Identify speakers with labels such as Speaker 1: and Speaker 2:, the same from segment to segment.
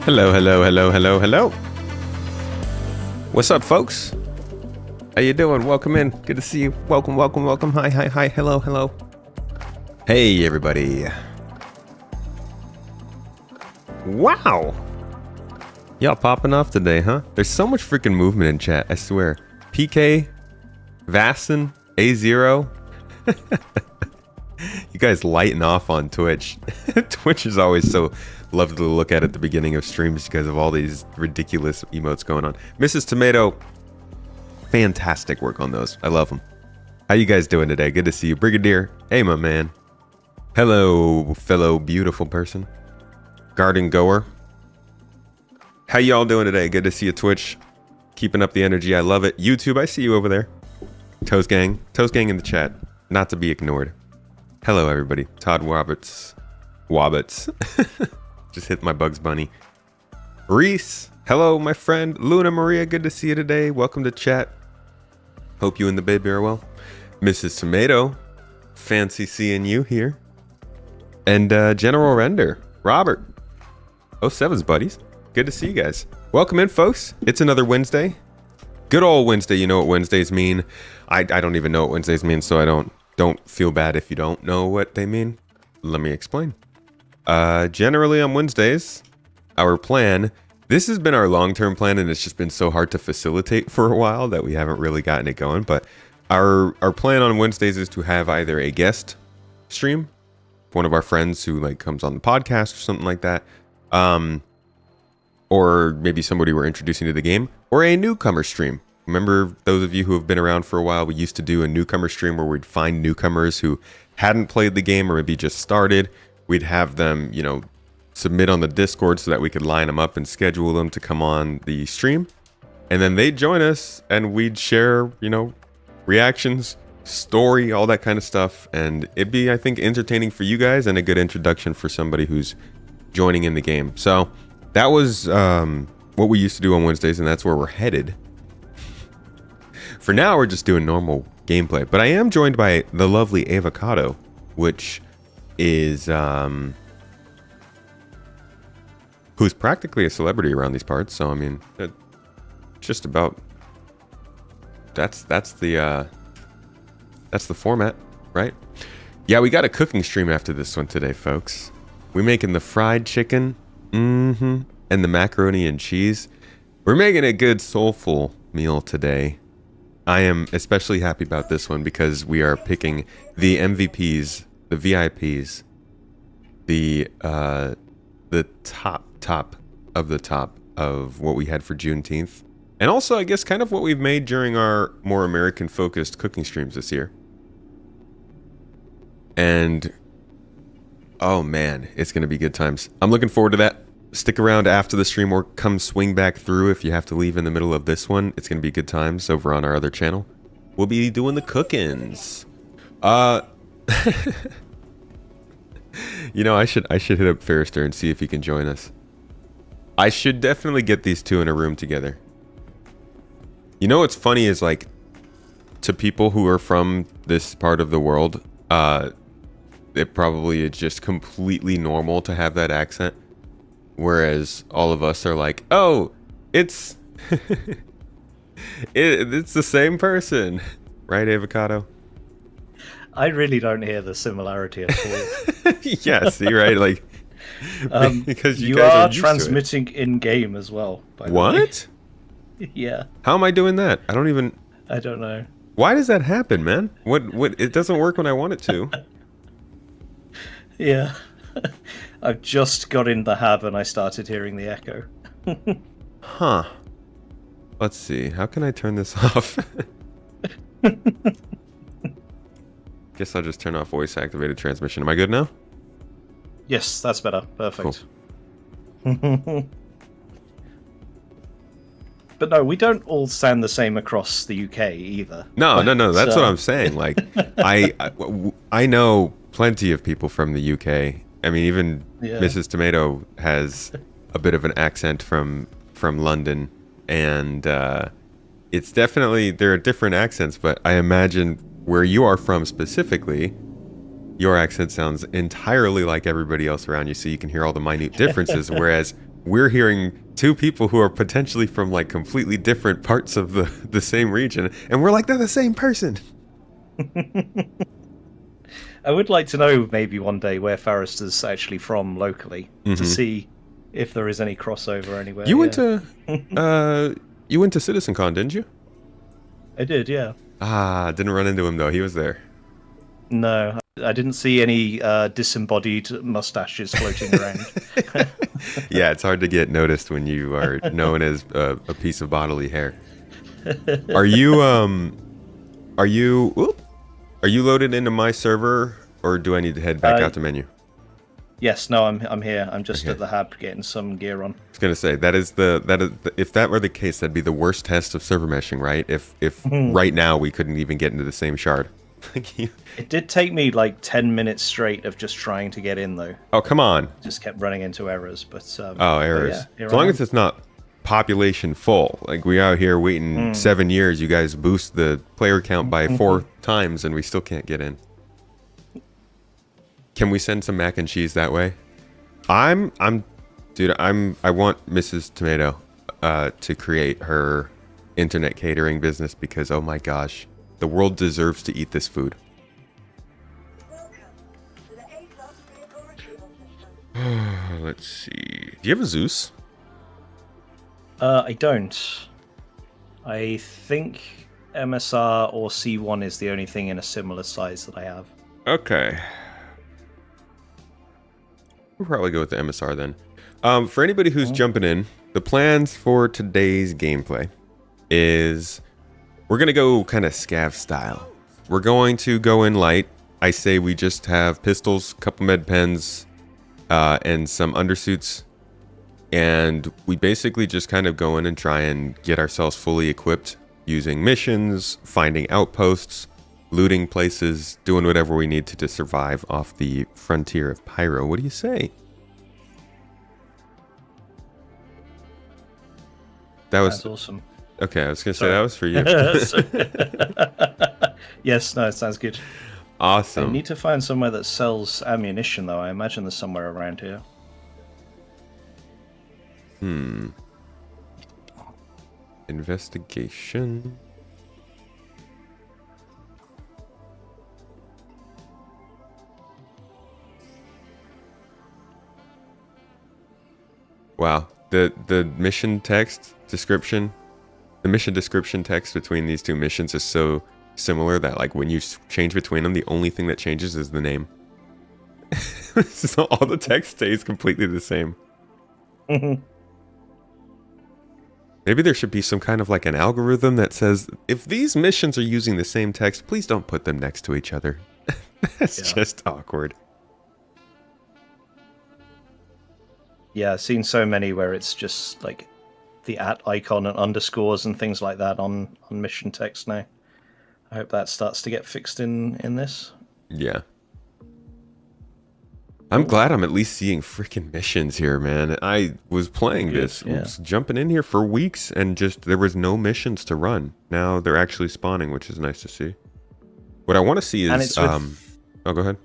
Speaker 1: Hello, hello, hello, hello, hello. What's up, folks? How you doing? Welcome in. Good to see you. Welcome, welcome, welcome. Hi, hi, hi. Hello, hello. Hey, everybody. Wow. Y'all popping off today, huh? There's so much freaking movement in chat, I swear. PK, Vassin, A0. You guys lighting off on Twitch. Twitch is always so lovely to look at the beginning of streams because of all these ridiculous emotes going on. Mrs. Tomato, fantastic work on those. I love them. How you guys doing today? Good to see you. Brigadier, hey my man. Hello, fellow beautiful person. Garden goer. How y'all doing today? Good to see you, Twitch. Keeping up the energy. I love it. YouTube, I see you over there. Toast Gang. Toast Gang in the chat. Not to be ignored. Hello, everybody. Todd Wobbits. Just hit my Bugs Bunny. Reese. Hello, my friend. Luna Maria. Good to see you today. Welcome to chat. Hope you and the baby are well. Mrs. Tomato. Fancy seeing you here. And General Render. Robert. 07's buddies. Good to see you guys. Welcome in, folks. It's another Wednesday. Good old Wednesday. You know what Wednesdays mean. I don't even know what Wednesdays mean, so I don't feel bad if you don't know what they mean. Let me explain. Generally on Wednesdays, our plan, this has been our long-term plan, and it's just been so hard to facilitate for a while that we haven't really gotten it going. But our plan on Wednesdays is to have either a guest stream, one of our friends who like comes on the podcast or something like that, or maybe somebody we're introducing to the game, or a newcomer stream. Remember, those of you who have been around for a while, we used to do a newcomer stream where we'd find newcomers who hadn't played the game or maybe just started. We'd have them, submit on the Discord so that we could line them up and schedule them to come on the stream. And then they'd join us and we'd share, reactions, story, all that kind of stuff. And it'd be, I think, entertaining for you guys and a good introduction for somebody who's joining in the game. So that was what we used to do on Wednesdays, and that's where we're headed. For now, we're just doing normal gameplay. But I am joined by the lovely Avocado, which is who's practically a celebrity around these parts. So I mean, just about that's the format, right? Yeah, we got a cooking stream after this one today, folks. We're making the fried chicken, and the macaroni and cheese. We're making a good soulful meal today. I am especially happy about this one because we are picking the MVPs, the VIPs, the top of the top of what we had for Juneteenth. And also, I guess, kind of what we've made during our more American-focused cooking streams this year. And, oh man, it's going to be good times. I'm looking forward to that. Stick around after the stream or come swing back through if you have to leave in the middle of this one. It's going to be good times over on our other channel. We'll be doing the cookins. I should hit up Ferrister and see if he can join us. I should definitely get these two in a room together. You know what's funny is, like, to people who are from this part of the world, it probably is just completely normal to have that accent. Whereas all of us are like, oh, it's it's the same person, right, Avocado?
Speaker 2: I really don't hear the similarity at all.
Speaker 1: Yeah, see, right? Like, because
Speaker 2: you are transmitting in game as well. By
Speaker 1: what?
Speaker 2: The way. Yeah.
Speaker 1: How am I doing that? I don't
Speaker 2: know.
Speaker 1: Why does that happen, man? What? It doesn't work when I want it to.
Speaker 2: Yeah. I've just got in the hab and I started hearing the echo.
Speaker 1: Huh. Let's see. How can I turn this off? Guess I'll just turn off voice activated transmission. Am I good now?
Speaker 2: Yes, that's better. Perfect.
Speaker 1: Cool.
Speaker 2: But no, we don't all sound the same across the UK either.
Speaker 1: No. That's what I'm saying. Like, I know plenty of people from the UK. I mean, even Mrs. Tomato has a bit of an accent from London, and it's definitely, there are different accents, but I imagine where you are from specifically, your accent sounds entirely like everybody else around you, so you can hear all the minute differences, whereas we're hearing two people who are potentially from like completely different parts of the same region, and we're like, they're the same person.
Speaker 2: I would like to know maybe one day where Forrester's actually from locally to see if there is any crossover anywhere.
Speaker 1: You went to CitizenCon, didn't you?
Speaker 2: I did, yeah.
Speaker 1: Didn't run into him though. He was there.
Speaker 2: No, I didn't see any disembodied mustaches floating around.
Speaker 1: Yeah, it's hard to get noticed when you are known as a piece of bodily hair. Are you loaded into my server, or do I need to head back out to menu?
Speaker 2: Yes, no, I'm here. I'm just at the hub getting some gear on.
Speaker 1: I was gonna say that is if that were the case, that'd be the worst test of server meshing, right? If right now we couldn't even get into the same shard.
Speaker 2: It did take me like 10 minutes straight of just trying to get in, though.
Speaker 1: Oh, come on.
Speaker 2: Just kept running into errors, but
Speaker 1: errors.
Speaker 2: Yeah,
Speaker 1: as long as it's not population full, like we out here waiting 7 years, you guys boost the player count by 4 times, and we still can't get in. Can we send some mac and cheese that way? I want Mrs. Tomato to create her internet catering business, because oh my gosh, the world deserves to eat this food. Let's see. Do you have a Zeus?
Speaker 2: I don't. I think MSR or C1 is the only thing in a similar size that I have.
Speaker 1: Okay. We'll probably go with the MSR then. For anybody who's jumping in, the plans for today's gameplay is we're going to go kind of Scav style. We're going to go in light. I say we just have pistols, couple med pens, and some undersuits. And we basically just kind of go in and try and get ourselves fully equipped using missions, finding outposts, looting places, doing whatever we need to survive off the frontier of Pyro. What do you say?
Speaker 2: That's awesome.
Speaker 1: Okay, I was going to say that was for you.
Speaker 2: Yes, no, it sounds good.
Speaker 1: Awesome.
Speaker 2: I need to find somewhere that sells ammunition, though. I imagine there's somewhere around here.
Speaker 1: Investigation. Wow. The mission text description, the mission description text between these two missions is so similar that like when you change between them, the only thing that changes is the name. So all the text stays completely the same. Maybe there should be some kind of like an algorithm that says, if these missions are using the same text, please don't put them next to each other. That's just awkward.
Speaker 2: Yeah, I've seen so many where it's just like the @ icon and underscores and things like that on mission text now. I hope that starts to get fixed in this.
Speaker 1: Yeah. I'm glad I'm at least seeing freaking missions here, man. I was playing this, was jumping in here for weeks, and just there was no missions to run. Now they're actually spawning, which is nice to see. What I want to see is, oh, go ahead.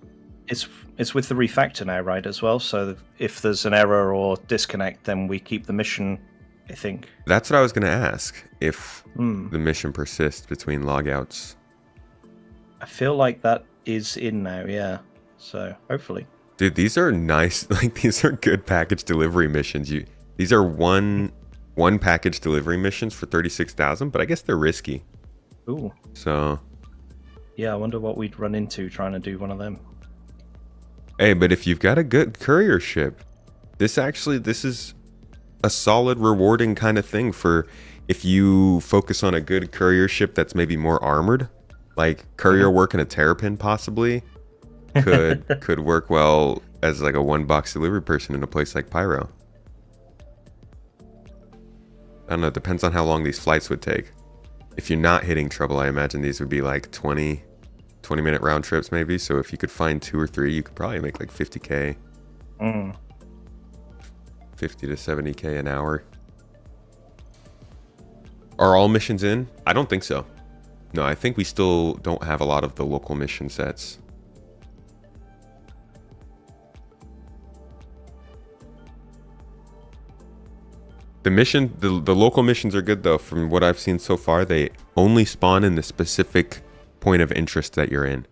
Speaker 2: It's with the refactor now, right, as well? So if there's an error or disconnect, then we keep the mission, I think.
Speaker 1: That's what I was going to ask, if the mission persists between logouts.
Speaker 2: I feel like that is in now, yeah. So hopefully.
Speaker 1: Dude, these are nice. Like, these are good package delivery missions. These are one package delivery missions for 36,000, but I guess they're risky.
Speaker 2: Ooh.
Speaker 1: So.
Speaker 2: Yeah, I wonder what we'd run into trying to do one of them.
Speaker 1: Hey, but if you've got a good courier ship, this is a solid, rewarding kind of thing for if you focus on a good courier ship that's maybe more armored, like courier work in a terrapin possibly. Could work well as like a one-box delivery person in a place like Pyro. I don't know, it depends on how long these flights would take. If you're not hitting trouble, I imagine these would be like 20-minute round trips maybe. So if you could find 2 or 3, you could probably make like 50k. 50 to 70k an hour. Are all missions in? I don't think so. No, I think we still don't have a lot of the local mission sets. The local missions are good though. From what I've seen so far, they only spawn in the specific point of interest that you're in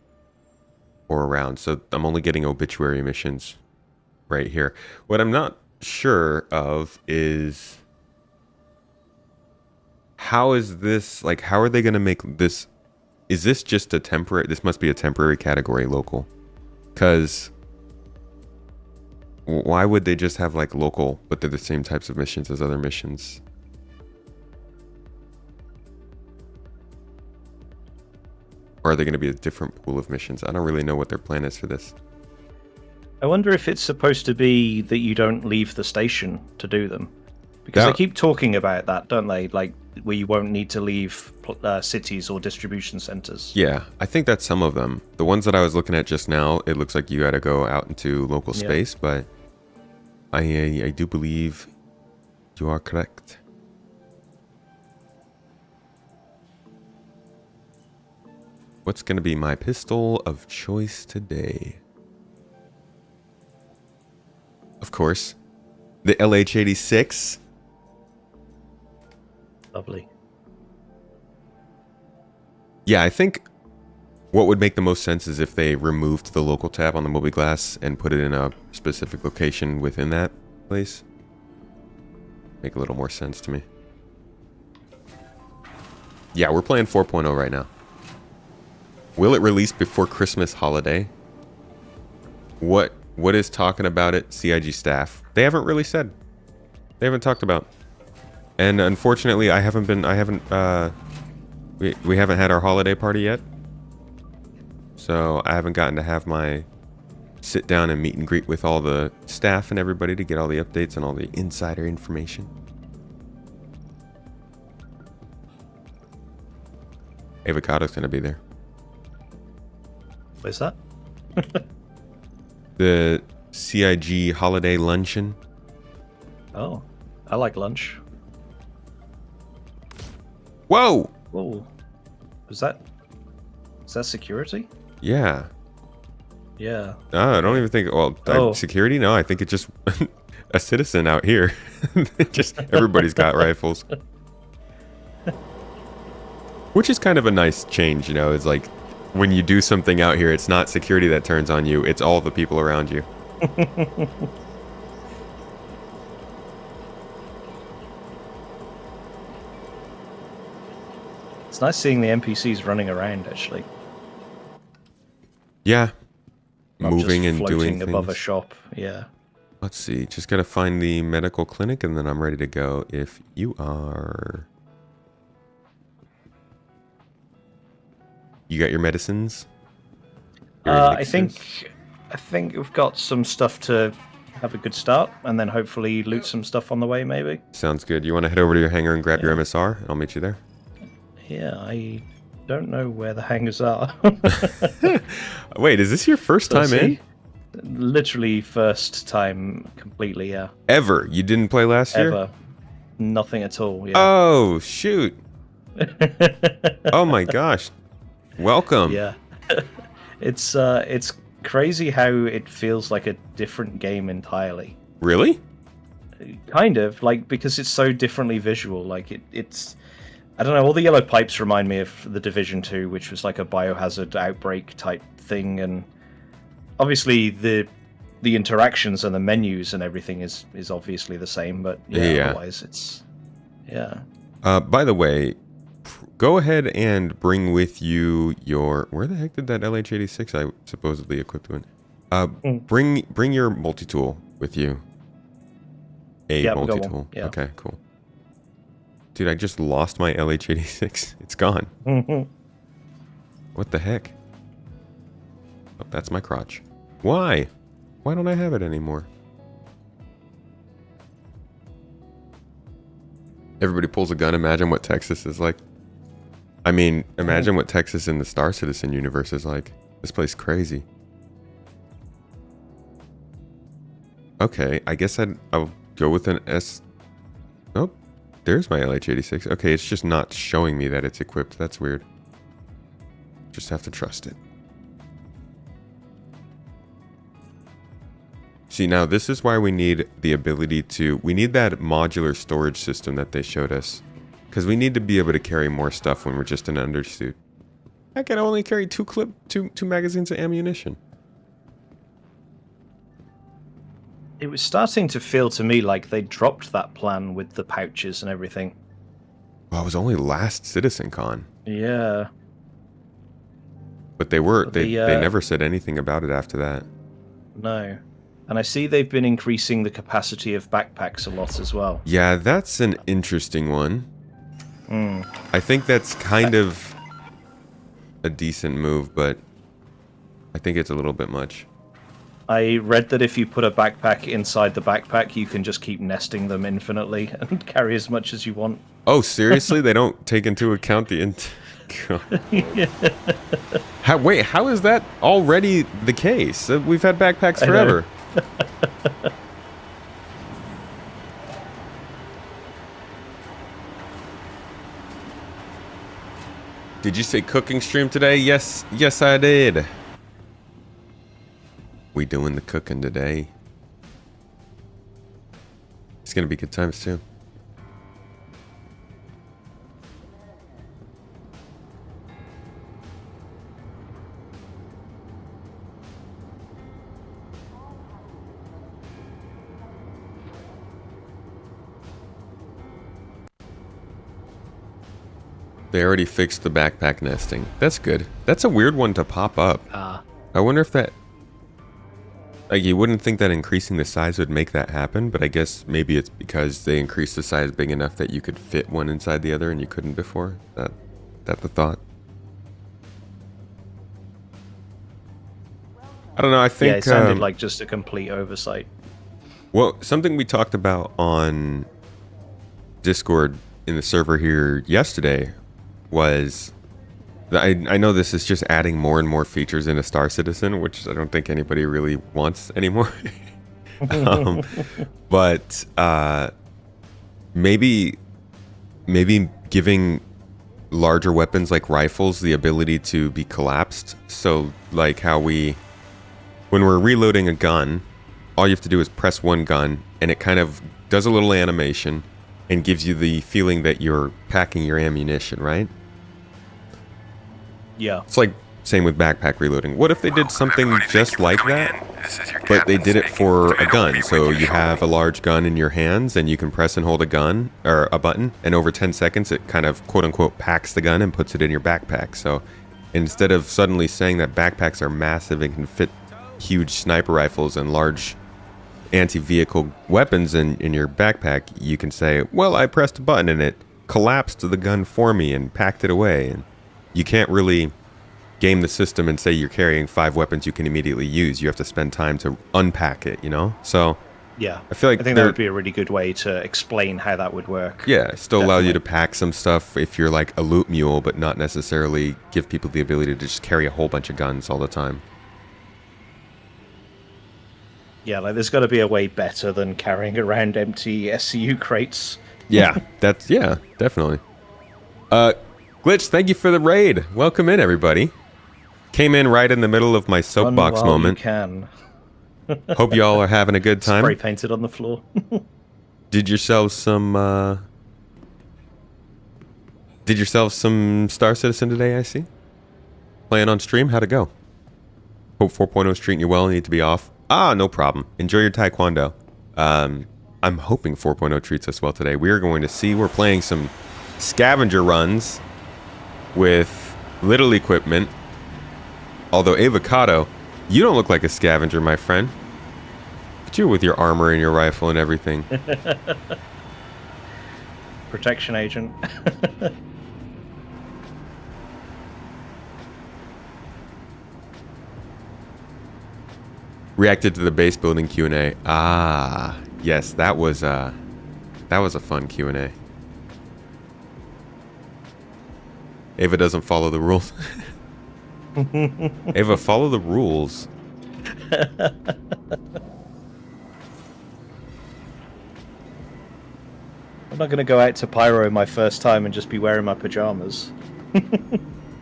Speaker 1: or around. So I'm only getting obituary missions right here. What I'm not sure of is how is this, like, how are they going to make this? Is this just a temporary? This must be a temporary category local, because why would they just have like local, but they're the same types of missions as other missions? Or are they going to be a different pool of missions? I don't really know what their plan is for this.
Speaker 2: I wonder if it's supposed to be that you don't leave the station to do them. Because they keep talking about that, don't they? Like, where you won't need to leave cities or distribution centers.
Speaker 1: Yeah, I think that's some of them. The ones that I was looking at just now, it looks like you got to go out into local space, but I do believe you are correct. What's going to be my pistol of choice today? Of course, the LH86.
Speaker 2: Lovely.
Speaker 1: Yeah, I think what would make the most sense is if they removed the local tab on the mobiGlas and put it in a specific location within that place. Make a little more sense to me. Yeah, we're playing 4.0 right now. Will it release before Christmas holiday? What is talking about it? CIG staff. They haven't really said. They haven't talked about. And unfortunately, we haven't had our holiday party yet. So I haven't gotten to have my sit down and meet and greet with all the staff and everybody to get all the updates and all the insider information. Avocado's gonna be there.
Speaker 2: Where's that?
Speaker 1: The CIG holiday luncheon.
Speaker 2: Oh, I like lunch.
Speaker 1: Whoa!
Speaker 2: Whoa. Is that security?
Speaker 1: Yeah.
Speaker 2: Yeah.
Speaker 1: No, I don't even think. Well, security? No, I think it's just a citizen out here. Just everybody's got rifles, which is kind of a nice change. You know, it's like when you do something out here, it's not security that turns on you; it's all the people around you.
Speaker 2: It's nice seeing the NPCs running around, actually.
Speaker 1: Yeah.
Speaker 2: Not
Speaker 1: Moving
Speaker 2: just
Speaker 1: and doing
Speaker 2: above
Speaker 1: things.
Speaker 2: a shop. Yeah.
Speaker 1: Let's see. Just gotta find the medical clinic, and then I'm ready to go. If you are, you got your medicines.
Speaker 2: I think we've got some stuff to have a good start, and then hopefully loot some stuff on the way, maybe.
Speaker 1: Sounds good. You want to head over to your hangar and grab your MSR? I'll meet you there.
Speaker 2: Yeah, I don't know where the hangars are.
Speaker 1: Wait, is this your first time in?
Speaker 2: Literally first time completely, yeah.
Speaker 1: Ever? You didn't play last year?
Speaker 2: Ever. Nothing at all, yeah.
Speaker 1: Oh, shoot. Oh my gosh. Welcome.
Speaker 2: Yeah. It's crazy how it feels like a different game entirely.
Speaker 1: Really?
Speaker 2: Kind of, like, because it's so differently visual. Like, it's... I don't know, all the yellow pipes remind me of The Division 2, which was like a biohazard outbreak type thing, and obviously the interactions and the menus and everything is obviously the same, but otherwise it's... Yeah.
Speaker 1: By the way, go ahead and bring with you your... Where the heck did that LH86 I supposedly equipped with? Bring your multi-tool with you. Multi-tool.
Speaker 2: Yeah.
Speaker 1: Okay, cool. Dude, I just lost my LH86. It's gone. What the heck? Oh, that's my crotch. Why? Why don't I have it anymore? Everybody pulls a gun. Imagine what Texas is like. I mean, imagine what Texas in the Star Citizen universe is like. This place is crazy. Okay, I guess I'll go with an S... Nope. There's my LH86. Okay, it's just not showing me that it's equipped. That's weird. Just have to trust it. See, now this is why we need the ability to... We need that modular storage system that they showed us. Because we need to be able to carry more stuff when we're just in undersuit. I can only carry two magazines of ammunition.
Speaker 2: It was starting to feel to me like they dropped that plan with the pouches and everything.
Speaker 1: Well, it was only last Citizen Con.
Speaker 2: Yeah.
Speaker 1: But they never said anything about it after that.
Speaker 2: No. And I see they've been increasing the capacity of backpacks a lot as well.
Speaker 1: Yeah, that's an interesting one. I think that's kind of a decent move, but I think it's a little bit much.
Speaker 2: I read that if you put a backpack inside the backpack, you can just keep nesting them infinitely and carry as much as you want.
Speaker 1: Oh, seriously? They don't take into account the... Wait, how is that already the case? We've had backpacks forever. Did you say cooking stream today? Yes, I did. We doing the cooking today. It's gonna be good times too. They already fixed the backpack nesting. That's good. That's a weird one to pop up. I wonder if that... Like, you wouldn't think that increasing the size would make that happen, but I guess maybe it's because they increased the size big enough that you could fit one inside the other and you couldn't before. That the thought? I don't know, I think...
Speaker 2: Yeah, it sounded like just a complete oversight.
Speaker 1: Well, something we talked about on Discord in the server here yesterday was... I know this is just adding more and more features into Star Citizen, which I don't think anybody really wants anymore. But maybe giving larger weapons like rifles the ability to be collapsed. So like how when we're reloading a gun, all you have to do is press one gun and it kind of does a little animation and gives you the feeling that you're packing your ammunition, right?
Speaker 2: Yeah.
Speaker 1: It's like same with backpack reloading. What if they did something just like that, but they did it for a gun? So you have a large gun in your hands and you can press and hold a gun or a button, and over 10 seconds it kind of quote unquote packs the gun and puts it in your backpack. So instead of suddenly saying that backpacks are massive and can fit huge sniper rifles and large anti-vehicle weapons in your backpack, you can say, well, I pressed a button and it collapsed the gun for me and packed it away. And you can't really game the system and say you're carrying 5 weapons you can immediately use. You have to spend time to unpack it, you know? So
Speaker 2: yeah,
Speaker 1: I feel like
Speaker 2: that would be a really good way to explain how that would work.
Speaker 1: Yeah, still allow you to pack some stuff if you're like a loot mule, but not necessarily give people the ability to just carry a whole bunch of guns all the time.
Speaker 2: Yeah, like there's got to be a way better than carrying around empty SCU crates.
Speaker 1: Yeah, definitely. Glitch, thank you for the raid. Welcome in, everybody. Came in right in the middle of my soapbox moment.
Speaker 2: You can.
Speaker 1: Hope y'all are having a good time.
Speaker 2: Spray painted on the floor.
Speaker 1: Did yourselves some Star Citizen today, I see? Playing on stream? How'd it go? Hope 4.0's treating you well. Need to be off. No problem. Enjoy your taekwondo. I'm hoping 4.0 treats us well today. We are going to see. We're playing some scavenger runs with little equipment. Although, Avocado, you don't look like a scavenger, my friend. But you're with your armor and your rifle and everything.
Speaker 2: Protection agent.
Speaker 1: Reacted to the base building Q&A. Yes, that was a fun Q&A. Ava doesn't follow the rules. Ava, follow the rules.
Speaker 2: I'm not going to go out to Pyro my first time and just be wearing my pajamas.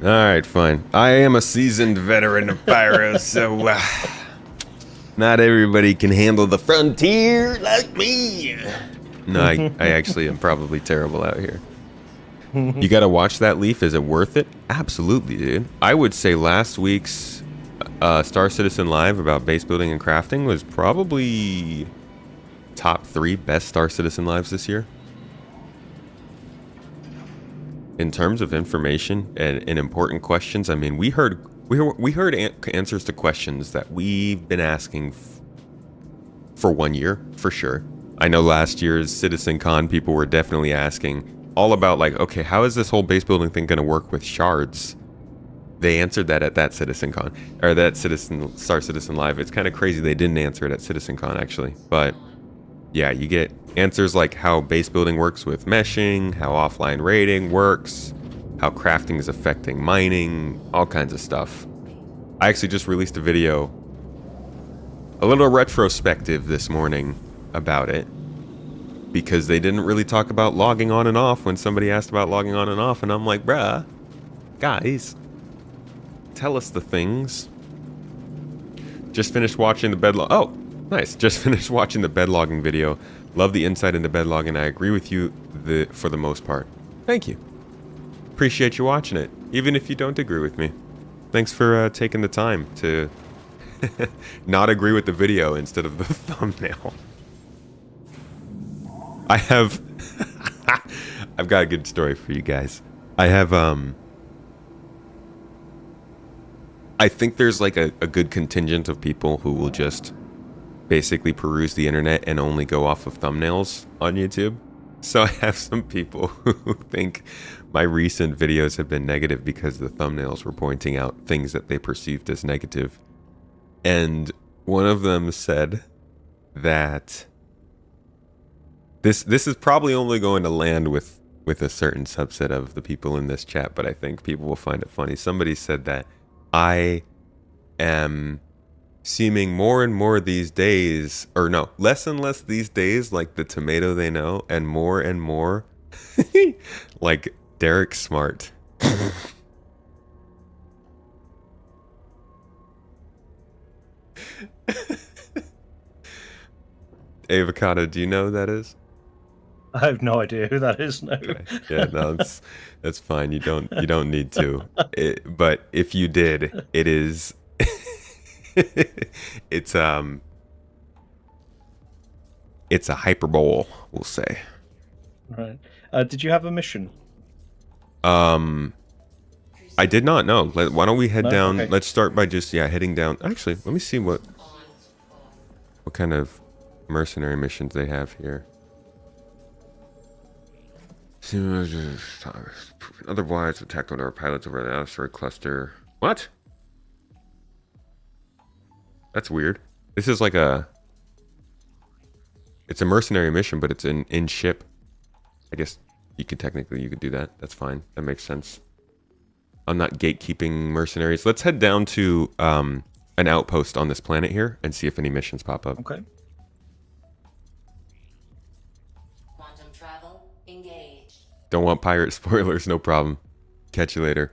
Speaker 1: Alright, fine. I am a seasoned veteran of Pyro, so... Not everybody can handle the frontier like me. No, I actually am probably terrible out here. You gotta watch that, Leaf. Is it worth it? Absolutely, dude. I would say last week's Star Citizen Live about base building and crafting was probably top 3 best Star Citizen Lives this year. In terms of information and important questions, I mean, we heard answers to questions that we've been asking for 1 year, for sure. I know last year's CitizenCon, people were definitely asking all about, like, okay, how is this whole base building thing going to work with shards? They answered that at that CitizenCon, or that Star Citizen Live. It's kind of crazy they didn't answer it at CitizenCon, actually. But yeah, you get answers like how base building works with meshing, how offline raiding works, how crafting is affecting mining, all kinds of stuff. I actually just released a video, a little retrospective this morning about it, because they didn't really talk about logging on and off when somebody asked about logging on and off, and I'm like, bruh, guys, tell us the things. Just finished watching the bedlog. Oh, nice. Just finished watching the bedlogging video. Love the insight into bedlogging. I agree with you for the most part. Thank you. Appreciate you watching it, even if you don't agree with me. Thanks for taking the time to not agree with the video instead of the thumbnail. I've got a good story for you guys. I think there's like a good contingent of people who will just basically peruse the internet and only go off of thumbnails on YouTube. So I have some people who think my recent videos have been negative because the thumbnails were pointing out things that they perceived as negative. And one of them said that this is probably only going to land with a certain subset of the people in this chat, but I think people will find it funny. Somebody said that I am seeming more and more these days, or no, less and less these days like the tomato they know, and more like Derek Smart. Avocado, do you know who that is?
Speaker 2: I have no idea who that is. No.
Speaker 1: Okay. Yeah, no, that's fine. You don't need to. But if you did, it is. It's a hyperbole, we'll say.
Speaker 2: Right. Did you have a mission?
Speaker 1: I did not know. Why don't we head down?
Speaker 2: Okay.
Speaker 1: Let's start by just heading down. Actually, let me see what kind of mercenary missions they have here. Otherwise, attack on our pilots over the asteroid cluster. What? That's weird. This is like it's a mercenary mission, but it's in ship. I guess you could do that. That's fine. That makes sense. I'm not gatekeeping mercenaries. Let's head down to an outpost on this planet here and see if any missions pop up.
Speaker 2: Okay.
Speaker 3: Quantum travel engaged.
Speaker 1: Don't want pirate spoilers, no problem. Catch you later.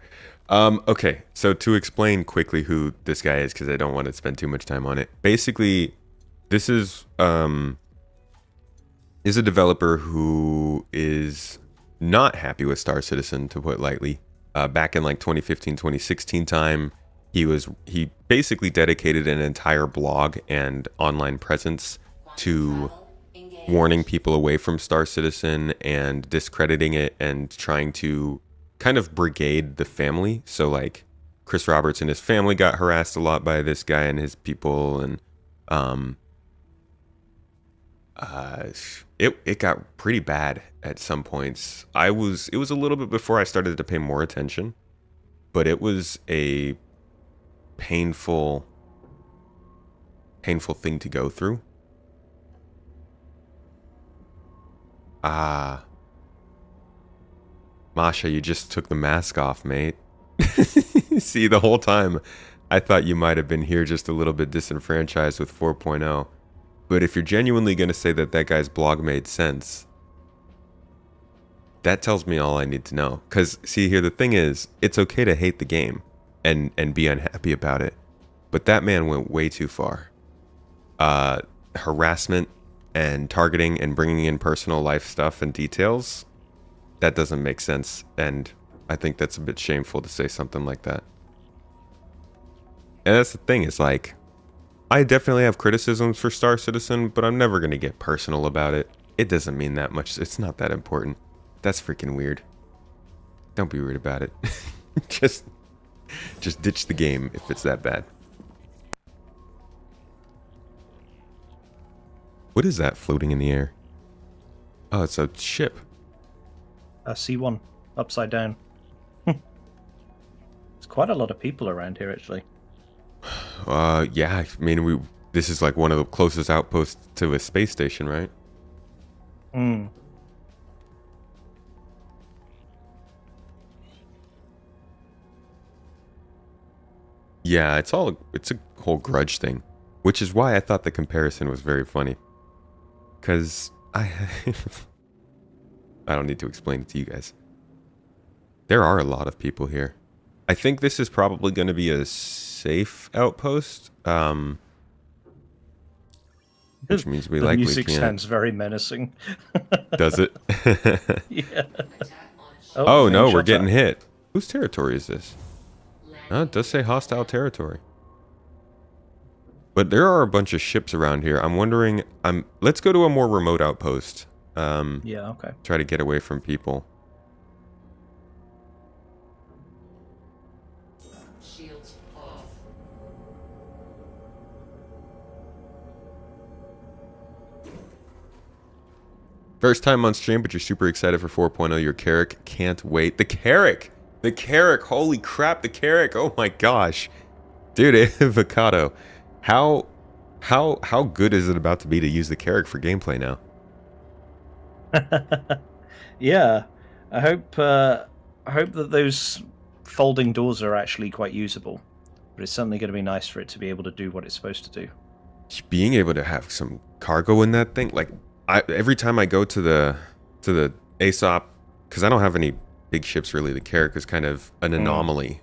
Speaker 1: Okay, so to explain quickly who this guy is, because I don't want to spend too much time on it. Basically, this is a developer who is not happy with Star Citizen, to put it lightly. Back in like 2015, 2016 time, he basically dedicated an entire blog and online presence to warning people away from Star Citizen and discrediting it and trying to kind of brigade the family. So like Chris Roberts and his family got harassed a lot by this guy and his people, and it got pretty bad at some points. It was a little bit before I started to pay more attention, but it was a painful thing to go through. Masha, you just took the mask off, mate. See, the whole time I thought you might have been here just a little bit disenfranchised with 4.0. But if you're genuinely going to say that guy's blog made sense, that tells me all I need to know. Because, see, here, the thing is, it's okay to hate the game and be unhappy about it. But that man went way too far. harassment and targeting and bringing in personal life stuff and details, that doesn't make sense. And I think that's a bit shameful to say something like that. And that's the thing, is like, I definitely have criticisms for Star Citizen, but I'm never going to get personal about it. It doesn't mean that much. It's not that important. That's freaking weird. Don't be weird about it. just ditch the game if it's that bad. What is that floating in the air? Oh, it's a ship.
Speaker 2: C1, upside down. There's quite a lot of people around here, actually.
Speaker 1: Yeah, I mean, this is like one of the closest outposts to a space station, right?
Speaker 2: Hmm.
Speaker 1: Yeah, it's a whole grudge thing, which is why I thought the comparison was very funny. Because I don't need to explain it to you guys. There are a lot of people here. I think this is probably going to be a safe outpost. Which means we likely
Speaker 2: music
Speaker 1: can't.
Speaker 2: sounds very menacing.
Speaker 1: Does it?
Speaker 2: Yeah.
Speaker 1: Oh no, we're
Speaker 2: shot
Speaker 1: getting
Speaker 2: at.
Speaker 1: hit. Whose territory is this? Oh, it does say hostile territory. But there are a bunch of ships around here. I'm wondering. Let's go to a more remote outpost.
Speaker 2: Yeah, okay.
Speaker 1: Try to get away from people.
Speaker 3: Shields off.
Speaker 1: First time on stream, but you're super excited for 4.0. Your Carrick, can't wait. The Carrick! The Carrick! Holy crap, the Carrick! Oh my gosh. Dude, avocado. How good is it about to be to use the Carrick for gameplay now?
Speaker 2: Yeah, I hope that those folding doors are actually quite usable. But it's certainly going to be nice for it to be able to do what it's supposed to do.
Speaker 1: Being able to have some cargo in that thing, like every time I go to the ASOP, because I don't have any big ships really. The Carrick is kind of an anomaly.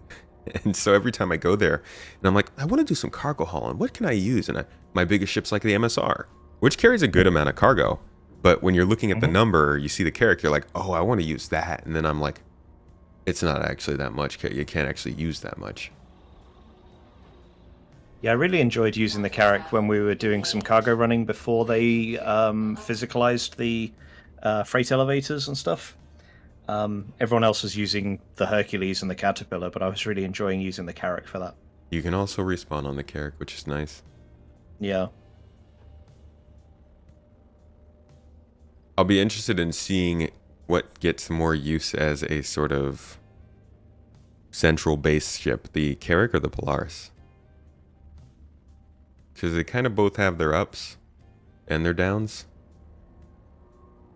Speaker 1: And so every time I go there, and I'm like, I want to do some cargo hauling. What can I use? And my biggest ship's like the MSR, which carries a good amount of cargo. But when you're looking at the number, you see the Carrick, you're like, oh, I want to use that. And then I'm like, it's not actually that much. You can't actually use that much.
Speaker 2: Yeah, I really enjoyed using the Carrick when we were doing some cargo running before they physicalized the freight elevators and stuff. Everyone else was using the Hercules and the Caterpillar, but I was really enjoying using the Carrick for that.
Speaker 1: You can also respawn on the Carrick, which is nice.
Speaker 2: Yeah.
Speaker 1: I'll be interested in seeing what gets more use as a sort of central base ship, the Carrick or the Polaris. Because they kind of both have their ups and their downs.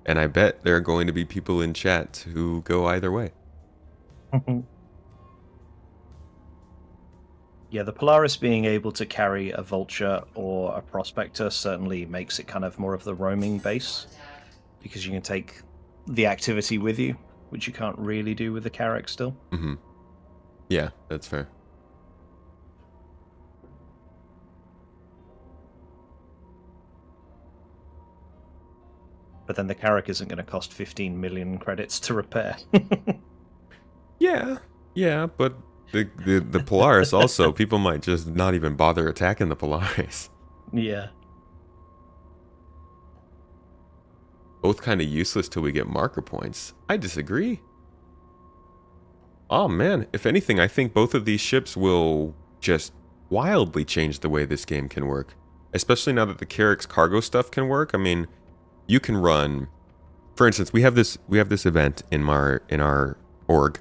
Speaker 1: And I bet there are going to be people in chat who go either way.
Speaker 2: Yeah, the Polaris being able to carry a Vulture or a Prospector certainly makes it kind of more of the roaming base, because you can take the activity with you, which you can't really do with the Carrick still.
Speaker 1: Mm-hmm. Yeah, that's fair.
Speaker 2: But then the Carrick isn't going to cost 15 million credits to repair.
Speaker 1: Yeah, but the Polaris also, people might just not even bother attacking the Polaris.
Speaker 2: Yeah.
Speaker 1: Both kind of useless till we get marker points. I disagree. Oh man, if anything, I think both of these ships will just wildly change the way this game can work. Especially now that the Carrick's cargo stuff can work. I mean, you can run, for instance, we have this event in our org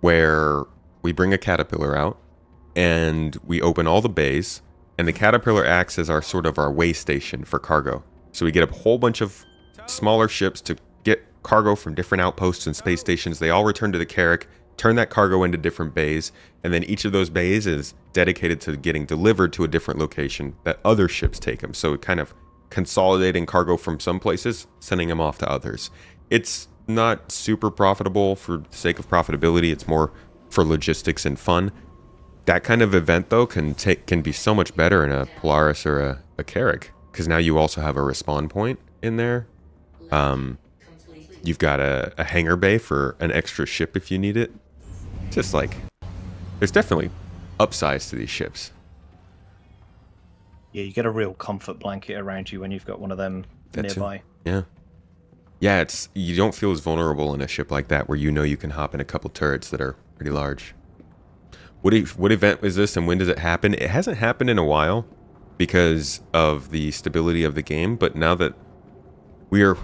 Speaker 1: where we bring a Caterpillar out and we open all the bays, and the Caterpillar acts as our way station for cargo. So we get a whole bunch of smaller ships to get cargo from different outposts and space stations. They all return to the Carrick, turn that cargo into different bays, and then each of those bays is dedicated to getting delivered to a different location that other ships take them. So it kind of consolidating cargo from some places, sending them off to others. It's not super profitable for the sake of profitability. It's more for logistics and fun. That kind of event, though, can be so much better in a Polaris or a a Carrack, because now you also have a respawn point in there. You've got a hangar bay for an extra ship if you need it. Just like, there's definitely upsides to these ships.
Speaker 2: Yeah, you get a real comfort blanket around you when you've got one of them nearby.
Speaker 1: Yeah. Yeah, you don't feel as vulnerable in a ship like that where you know you can hop in a couple turrets that are pretty large. What event is this and when does it happen? It hasn't happened in a while because of the stability of the game, but now that we are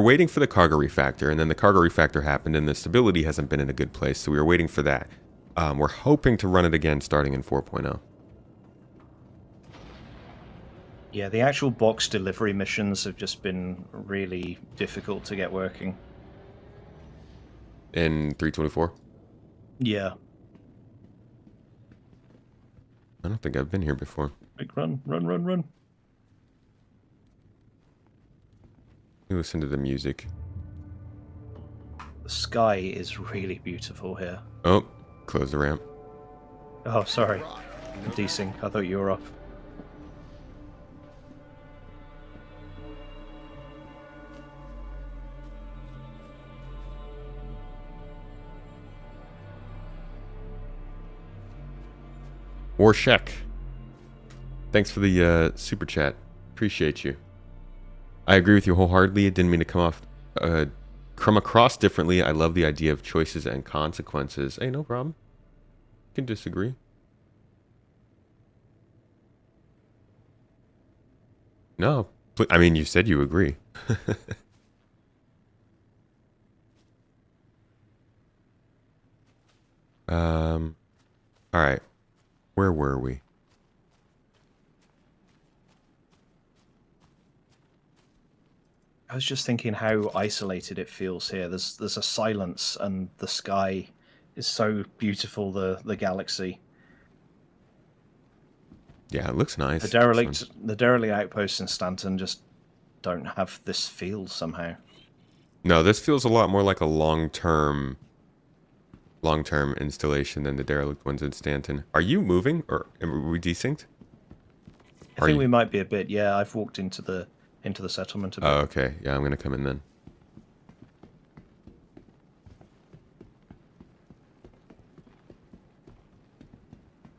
Speaker 1: waiting for the cargo refactor, and then the cargo refactor happened and the stability hasn't been in a good place, so we were waiting for that. We're hoping to run it again starting in 4.0.
Speaker 2: Yeah, the actual box delivery missions have just been really difficult to get working.
Speaker 1: In 3.24?
Speaker 2: Yeah.
Speaker 1: I don't think I've been here before.
Speaker 2: Like, run.
Speaker 1: You listen to the music.
Speaker 2: The sky is really beautiful here.
Speaker 1: Oh, close the ramp.
Speaker 2: Oh, sorry. Desync. I thought you were off.
Speaker 1: Warshek. Thanks for the super chat. Appreciate you. I agree with you wholeheartedly. It didn't mean to come across differently. I love the idea of choices and consequences. Hey, no problem. You can disagree. No, I mean, you said you agree. All right. Where were we?
Speaker 2: I was just thinking how isolated it feels here. There's a silence, and the sky is so beautiful. The galaxy.
Speaker 1: Yeah, it looks nice.
Speaker 2: The derelict outposts in Stanton just don't have this feel somehow.
Speaker 1: No, this feels a lot more like a long-term installation than the derelict ones in Stanton. Are you moving, or are we desynced?
Speaker 2: I think we might be a bit. Yeah, I've walked into the settlement a bit.
Speaker 1: Oh, okay. Yeah, I'm gonna come in then.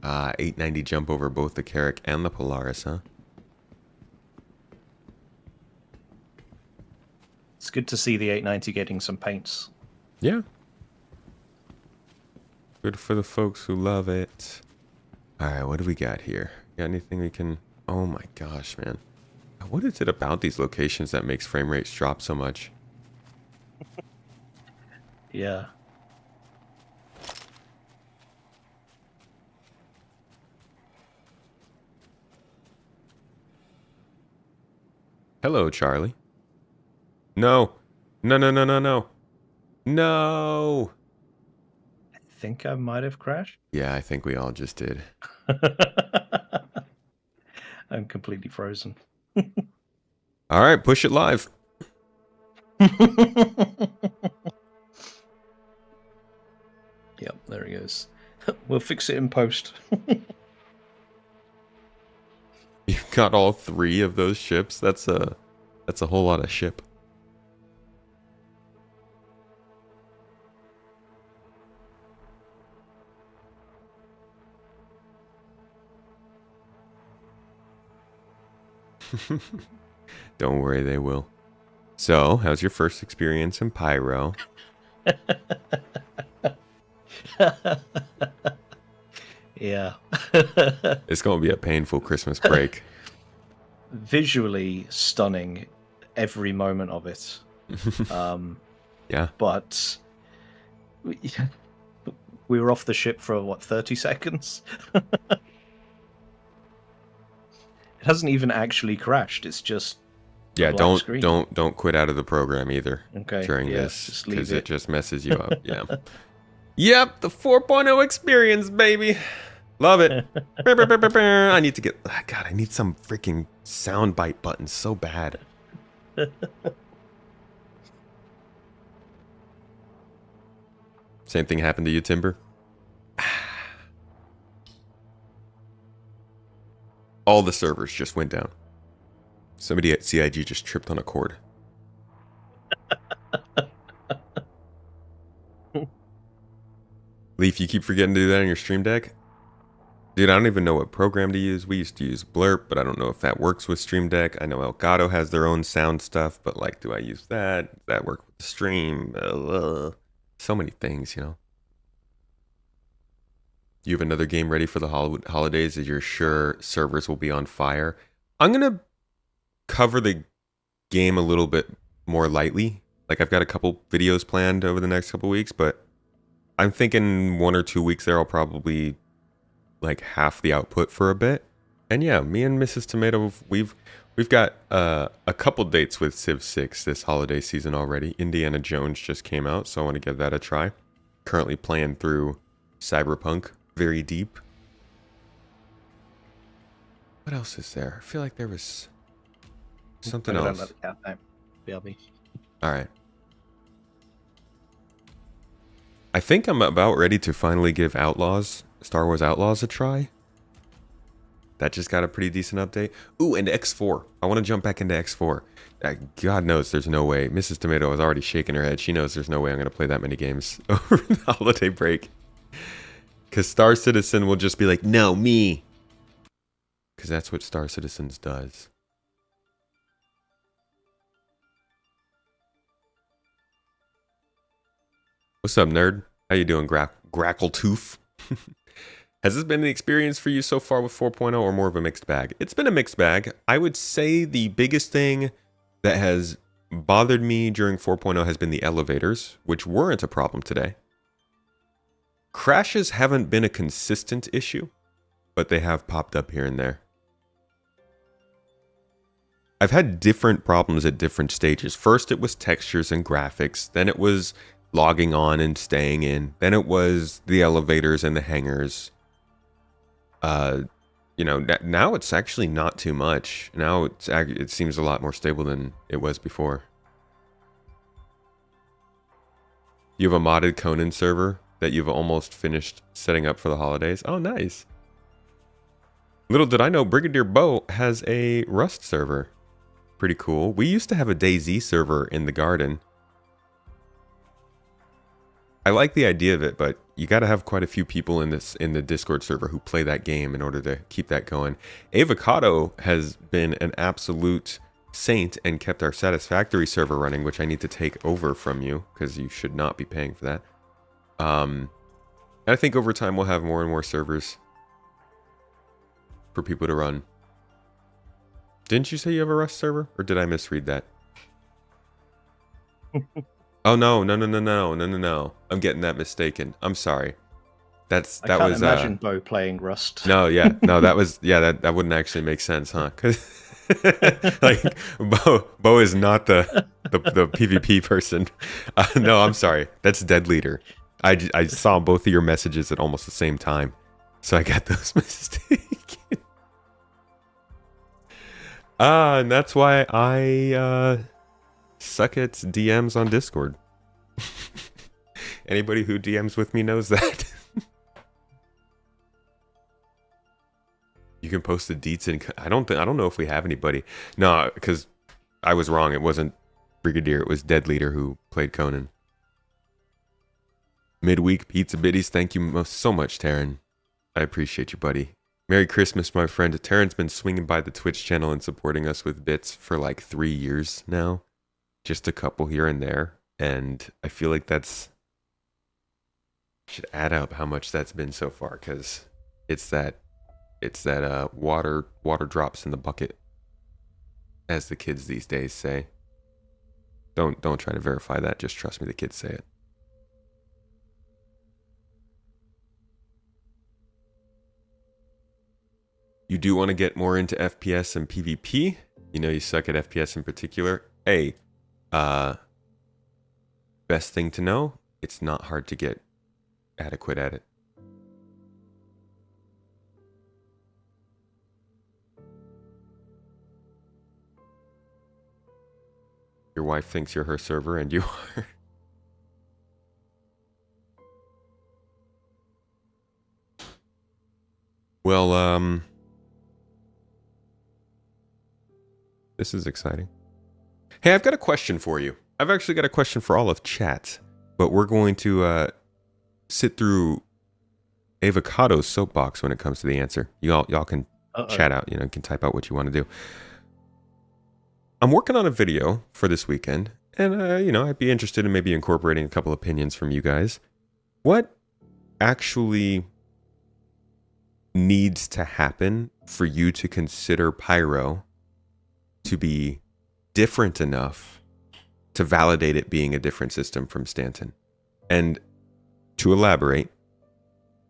Speaker 1: Ah, 890 jump over both the Carrack and the Polaris, huh?
Speaker 2: It's good to see the 890 getting some paints.
Speaker 1: Yeah. Good for the folks who love it. Alright, what do we got here? Got anything we can... Oh my gosh, man. What is it about these locations that makes frame rates drop so much?
Speaker 2: Yeah.
Speaker 1: Hello, Charlie. No. No. No!
Speaker 2: I think I might have crashed.
Speaker 1: Yeah, I think we all just did.
Speaker 2: I'm completely frozen.
Speaker 1: Alright, push it live.
Speaker 2: Yep, there he goes. We'll fix it in post.
Speaker 1: You've got all 3 of those ships. That's a whole lot of ship. Don't worry, they will. So, how's your first experience in Pyro?
Speaker 2: Yeah.
Speaker 1: It's going to be a painful Christmas break.
Speaker 2: Visually stunning, every moment of it.
Speaker 1: Yeah.
Speaker 2: But we were off the ship for, what, 30 seconds? It hasn't even actually crashed. It's just
Speaker 1: Yeah,
Speaker 2: black screen.
Speaker 1: don't quit out of the program either during
Speaker 2: yeah,
Speaker 1: this, because it just messes you up. Yeah. Yep, the 4.0 experience, baby. Love it. I need to get... God, I need some freaking soundbite buttons so bad. Same thing happened to you, Timber? All the servers just went down. Somebody at CIG just tripped on a cord. Leaf, you keep forgetting to do that on your Stream Deck? Dude, I don't even know what program to use. We used to use Blurp, but I don't know if that works with Stream Deck. I know Elgato has their own sound stuff, but like, do I use that? Does that work with the stream? So many things, you know. You have another game ready for the holidays? Is you're sure servers will be on fire? I'm going to cover the game a little bit more lightly. Like, I've got a couple videos planned over the next couple weeks, but I'm thinking 1 or 2 weeks there I'll probably like half the output for a bit. And yeah, me and Mrs. Tomato, we've got a couple dates with Civ 6 this holiday season already. Indiana Jones just came out, so I want to give that a try. Currently playing through Cyberpunk very deep. What else is there? I feel like there was something else.
Speaker 2: BRB.
Speaker 1: All right. I think I'm about ready to finally give Star Wars Outlaws a try. That just got a pretty decent update. Ooh, and X4. I want to jump back into X4. God knows there's no way. Mrs. Tomato is already shaking her head. She knows there's no way I'm going to play that many games over the holiday break. Because Star Citizen will just be like, no, me. Because that's what Star Citizens does. What's up, nerd? How you doing, Grackletooth? Has this been an experience for you so far with 4.0 or more of a mixed bag? It's been a mixed bag. I would say the biggest thing that has bothered me during 4.0 has been the elevators, which weren't a problem today. Crashes haven't been a consistent issue, but they have popped up here and there. I've had different problems at different stages. First, it was textures and graphics. Then it was logging on and staying in. Then it was the elevators and the hangars. You know, now it's actually not too much. Now it seems a lot more stable than it was before. You have a modded Conan server that you've almost finished setting up for the holidays. Oh, nice. Little did I know, Brigadier Bo has a Rust server. Pretty cool. We used to have a DayZ server in the garden. I like the idea of it, but you got to have quite a few people in the Discord server who play that game in order to keep that going. Avocado has been an absolute saint and kept our Satisfactory server running, which I need to take over from you because you should not be paying for that. And I think over time we'll have more and more servers for people to run. Didn't you say you have a Rust server, or did I misread that? Oh no! I'm getting that mistaken. I'm sorry. I can't
Speaker 2: imagine Bo playing Rust.
Speaker 1: No, yeah, no, that that wouldn't actually make sense, huh? Because like Bo is not the PvP person. No, I'm sorry. That's Dead Leader. I saw both of your messages at almost the same time, so I got those mistaken. And that's why I suck at DMs on Discord. Anybody who DMs with me knows that. You can post the deets in. I don't know if we have anybody. No, because I was wrong. It wasn't Brigadier. It was Dead Leader who played Conan. Midweek pizza biddies. Thank you so much, Taryn. I appreciate you, buddy. Merry Christmas, my friend. Taryn's been swinging by the Twitch channel and supporting us with bits for like 3 years now. Just a couple here and there. And I feel like should add up how much that's been so far, because it's that water drops in the bucket, as the kids these days say. Don't try to verify that. Just trust me, the kids say it. You do want to get more into FPS and PvP. You know you suck at FPS in particular. Hey, best thing to know, it's not hard to get adequate at it. Your wife thinks you're her server and you are. Well, This is exciting. Hey, I've got a question for you. I've actually got a question for all of chat, but we're going to sit through Avocado's soapbox when it comes to the answer. Y'all can chat out, you can type out what you want to do. I'm working on a video for this weekend, and I'd be interested in maybe incorporating a couple opinions from you guys. What actually needs to happen for you to consider Pyro to be different enough to validate it being a different system from Stanton? And to elaborate,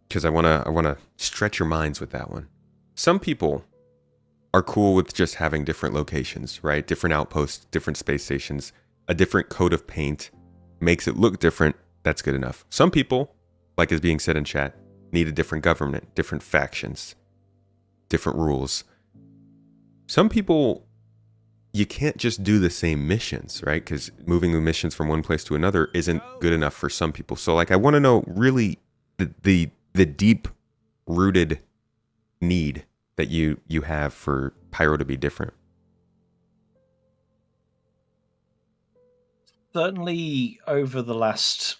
Speaker 1: because I wanna stretch your minds with that one. Some people are cool with just having different locations, right? Different outposts, different space stations, a different coat of paint makes it look different. That's good enough. Some people, like is being said in chat, need a different government, different factions, different rules. Some people, you can't just do the same missions, right? Because moving the missions from one place to another isn't good enough for some people. So I want to know really the deep rooted need that you have for Pyro to be different.
Speaker 2: Certainly over the last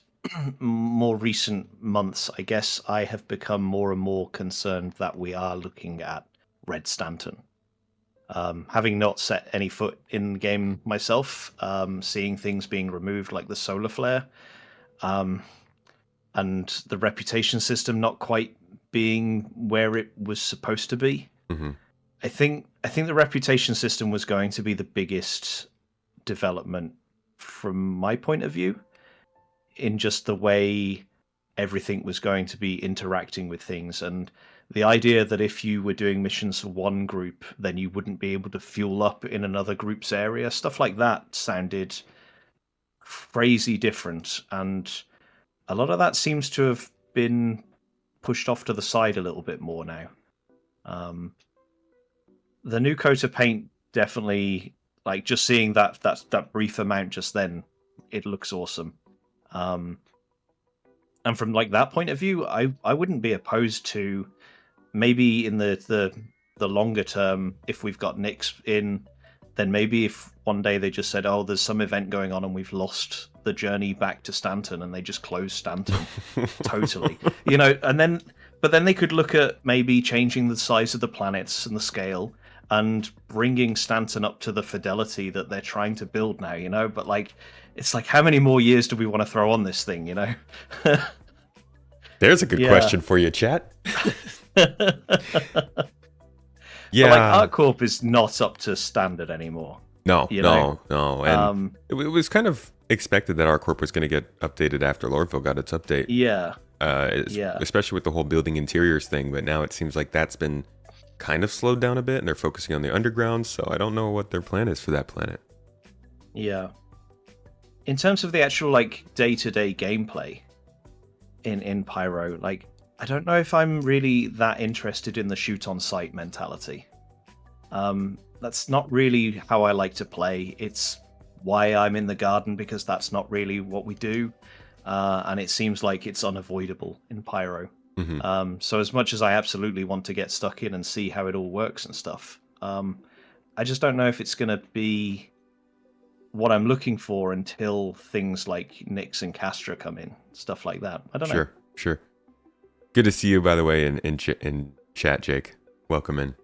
Speaker 2: more recent months, I guess I have become more and more concerned that we are looking at Red Stanton. Having not set any foot in the game myself, seeing things being removed like the solar flare, and the reputation system not quite being where it was supposed to be.
Speaker 1: Mm-hmm.
Speaker 2: I think the reputation system was going to be the biggest development from my point of view, in just the way everything was going to be interacting with things, and the idea that if you were doing missions for one group, then you wouldn't be able to fuel up in another group's area. Stuff like that sounded crazy different, and a lot of that seems to have been pushed off to the side a little bit more now. The new coat of paint definitely, just seeing that brief amount just then, it looks awesome. And from that point of view, I wouldn't be opposed to maybe in the longer term, if we've got Nyx in, then maybe if one day they just said, oh, there's some event going on and we've lost the journey back to Stanton, and they just closed Stanton totally, but then they could look at maybe changing the size of the planets and the scale and bringing Stanton up to the fidelity that they're trying to build now, but it's how many more years do we want to throw on this thing,
Speaker 1: There's a good question for you, chat.
Speaker 2: Yeah. But ArcCorp is not up to standard anymore.
Speaker 1: No. And it was kind of expected that ArcCorp was going to get updated after Lordville got its update.
Speaker 2: Yeah.
Speaker 1: Especially with the whole building interiors thing, but now it seems like that's been kind of slowed down a bit, and they're focusing on the underground, so I don't know what their plan is for that planet.
Speaker 2: Yeah. In terms of the actual day-to-day gameplay in Pyro, I don't know if I'm really that interested in the shoot on sight mentality. That's not really how I like to play. It's why I'm in the garden, because that's not really what we do. And it seems like it's unavoidable in Pyro.
Speaker 1: Mm-hmm.
Speaker 2: So as much as I absolutely want to get stuck in and see how it all works and stuff, I just don't know if it's going to be what I'm looking for until things like Nyx and Castra come in, stuff like that. I don't know.
Speaker 1: Sure. Good to see you, by the way, in chat, Jake. Welcome in.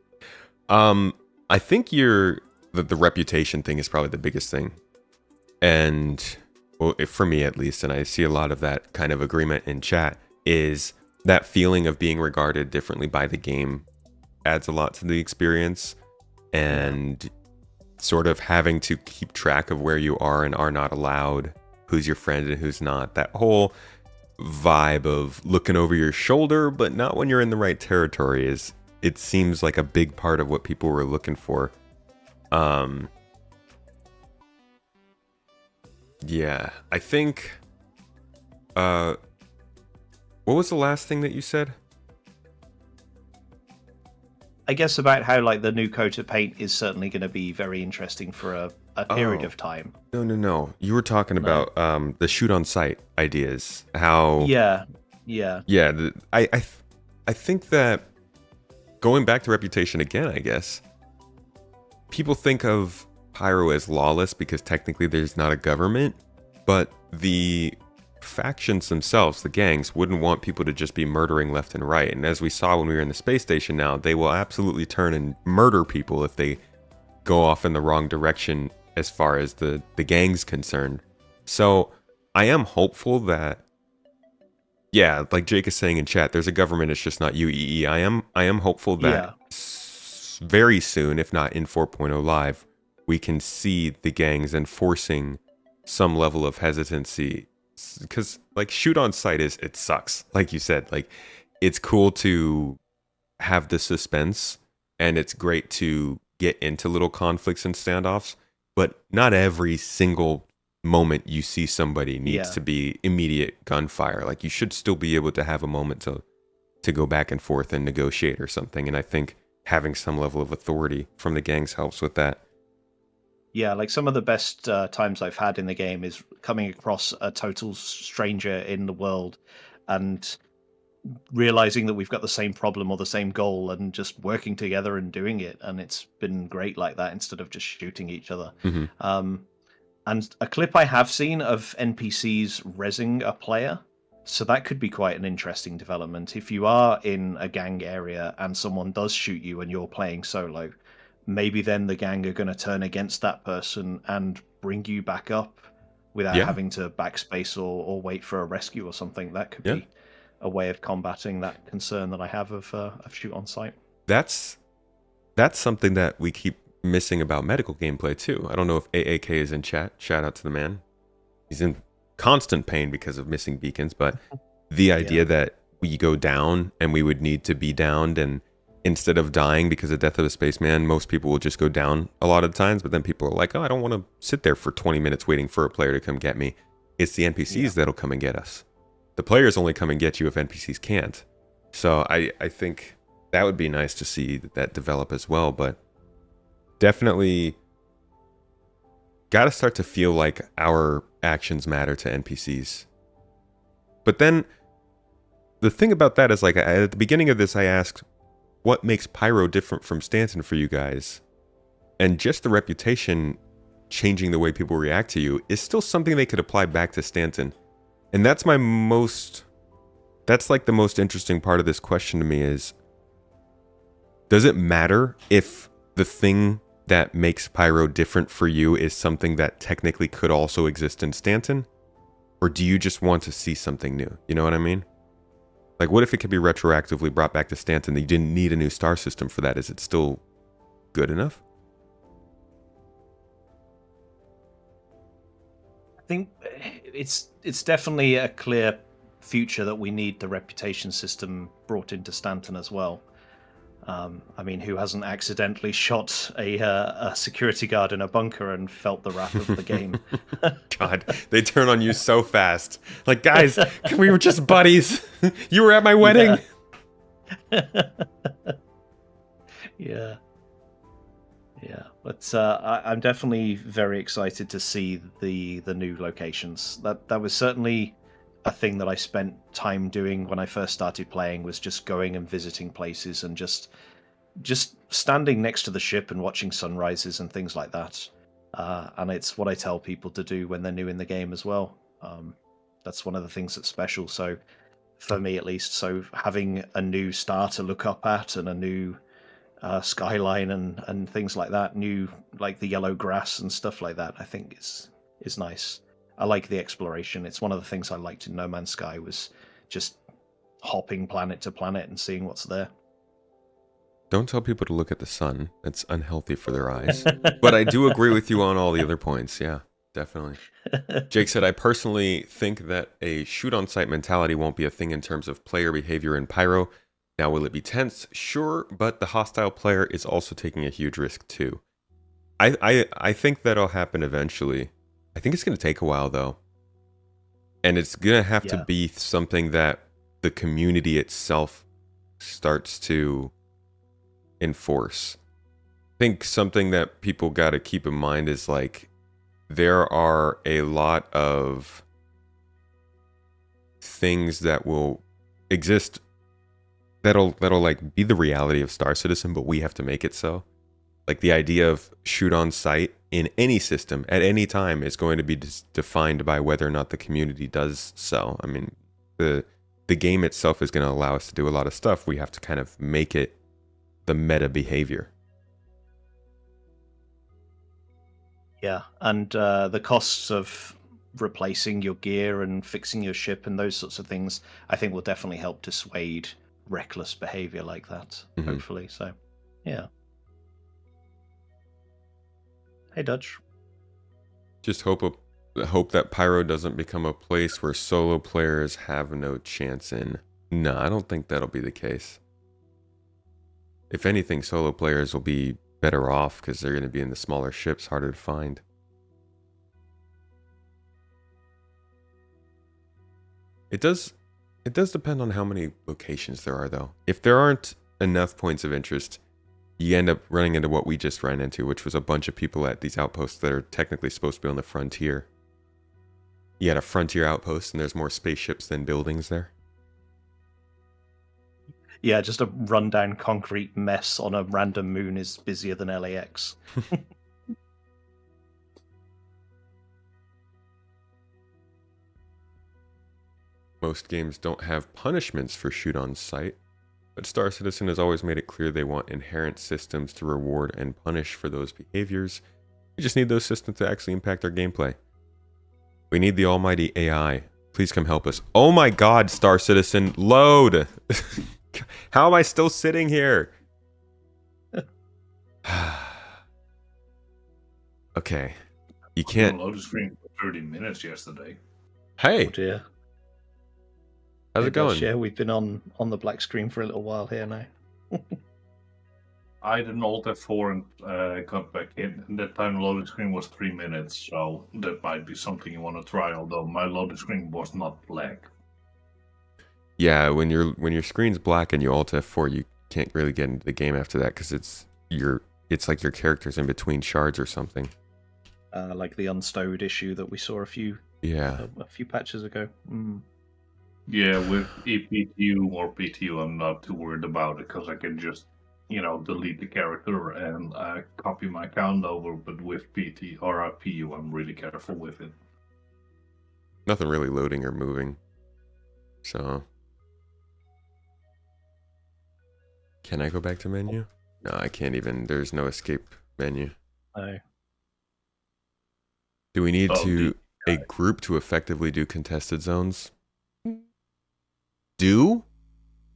Speaker 1: I think the reputation thing is probably the biggest thing. And, well, for me at least, and I see a lot of that kind of agreement in chat, is that feeling of being regarded differently by the game adds a lot to the experience. And sort of having to keep track of where you are and are not allowed, who's your friend and who's not. That whole vibe of looking over your shoulder, but not when you're in the right territory, it seems like a big part of what people were looking for. Yeah, I think, what was the last thing that you said?
Speaker 2: I guess about how the new coat of paint is certainly going to be very interesting for a period of time.
Speaker 1: No. You were talking about the shoot on sight ideas. How?
Speaker 2: Yeah.
Speaker 1: I think that going back to reputation again, I guess people think of Pyro as lawless because technically there's not a government, but the factions themselves, the gangs, wouldn't want people to just be murdering left and right. And as we saw when we were in the space station now, they will absolutely turn and murder people if they go off in the wrong direction as far as the gang's concerned. So I am hopeful that, yeah, like Jake is saying in chat, there's a government, it's just not UEE. I am hopeful that very soon, if not in 4.0 live, we can see the gangs enforcing some level of hesitancy. Because like shoot on sight it sucks. Like you said, like it's cool to have the suspense and it's great to get into little conflicts and standoffs, but not every single moment you see somebody needs to be immediate gunfire. Like you should still be able to have a moment to go back and forth and negotiate or something. And I think having some level of authority from the gangs helps with that.
Speaker 2: Yeah, like some of the best times I've had in the game is coming across a total stranger in the world and realizing that we've got the same problem or the same goal and just working together and doing it. And it's been great like that instead of just shooting each other. And a clip I have seen of NPCs rezzing a player. So that could be quite an interesting development. If you are in a gang area and someone does shoot you and you're playing solo, maybe then the gang are going to turn against that person and bring you back up without having to backspace or wait for a rescue or something. That could be a way of combating that concern that I have of shoot on sight.
Speaker 1: That's something that we keep missing about medical gameplay too. I don't know if AAK is in chat. Shout out to the man. He's in constant pain because of missing beacons, but the idea that we go down and we would need to be downed, and instead of dying because of death of a spaceman, most people will just go down a lot of times, but then people are like, oh, I don't want to sit there for 20 minutes waiting for a player to come get me. It's the NPCs that'll come and get us. The players only come and get you if NPCs can't. So I think that would be nice to see that develop as well, but definitely got to start to feel like our actions matter to NPCs. But then the thing about that is, like, at the beginning of this, I asked, what makes Pyro different from Stanton for you guys? And just the reputation changing the way people react to you is still something they could apply back to Stanton. And that's like the most interesting part of this question to me is, does it matter if the thing that makes Pyro different for you is something that technically could also exist in Stanton? Or do you just want to see something new? You know what I mean? Like, what if it could be retroactively brought back to Stanton? That you didn't need a new star system for that. Is it still good enough?
Speaker 2: I think it's definitely a clear future that we need the reputation system brought into Stanton as well. I mean, who hasn't accidentally shot a security guard in a bunker and felt the wrath of the game?
Speaker 1: God, they turn on you so fast. Like, guys, we were just buddies. You were at my wedding.
Speaker 2: Yeah. But I'm definitely very excited to see the new locations. That was certainly a thing that I spent time doing when I first started playing, was just going and visiting places and just standing next to the ship and watching sunrises and things like that. And it's what I tell people to do when they're new in the game as well. That's one of the things that's special. So for me, at least, so having a new star to look up at and a new skyline and things like that, new, like the yellow grass and stuff like that, I think is nice. I like the exploration. It's one of the things I liked in No Man's Sky, was just hopping planet to planet and seeing what's there.
Speaker 1: Don't tell people to look at the sun. That's unhealthy for their eyes. But I do agree with you on all the other points. Yeah, definitely. Jake said, I personally think that a shoot-on-sight mentality won't be a thing in terms of player behavior in Pyro. Now, will it be tense? Sure, but the hostile player is also taking a huge risk too. I think that'll happen eventually. I think it's going to take a while, though. And it's going to have to be something that the community itself starts to enforce. I think something that people got to keep in mind is, like, there are a lot of things that will exist that'll like be the reality of Star Citizen, but we have to make it so. Like the idea of shoot on sight in any system at any time is going to be defined by whether or not the community does so. I mean, the game itself is going to allow us to do a lot of stuff. We have to kind of make it the meta behavior.
Speaker 2: Yeah, and the costs of replacing your gear and fixing your ship and those sorts of things, I think will definitely help dissuade reckless behavior like that, hopefully. So, yeah. Hey, Dutch.
Speaker 1: Just hope that Pyro doesn't become a place where solo players have no chance in. No, I don't think that'll be the case. If anything, solo players will be better off because they're going to be in the smaller ships, harder to find. It does depend on how many locations there are, though. If there aren't enough points of interest, you end up running into what we just ran into, which was a bunch of people at these outposts that are technically supposed to be on the frontier. You had a frontier outpost, and there's more spaceships than buildings there.
Speaker 2: Yeah, just a rundown concrete mess on a random moon is busier than LAX.
Speaker 1: Most games don't have punishments for shoot on sight, but Star Citizen has always made it clear they want inherent systems to reward and punish for those behaviors. We just need those systems to actually impact our gameplay. We need the almighty AI. Please come help us. Oh my god, Star Citizen, load! How am I still sitting here? Okay. You can't...
Speaker 4: Load the screen for 30 minutes yesterday.
Speaker 1: Hey!
Speaker 2: Oh dear.
Speaker 1: How's it going?
Speaker 2: Yeah, we've been on the black screen for a little while here now.
Speaker 4: I did an Alt F4 and got back in. And that time loading screen was 3 minutes, so that might be something you want to try. Although my loading screen was not black.
Speaker 1: Yeah, when your screen's black and you Alt F4, you can't really get into the game after that because it's like your character's in between shards or something.
Speaker 2: Like the unstowed issue that we saw a few patches ago.
Speaker 4: Yeah, with PTU or PTU, I'm not too worried about it because I can just, delete the character and copy my account over. But with PT or PU, I'm really careful with it.
Speaker 1: Nothing really loading or moving. So, can I go back to menu? No, I can't even. There's no escape menu.
Speaker 2: No.
Speaker 1: Do we need a group to effectively do contested zones?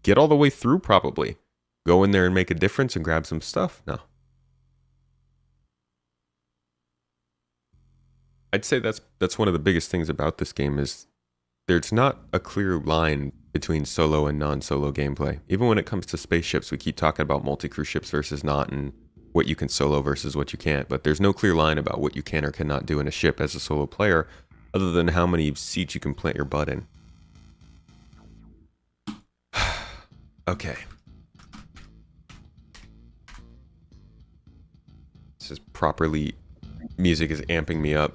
Speaker 1: Get all the way through, probably. Go in there and make a difference and grab some stuff? No. I'd say that's one of the biggest things about this game is there's not a clear line between solo and non-solo gameplay. Even when it comes to spaceships, we keep talking about multi-crew ships versus not and what you can solo versus what you can't, but there's no clear line about what you can or cannot do in a ship as a solo player other than how many seats you can plant your butt in. Okay. This is properly... Music is amping me up.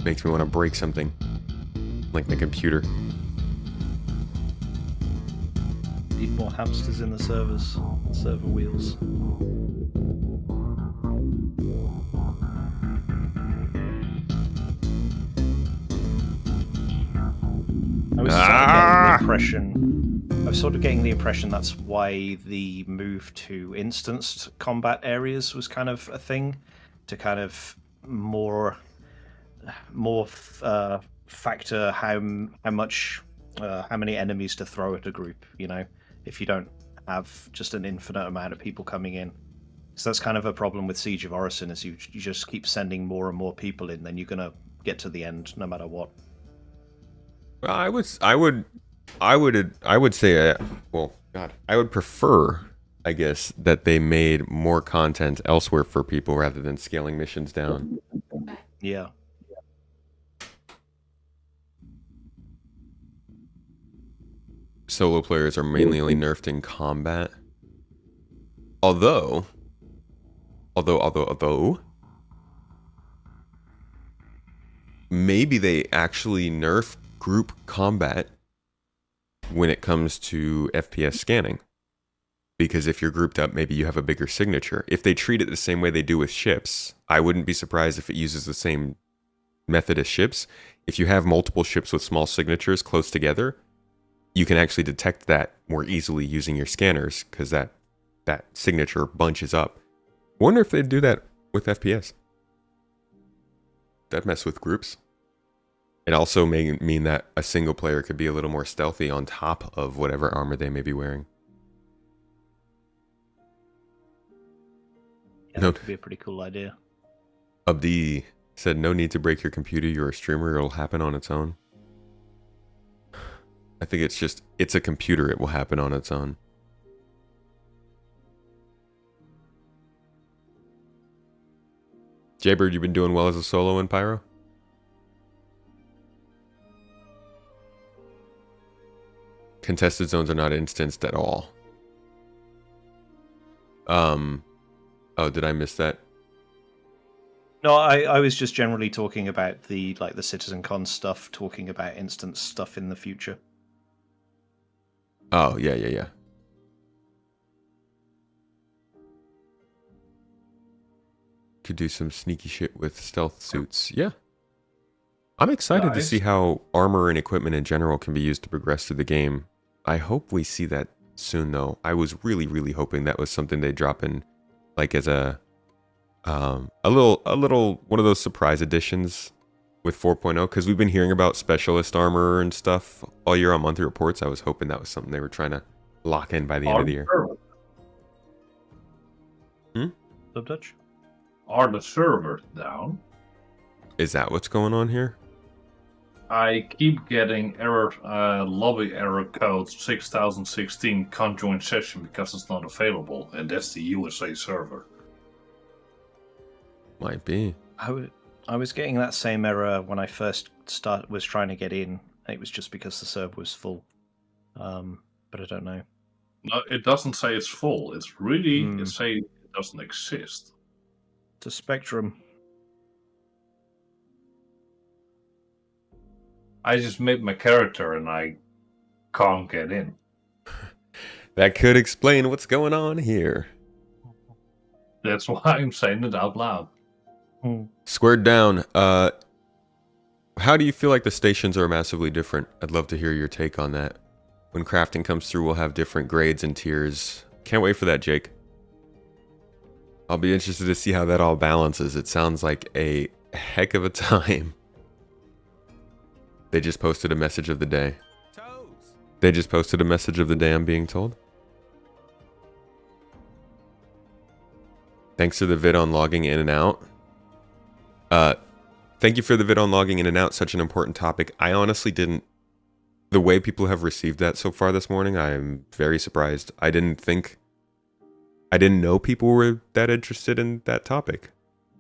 Speaker 1: Makes me want to break something. Like my computer.
Speaker 2: Need more hamsters in the server wheels. I was sort of getting the impression that's why the move to instanced combat areas was kind of a thing, to kind of more factor how many enemies to throw at a group. If you don't have just an infinite amount of people coming in. So that's kind of a problem with Siege of Orison, is you just keep sending more and more people in, then you're gonna get to the end no matter what.
Speaker 1: Well, I would say, I would prefer, I guess, that they made more content elsewhere for people rather than scaling missions down.
Speaker 2: Yeah.
Speaker 1: Solo players are mainly only nerfed in combat. Although, maybe they actually nerf group combat when it comes to FPS scanning. Because if you're grouped up, maybe you have a bigger signature. If they treat it the same way they do with ships, I wouldn't be surprised if it uses the same method as ships. If you have multiple ships with small signatures close together, you can actually detect that more easily using your scanners because that signature bunches up. Wonder if they'd do that with FPS. That'd mess with groups. It also may mean that a single player could be a little more stealthy on top of whatever armor they may be wearing.
Speaker 2: Yeah, that could be a pretty cool idea.
Speaker 1: Abdi said, no need to break your computer. You're a streamer. It'll happen on its own. I think it's a computer. It will happen on its own. Jaybird, you've been doing well as a solo in Pyro? Contested zones are not instanced at all. Oh, did I miss that?
Speaker 2: No, I was just generally talking about the Citizen Con stuff, talking about instance stuff in the future.
Speaker 1: Oh, yeah. Could do some sneaky shit with stealth suits. Yeah. I'm excited to see how armor and equipment in general can be used to progress through the game. I hope we see that soon, though. I was really, really hoping that was something they drop in, like as a little one of those surprise editions with 4.0, because we've been hearing about specialist armor and stuff all year on monthly reports. I was hoping that was something they were trying to lock in by the end of the year.
Speaker 2: Subtouch?
Speaker 4: Are the servers down?
Speaker 1: Is that what's going on here?
Speaker 4: I keep getting error, lobby error code 6016 can't join session because it's not available, and that's the USA server.
Speaker 1: Might be.
Speaker 2: I was getting that same error when I first was trying to get in. It was just because the server was full. But I don't know.
Speaker 4: No, it doesn't say it's full. It's really it say it doesn't exist.
Speaker 2: It's a Spectrum.
Speaker 4: I just made my character and I can't get in.
Speaker 1: That could explain what's going on here.
Speaker 4: That's why I'm saying it out loud.
Speaker 1: Squared down. How do you feel like the stations are massively different? I'd love to hear your take on that. When crafting comes through, we'll have different grades and tiers. Can't wait for that, Jake. I'll be interested to see how that all balances. It sounds like a heck of a time. They just posted a message of the day. They just posted a message of the day, I'm being told. Thanks to the vid on logging in and out. Thank you for the vid on logging in and out. Such an important topic. I honestly didn't... The way people have received that so far this morning, I'm very surprised. I didn't know people were that interested in that topic.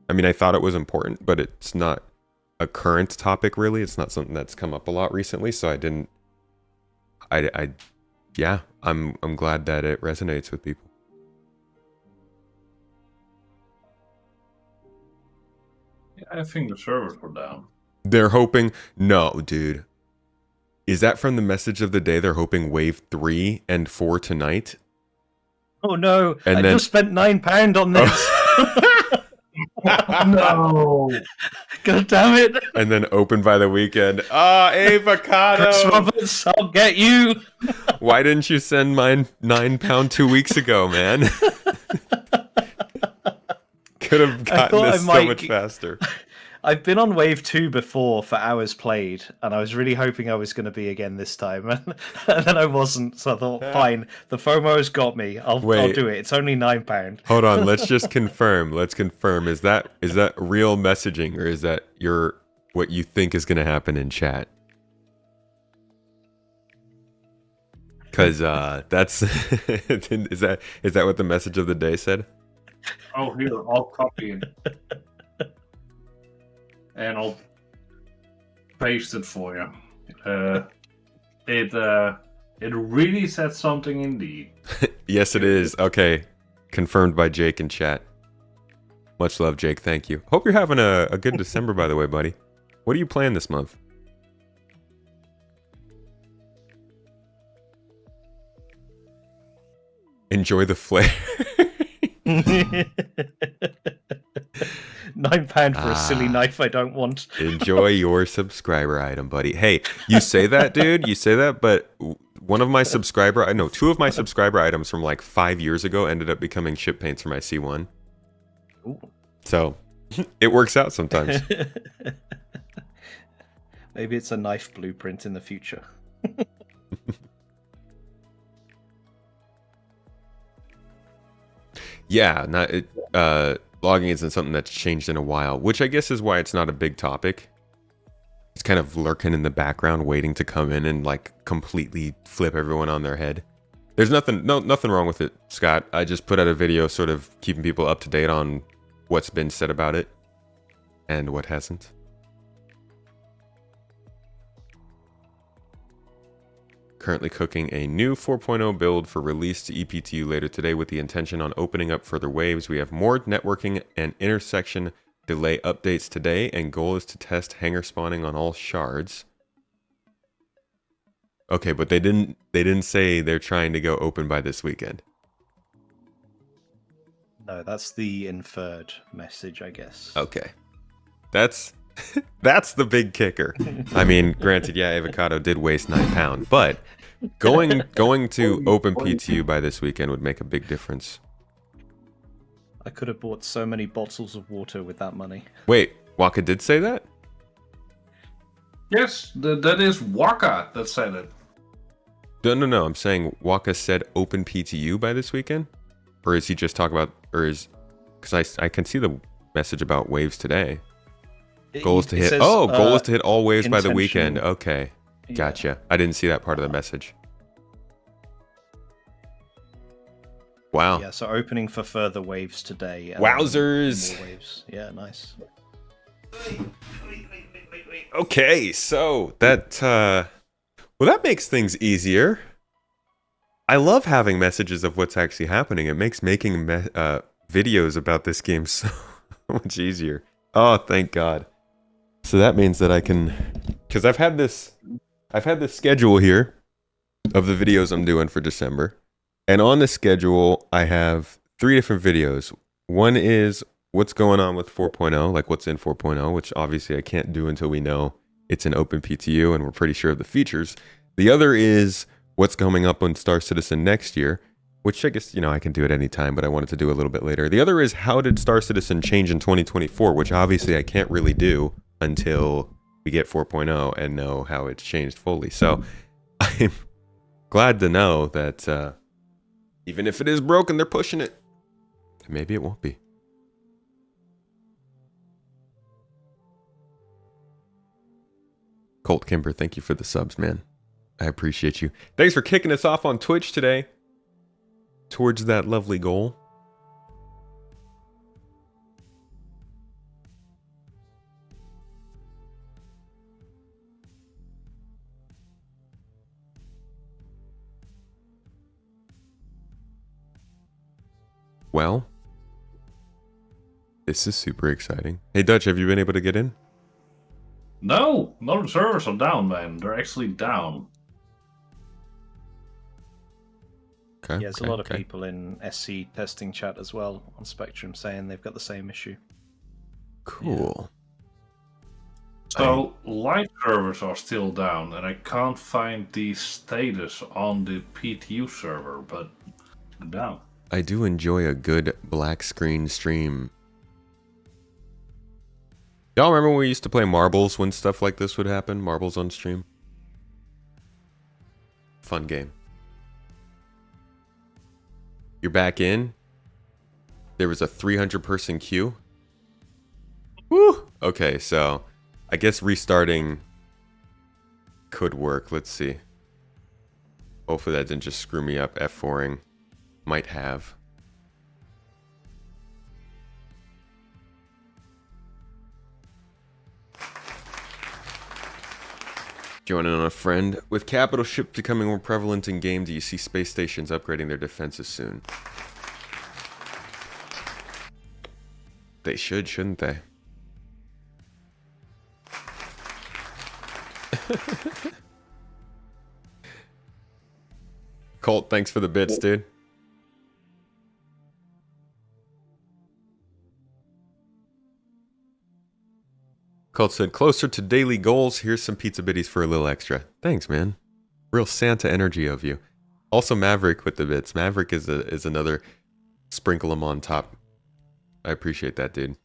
Speaker 1: I mean, I thought it was important, but it's not a current topic, really. It's not something that's come up a lot recently, so I didn't... Yeah, I'm glad that it resonates with people.
Speaker 4: Yeah, I think the servers were down.
Speaker 1: They're hoping... No, dude. Is that from the message of the day? They're hoping Wave 3 and 4 tonight?
Speaker 2: Oh no,
Speaker 1: And
Speaker 2: I
Speaker 1: then...
Speaker 2: just spent £9 on this.
Speaker 4: No.
Speaker 2: God damn it.
Speaker 1: And then open by the weekend. Avocado!
Speaker 2: Chris Roberts, I'll get you.
Speaker 1: Why didn't you send mine £9 2 weeks ago, man? Could have gotten this so much faster.
Speaker 2: I've been on Wave 2 before for hours played, and I was really hoping I was going to be again this time, and then I wasn't, so I thought, fine, the FOMO's got me, I'll do it, it's only £9.
Speaker 1: Hold on, let's just confirm, is that real messaging, or is that what you think is going to happen in chat? Because that's, is that what the message of the day said?
Speaker 4: Oh, here, I'll copy it. And I'll paste it for you. It really said something indeed.
Speaker 1: Yes, it is. Okay, confirmed by Jake in chat. Much love, Jake. Thank you. Hope you're having a good December, by the way, buddy. What are you playing this month? Enjoy the flare.
Speaker 2: £9 for a silly knife I don't want.
Speaker 1: Enjoy your subscriber item, buddy. Hey, you say that, dude. You say that, but one of my two of my subscriber items from like 5 years ago ended up becoming ship paints for my C1.
Speaker 2: Ooh.
Speaker 1: So it works out sometimes.
Speaker 2: Maybe it's a knife blueprint in the future.
Speaker 1: Yeah, logging isn't something that's changed in a while, which I guess is why it's not a big topic. It's kind of lurking in the background, waiting to come in and like completely flip everyone on their head. There's nothing wrong with it, Scott. I just put out a video sort of keeping people up to date on what's been said about it and what hasn't. Currently cooking a new 4.0 build for release to EPTU later today with the intention on opening up further waves. We have more networking and intersection delay updates today, and goal is to test hangar spawning on all shards. Okay, but they didn't say they're trying to go open by this weekend.
Speaker 2: No, that's the inferred message, I guess.
Speaker 1: Okay. That's the big kicker. I mean, granted, yeah, Avocado did waste £9, but going to open PTU by this weekend would make a big difference.
Speaker 2: I could have bought so many bottles of water with that money.
Speaker 1: Wait, Waka did say that?
Speaker 4: Yes, that is Waka that said it.
Speaker 1: No. I'm saying Waka said open PTU by this weekend? Or is he just talking about, because I can see the message about waves today. Goal is to hit. Goal is to hit all waves by the weekend. Okay, gotcha. Yeah. I didn't see that part of the message. Wow.
Speaker 2: Yeah, so opening for further waves today.
Speaker 1: Wowzers!
Speaker 2: More waves. Yeah, nice.
Speaker 1: Okay, so that that makes things easier. I love having messages of what's actually happening. It makes making videos about this game so much easier. Oh, thank God. So that means that I can, because I've had this schedule here of the videos I'm doing for December. And on the schedule, I have 3 different videos. One is what's going on with 4.0, like what's in 4.0, which obviously I can't do until we know it's an open PTU and we're pretty sure of the features. The other is what's coming up on Star Citizen next year, which I guess, I can do at any time, but I wanted to do a little bit later. The other is how did Star Citizen change in 2024, which obviously I can't really do until we get 4.0 and know how it's changed fully. So I'm glad to know that even if it is broken, they're pushing it. Maybe it won't be. Colt Kimber, thank you for the subs, man. I appreciate you. Thanks for kicking us off on Twitch today towards that lovely goal. Well, this is super exciting. Hey, Dutch, have you been able to get in?
Speaker 4: No, the servers are down, man. They're actually down.
Speaker 2: Yeah, there's a lot of people in SC testing chat as well on Spectrum saying they've got the same issue.
Speaker 1: Cool.
Speaker 4: So, light servers are still down, and I can't find the status on the PTU server, but they're down.
Speaker 1: I do enjoy a good black screen stream. Y'all remember when we used to play marbles when stuff like this would happen? Marbles on stream? Fun game. You're back in. There was a 300-person queue. Woo! Okay, so I guess restarting could work. Let's see. Hopefully that didn't just screw me up. F4ing. Might have. Joining on a friend. With capital ships becoming more prevalent in game, do you see space stations upgrading their defenses soon? They should, shouldn't they? Colt, thanks for the bits, dude. Cult said, closer to daily goals. Here's some pizza biddies for a little extra. Thanks, man. Real Santa energy of you. Also Maverick with the bits. Maverick is another sprinkle them on top. I appreciate that, dude.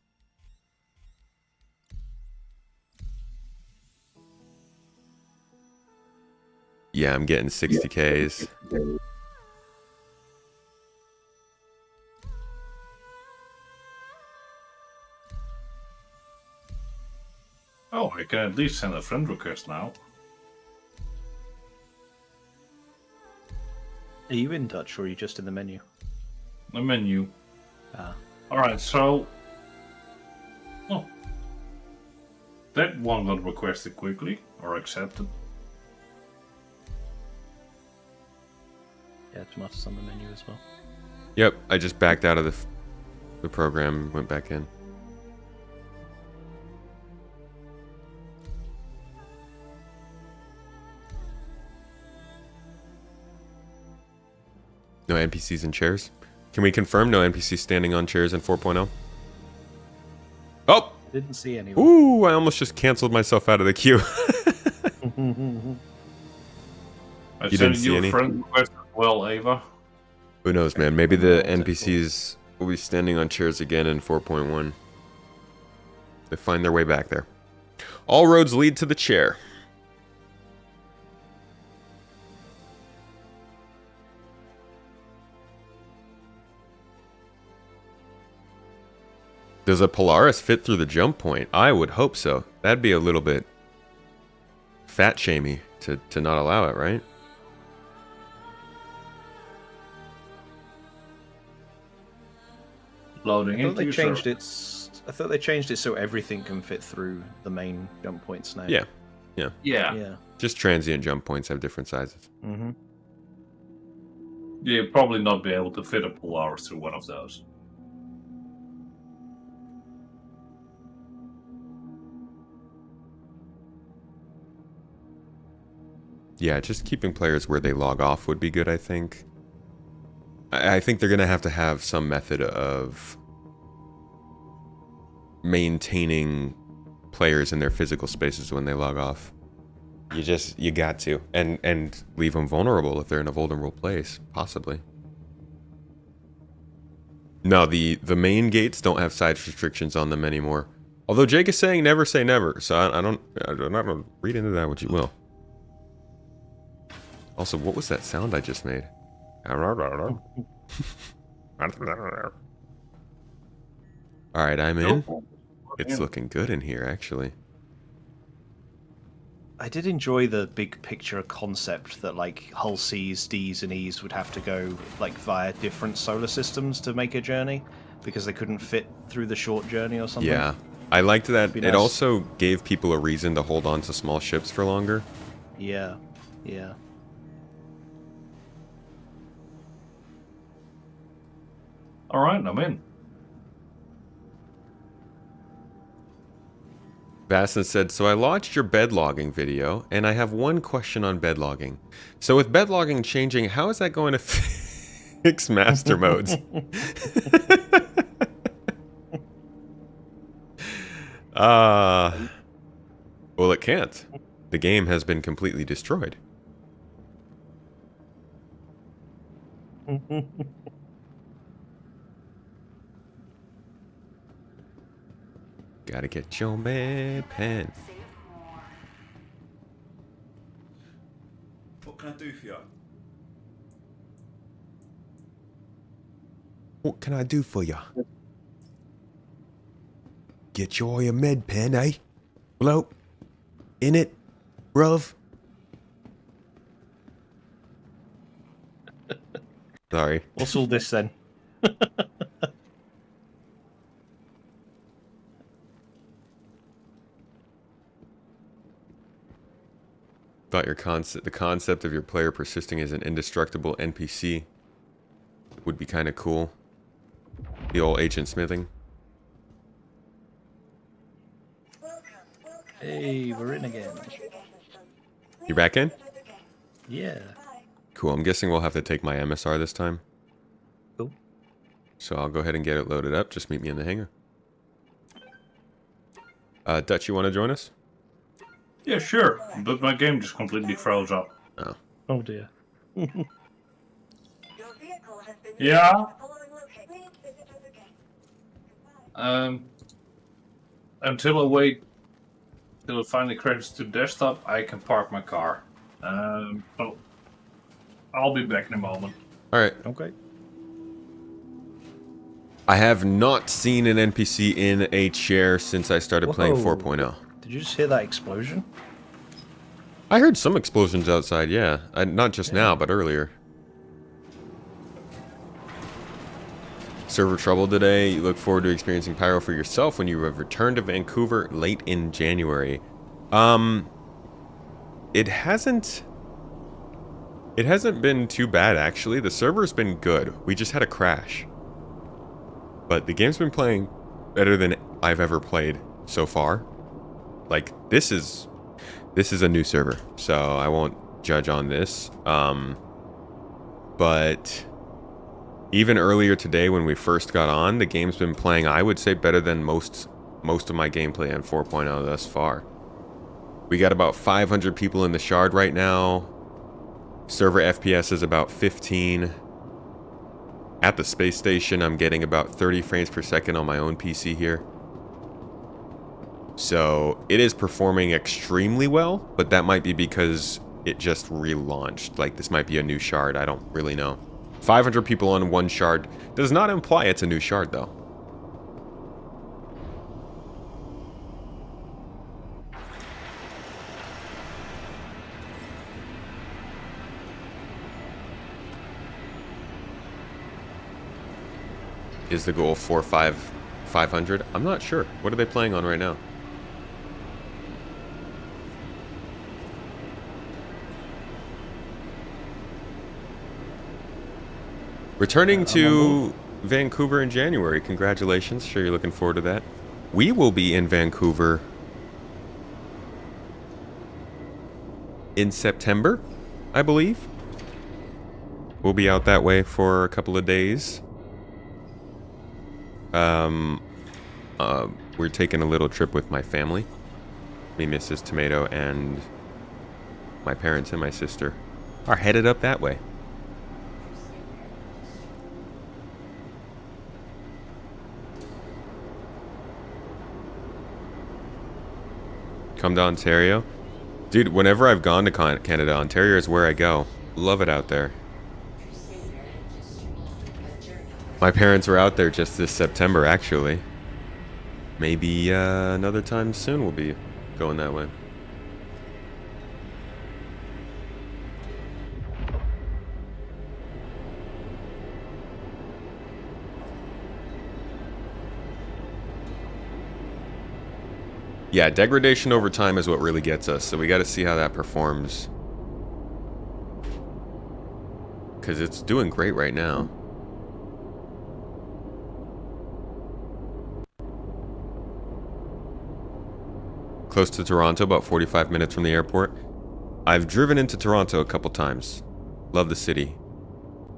Speaker 1: Yeah, I'm getting 60Ks.
Speaker 4: Oh, I can at least send a friend request now.
Speaker 2: Are you in Dutch or are you just in the menu?
Speaker 4: The menu.
Speaker 2: Ah.
Speaker 4: Alright, so... Oh. That one got requested quickly, or accepted.
Speaker 2: Yeah, tomatoes on the menu as well.
Speaker 1: Yep, I just backed out of the program, went back in. No NPCs in chairs? Can we confirm no NPCs standing on chairs in 4.0? Oh!
Speaker 2: Didn't see anyone.
Speaker 1: Ooh, I almost just canceled myself out of the queue.
Speaker 4: I
Speaker 1: You
Speaker 4: sent
Speaker 1: didn't see
Speaker 4: you
Speaker 1: any?
Speaker 4: a friend request as well, Ava.
Speaker 1: Who knows, man? Maybe the NPCs will be standing on chairs again in 4.1. They find their way back there. All roads lead to the chair. Does a Polaris fit through the jump point? I would hope so. That'd be a little bit fat shamey to not allow it, right?
Speaker 4: Loading
Speaker 2: I thought
Speaker 4: into
Speaker 2: they changed
Speaker 4: server.
Speaker 2: I thought they changed it so everything can fit through the main jump points now.
Speaker 1: Yeah.
Speaker 4: Yeah.
Speaker 2: Yeah.
Speaker 1: Just transient jump points have different sizes.
Speaker 2: Mm-hmm.
Speaker 4: You'll probably not be able to fit a Polaris through one of those.
Speaker 1: Yeah, just keeping players where they log off would be good, I think. I think they're going to have some method of maintaining players in their physical spaces when they log off. You got to. And leave them vulnerable if they're in a vulnerable place, possibly. No, the main gates don't have size restrictions on them anymore. Although Jake is saying never say never, so I'm not going to read into that what you will. Also, what was that sound I just made? Alright, I'm in. It's looking good in here, actually.
Speaker 2: I did enjoy the big picture concept that like hull C's, D's, and E's would have to go like via different solar systems to make a journey because they couldn't fit through the short journey or something.
Speaker 1: Yeah, I liked that.
Speaker 2: Be
Speaker 1: It
Speaker 2: nice.
Speaker 1: also gave people a reason to hold on to small ships for longer.
Speaker 2: Yeah. Yeah.
Speaker 4: Alright, I'm in.
Speaker 1: Basson said, so I launched your bed logging video, and I have one question on bed logging. So with bed logging changing, how is that going to fix master modes? Well, it can't. The game has been completely destroyed. Gotta get your med pen.
Speaker 5: What can I do for you?
Speaker 1: What can I do for ya? Get your med pen, eh? Hello? In it, bruv? Sorry.
Speaker 2: What's all this then?
Speaker 1: Thought the concept of your player persisting as an indestructible NPC would be kind of cool. The old agent smithing.
Speaker 2: Hey, we're in again.
Speaker 1: You back in?
Speaker 2: Yeah.
Speaker 1: Cool. I'm guessing we'll have to take my MSR this time.
Speaker 2: Cool.
Speaker 1: So I'll go ahead and get it loaded up. Just meet me in the hangar. Dutch, you want to join us?
Speaker 4: Yeah, sure. But my game just completely froze up.
Speaker 1: Oh.
Speaker 2: Oh dear.
Speaker 4: Yeah. Until I wait till it finally credits to desktop, I can park my car. So I'll be back in a moment.
Speaker 1: All right.
Speaker 2: Okay.
Speaker 1: I have not seen an NPC in a chair since I started playing
Speaker 2: Whoa.
Speaker 1: 4.0.
Speaker 2: Did you just hear that explosion?
Speaker 1: I heard some explosions outside, yeah. Not just now, but earlier. Server trouble today. You look forward to experiencing Pyro for yourself when you have returned to Vancouver late in January. It hasn't been too bad, actually. The server's been good. We just had a crash. But the game's been playing better than I've ever played so far. Like, this is a new server, so I won't judge on this. But even earlier today when we first got on, the game's been playing, I would say, better than most of my gameplay on 4.0 thus far. We got about 500 people in the shard right now. Server FPS is about 15. At the space station, I'm getting about 30 frames per second on my own PC here. So it is performing extremely well, but that might be because it just relaunched. Like, this might be a new shard, I don't really know. 500 people on one shard does not imply it's a new shard, though. Is the goal 500? I'm not sure. What are they playing on right now? Returning to Vancouver in January. Congratulations. Sure you're looking forward to that. We will be in Vancouver in September, I believe. We'll be out that way for a couple of days. We're taking a little trip with my family. Me, Mrs. Tomato, and my parents and my sister are headed up that way. Come to Ontario? Dude, whenever I've gone to Canada, Ontario is where I go. Love it out there. My parents were out there just this September, actually. Maybe another time soon we'll be going that way. Yeah, degradation over time is what really gets us, so we got to see how that performs. Because it's doing great right now. Close to Toronto, about 45 minutes from the airport. I've driven into Toronto a couple times. Love the city.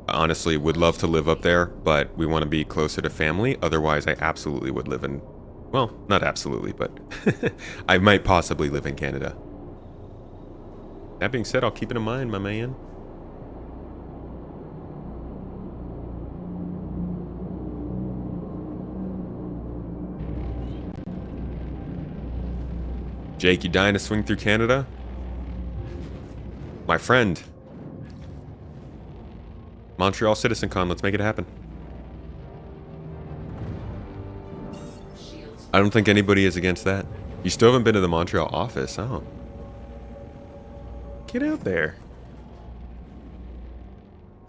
Speaker 1: Honestly, would love to live up there, but we want to be closer to family. Otherwise, I absolutely would live in... Well, not absolutely, but I might possibly live in Canada. That being said, I'll keep it in mind, my man. Jake, you dying to swing through Canada? My friend. Montreal Citizen Con, let's make it happen. I don't think anybody is against that. You still haven't been to the Montreal office, oh. Get out there.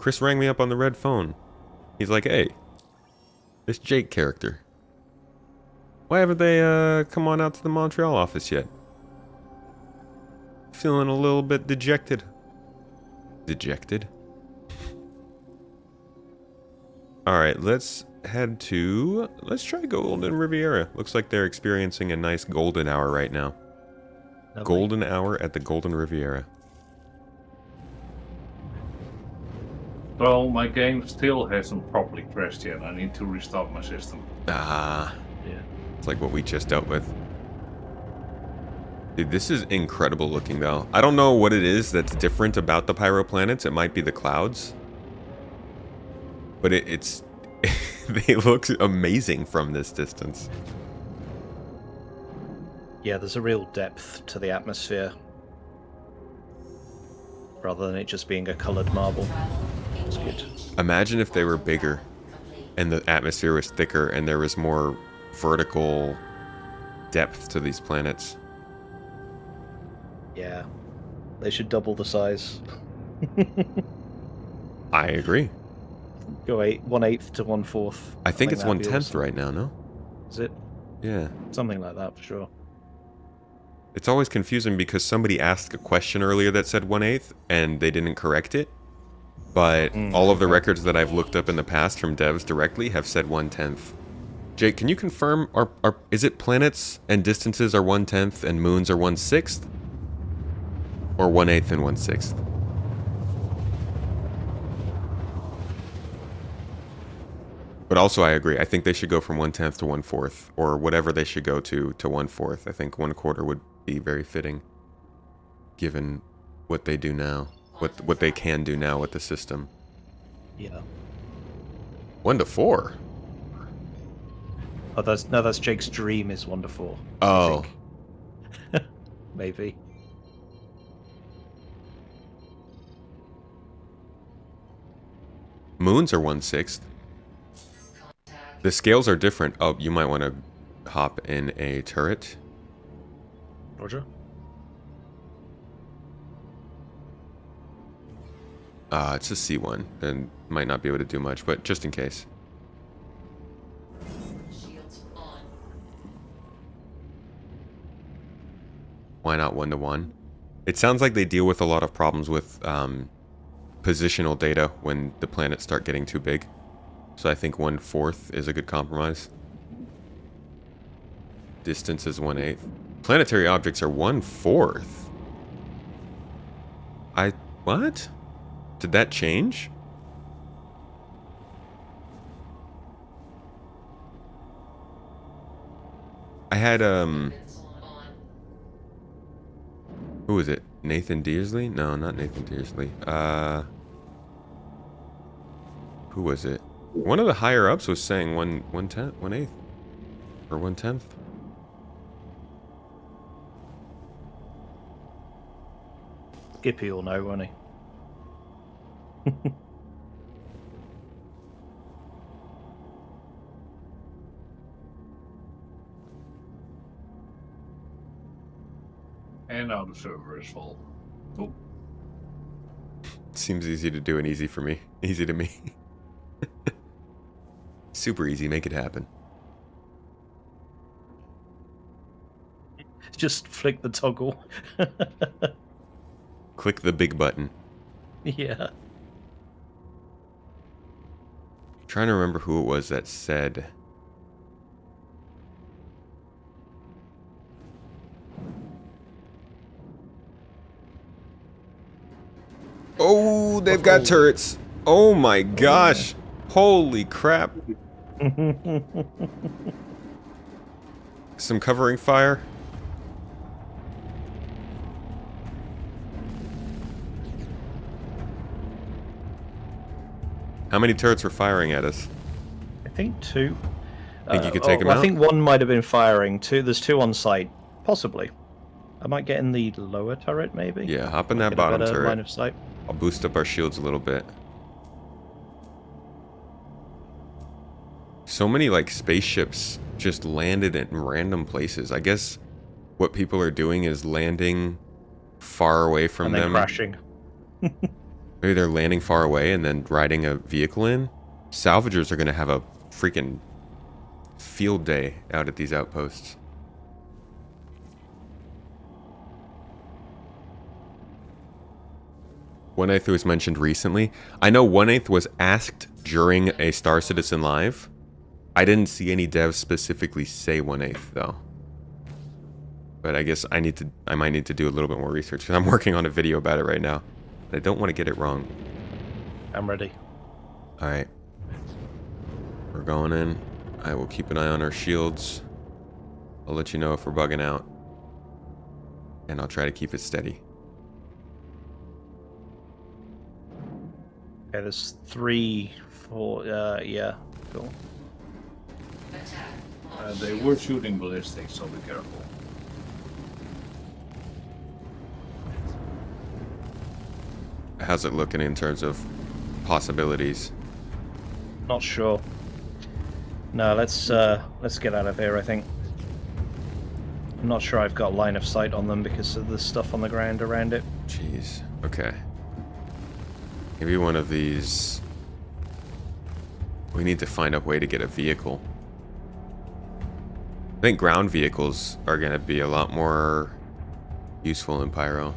Speaker 1: Chris rang me up on the red phone. He's like, hey, this Jake character. Why haven't they come on out to the Montreal office yet? Feeling a little bit dejected. Dejected? Alright, let's head to... Let's try Golden Riviera. Looks like they're experiencing a nice golden hour right now.
Speaker 2: Lovely.
Speaker 1: Golden hour at the Golden Riviera.
Speaker 4: Well, my game still hasn't properly crashed yet. I need to restart my system.
Speaker 1: Ah,
Speaker 2: Yeah.
Speaker 1: it's like what we just dealt with. Dude, this is incredible looking though. I don't know what it is that's different about the Pyro planets. It might be the clouds. But it's... they look amazing from this distance.
Speaker 2: Yeah, there's a real depth to the atmosphere. Rather than it just being a coloured marble. It's good.
Speaker 1: Imagine if they were bigger and the atmosphere was thicker and there was more vertical depth to these planets.
Speaker 2: Yeah. They should double the size.
Speaker 1: I agree.
Speaker 2: Go 1/8 to 1/4.
Speaker 1: I think it's
Speaker 2: that'd be
Speaker 1: 1/10
Speaker 2: awesome.
Speaker 1: right now, no?
Speaker 2: Is it?
Speaker 1: Yeah.
Speaker 2: Something like that for sure.
Speaker 1: It's always confusing because somebody asked a question earlier that said 1/8 and they didn't correct it. But all of the records that I've looked up in the past from devs directly have said 1/10. Jake, can you confirm, is it planets and distances are 1/10 and moons are 1/6? Or 1/8 and 1/6? But also I agree. I think they should go from 1/10 to 1/4 or whatever they should go to 1/4. I think 1/4 would be very fitting given what they do now. What they can do now with the system.
Speaker 2: Yeah.
Speaker 1: 1 to 4.
Speaker 2: Oh, that's Jake's dream is 1 to 4.
Speaker 1: Oh.
Speaker 2: Maybe.
Speaker 1: Moons are 1/6. The scales are different. Oh, you might want to hop in a turret.
Speaker 2: Roger.
Speaker 1: It's a C1. Then might not be able to do much, but just in case.
Speaker 3: Shields on.
Speaker 1: Why not 1 to 1? It sounds like they deal with a lot of problems with positional data when the planets start getting too big. So I think 1/4 is a good compromise. Distance is 1/8. Planetary objects are 1/4. What? Did that change? I had
Speaker 3: On.
Speaker 1: who was it? Nathan Dearsley? No, not Nathan Dearsley. Who was it? One of the higher ups was saying 1/10, 1/8, or 1/10.
Speaker 2: Skippy will know, won't he?
Speaker 4: And now the server is full. Oh,
Speaker 1: Seems easy to do and easy for me. Easy to me. Super easy, make it happen.
Speaker 2: Just flick the toggle.
Speaker 1: Click the big button.
Speaker 2: Yeah.
Speaker 1: Trying to remember who it was that said. Oh, they've got turrets. Oh my gosh. Holy crap. Some covering fire. How many turrets were firing at us?
Speaker 2: I think 2.
Speaker 1: Think you could take 'em
Speaker 2: I
Speaker 1: out?
Speaker 2: think 1 might have been firing. 2. There's 2 on site, possibly. I might get in the lower turret, maybe.
Speaker 1: Yeah, hop in
Speaker 2: Might
Speaker 1: that
Speaker 2: get a
Speaker 1: bottom
Speaker 2: better
Speaker 1: turret.
Speaker 2: line of sight.
Speaker 1: I'll boost up our shields a little bit. So many like spaceships just landed in random places. I guess what people are doing is landing far away from
Speaker 2: And then
Speaker 1: them.
Speaker 2: crashing.
Speaker 1: Maybe they're landing far away and then riding a vehicle in. Salvagers are going to have a freaking field day out at these outposts. One-Eighth was mentioned recently. I know One-Eighth was asked during a Star Citizen Live. I didn't see any devs specifically say One-Eighth though. But I guess I might need to do a little bit more research because I'm working on a video about it right now. I don't want to get it wrong.
Speaker 2: I'm ready.
Speaker 1: Alright. We're going in. I will keep an eye on our shields. I'll let you know if we're bugging out. and I'll try to keep it steady.
Speaker 2: Okay, there's 3, 4. Yeah, cool.
Speaker 3: Attack on
Speaker 4: They
Speaker 3: shields.
Speaker 4: were shooting ballistics, so be careful.
Speaker 1: How's it looking in terms of possibilities?
Speaker 2: Not sure. No, let's get out of here. I think. I'm not sure I've got line of sight on them because of the stuff on the ground around it.
Speaker 1: Jeez. Okay. Maybe one of these. We need to find a way to get a vehicle. I think ground vehicles are going to be a lot more useful in Pyro.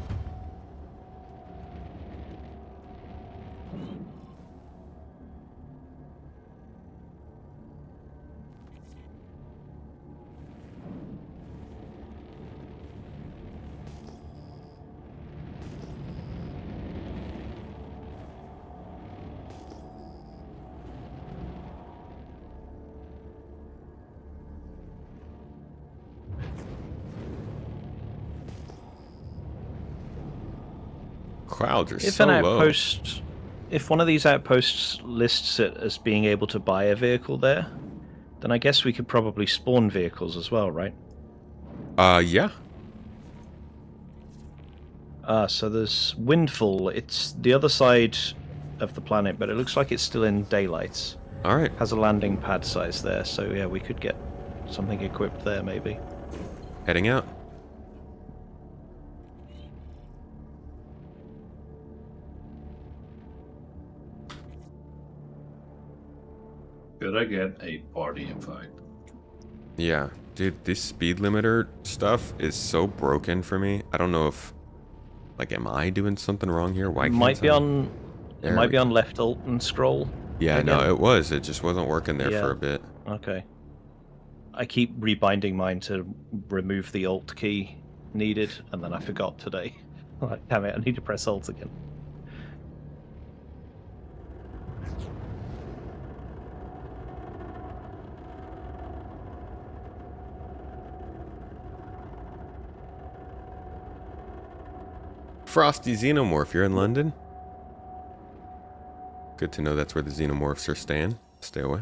Speaker 1: Clouds are
Speaker 2: If
Speaker 1: so
Speaker 2: an
Speaker 1: low.
Speaker 2: outpost, if one of these outposts lists it as being able to buy a vehicle there, then I guess we could probably spawn vehicles as well, right?
Speaker 1: Yeah.
Speaker 2: So there's Windfall. It's the other side of the planet, but it looks like it's still in daylight.
Speaker 1: All right.
Speaker 2: Has a landing pad size there, so yeah, we could get something equipped there maybe.
Speaker 1: Heading out.
Speaker 4: Should I get a party invite?
Speaker 1: Yeah. Dude, this speed limiter stuff is so broken for me. I don't know if, like, am I doing something wrong here? Why
Speaker 2: It
Speaker 1: can't
Speaker 2: might be
Speaker 1: I?
Speaker 2: on.
Speaker 1: There
Speaker 2: It might
Speaker 1: we
Speaker 2: be on
Speaker 1: go.
Speaker 2: left alt and scroll.
Speaker 1: Yeah,
Speaker 2: again.
Speaker 1: no, it was. It just wasn't working there
Speaker 2: Yeah.
Speaker 1: for a bit.
Speaker 2: Okay. I keep rebinding mine to remove the alt key needed, and then I forgot today. Like, damn it, I need to press alt again.
Speaker 1: Frosty Xenomorph, you're in London? Good to know that's where the Xenomorphs are staying. Stay away.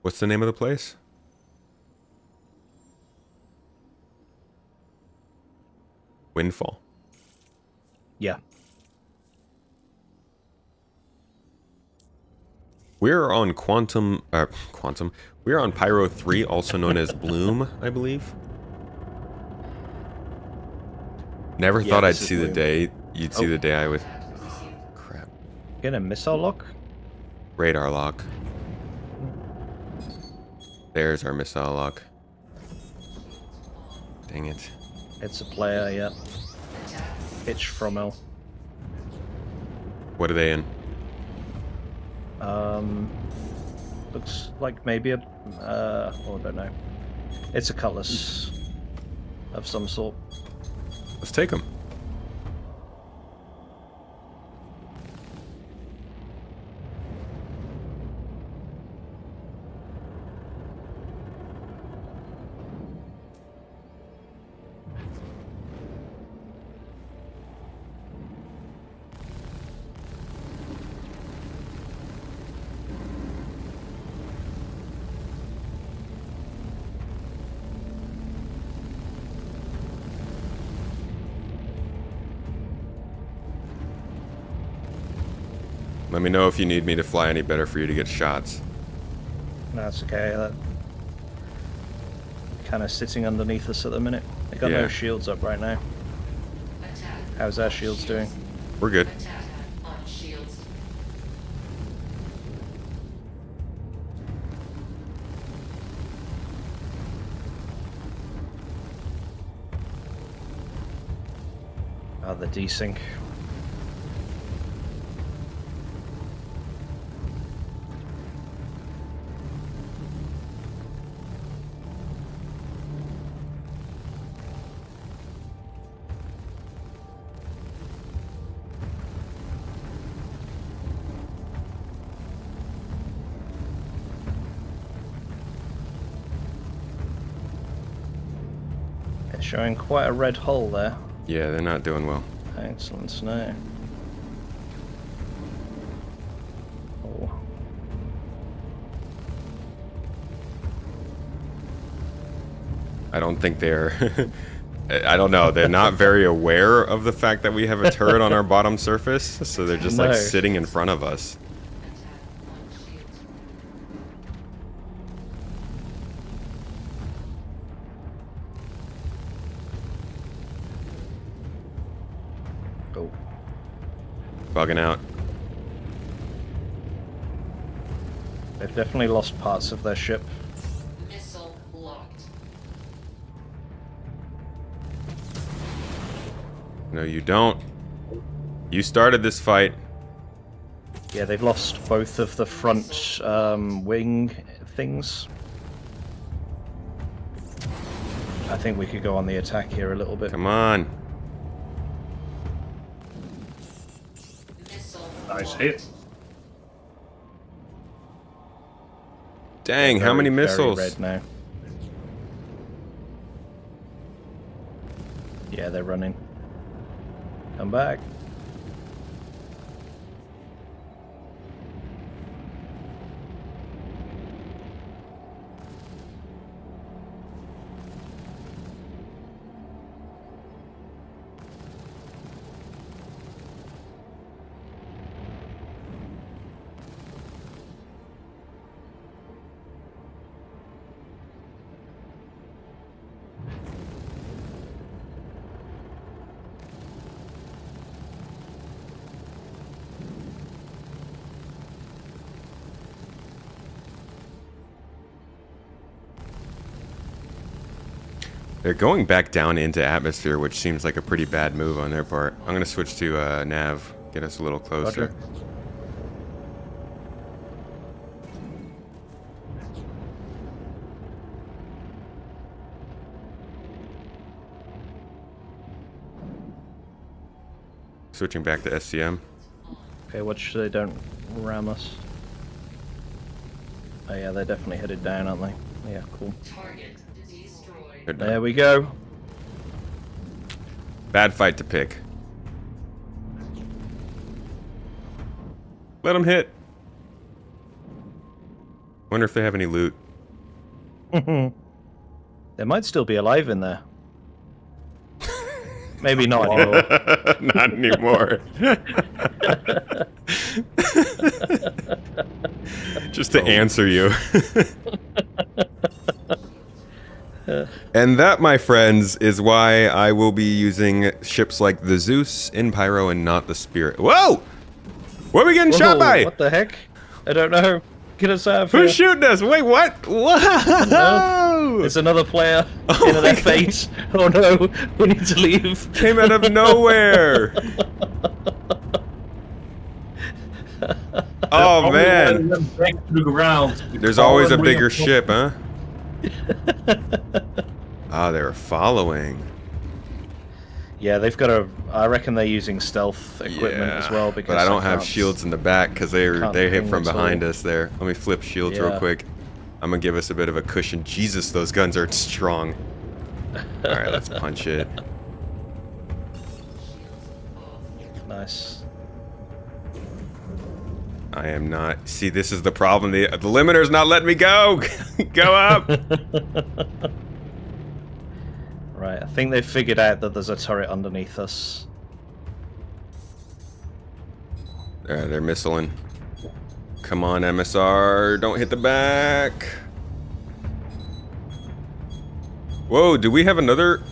Speaker 1: What's the name of the place? Windfall.
Speaker 2: Yeah.
Speaker 1: We're on Quantum. We're on Pyro 3, also known as Bloom, I believe. Never
Speaker 2: Yeah,
Speaker 1: thought I'd
Speaker 2: this is
Speaker 1: see the
Speaker 2: Bloom.
Speaker 1: day. You'd see
Speaker 2: Oh.
Speaker 1: the day I would. Crap.
Speaker 2: Get a missile lock?
Speaker 1: Radar lock. There's our missile lock. Dang it.
Speaker 2: It's a player, yeah. Pitch from L.
Speaker 1: What are they in?
Speaker 2: Looks like maybe a. Oh, I don't know. It's a cutlass of some sort.
Speaker 1: Let's take them. Let me know if you need me to fly any better for you to get shots.
Speaker 2: That's okay. That kind of sitting underneath us at the minute. They got
Speaker 1: Yeah.
Speaker 2: no shields up right now.
Speaker 3: Attack
Speaker 2: How's our shields doing?
Speaker 1: We're good.
Speaker 3: Attack on shields.
Speaker 2: The desync. Showing quite a red hole there.
Speaker 1: Yeah, they're not doing well.
Speaker 2: Excellent to know. Oh.
Speaker 1: I don't think they're... I don't know. They're not very aware of the fact that we have a turret on our bottom surface, so they're just like
Speaker 2: No.
Speaker 1: sitting in front of us.
Speaker 3: Attack on shields.
Speaker 2: Oh.
Speaker 1: Bugging out.
Speaker 2: They've definitely lost parts of their ship.
Speaker 3: Missile locked.
Speaker 1: No, you don't. You started this fight.
Speaker 2: Yeah, they've lost both of the front wing things. I think we could go on the attack here a little bit.
Speaker 1: Come on.
Speaker 3: Missile
Speaker 4: Nice
Speaker 3: locked.
Speaker 4: hit.
Speaker 1: Dang, how many
Speaker 2: Very
Speaker 1: missiles?
Speaker 2: red now. Yeah, they're running. Come back.
Speaker 1: They're going back down into atmosphere, which seems like a pretty bad move on their part. I'm going to switch to nav, get us a little closer.
Speaker 2: Roger.
Speaker 1: Switching back to SCM.
Speaker 2: Okay, watch so they don't ram us. Oh yeah, they're definitely headed down, aren't they? Yeah, cool.
Speaker 3: Target destroyed.
Speaker 1: They're done.
Speaker 2: There we go.
Speaker 1: Bad fight to pick. Let them hit. Wonder if they have any loot.
Speaker 2: They might still be alive in there. Maybe not anymore.
Speaker 1: Not anymore. Just to answer you. And that, my friends, is why I will be using ships like the Zeus in Pyro and not the Spirit. Whoa! What are we getting shot
Speaker 2: Whoa,
Speaker 1: by?
Speaker 2: What the heck? I don't know. Get us out of here.
Speaker 1: Who's shooting us? Wait, what? Whoa!
Speaker 2: There's another player
Speaker 1: Oh
Speaker 2: in
Speaker 1: my
Speaker 2: their
Speaker 1: God.
Speaker 2: fate. Oh no, we need to leave.
Speaker 1: Came out of nowhere. Oh man.
Speaker 4: Back to the ground.
Speaker 1: There's always a bigger ship, huh? Ah, they were following.
Speaker 2: Yeah, they've got a. I reckon they're using stealth equipment as well because.
Speaker 1: but I don't have
Speaker 2: can't-
Speaker 1: shields in the back because they
Speaker 2: can't
Speaker 1: hit
Speaker 2: ping
Speaker 1: from
Speaker 2: at all.
Speaker 1: behind us there. Let me flip shields real
Speaker 2: Yeah.
Speaker 1: quick. I'm gonna give us a bit of a cushion. Jesus, those guns are strong. All right, let's punch it.
Speaker 2: Nice.
Speaker 1: I am not. See, this is the problem. The limiter's not letting me go. Go up.
Speaker 2: Right, I think they've figured out that there's a turret underneath us.
Speaker 1: They're missiling. Come on, MSR. Don't hit the back. Whoa, do we have another?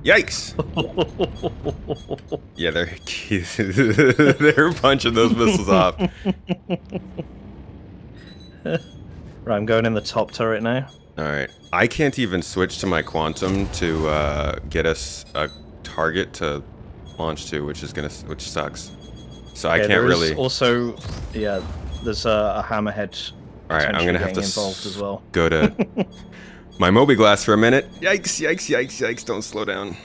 Speaker 1: Yikes. Yeah, they're punching those missiles off.
Speaker 2: Right, I'm going in the top turret now.
Speaker 1: Alright. I can't even switch to my quantum to get us a target to launch to, which sucks. So I
Speaker 2: Yeah,
Speaker 1: can't
Speaker 2: there is
Speaker 1: really.
Speaker 2: Also, yeah, there's a hammerhead.
Speaker 1: Alright, I'm gonna have to
Speaker 2: potentially getting involved as well.
Speaker 1: go to my Moby Glass for a minute. Yikes, yikes, yikes, yikes. Don't slow down.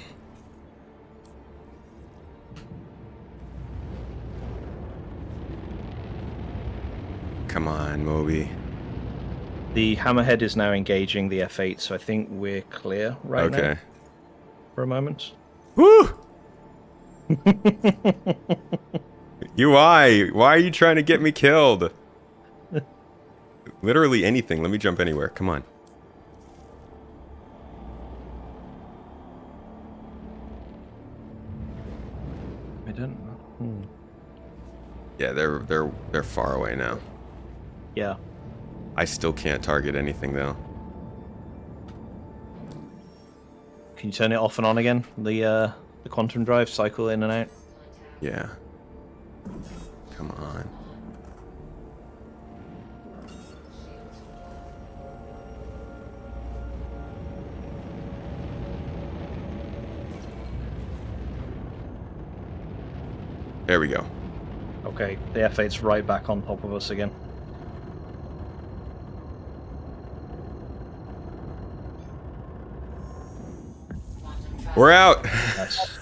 Speaker 1: Come on, Moby.
Speaker 2: The Hammerhead is now engaging the F8, so I think we're clear right now
Speaker 1: Okay.
Speaker 2: for a moment.
Speaker 1: Woo! UI, why are you trying to get me killed? Literally anything. Let me jump anywhere. Come on.
Speaker 2: I don't know.
Speaker 1: Yeah, they're far away now.
Speaker 2: Yeah.
Speaker 1: I still can't target anything though.
Speaker 2: Can you turn it off and on again? The quantum drive cycle in and out.
Speaker 1: Yeah. Come on. There we go.
Speaker 2: Okay, the F8's right back on top of us again.
Speaker 1: We're out.
Speaker 2: Nice.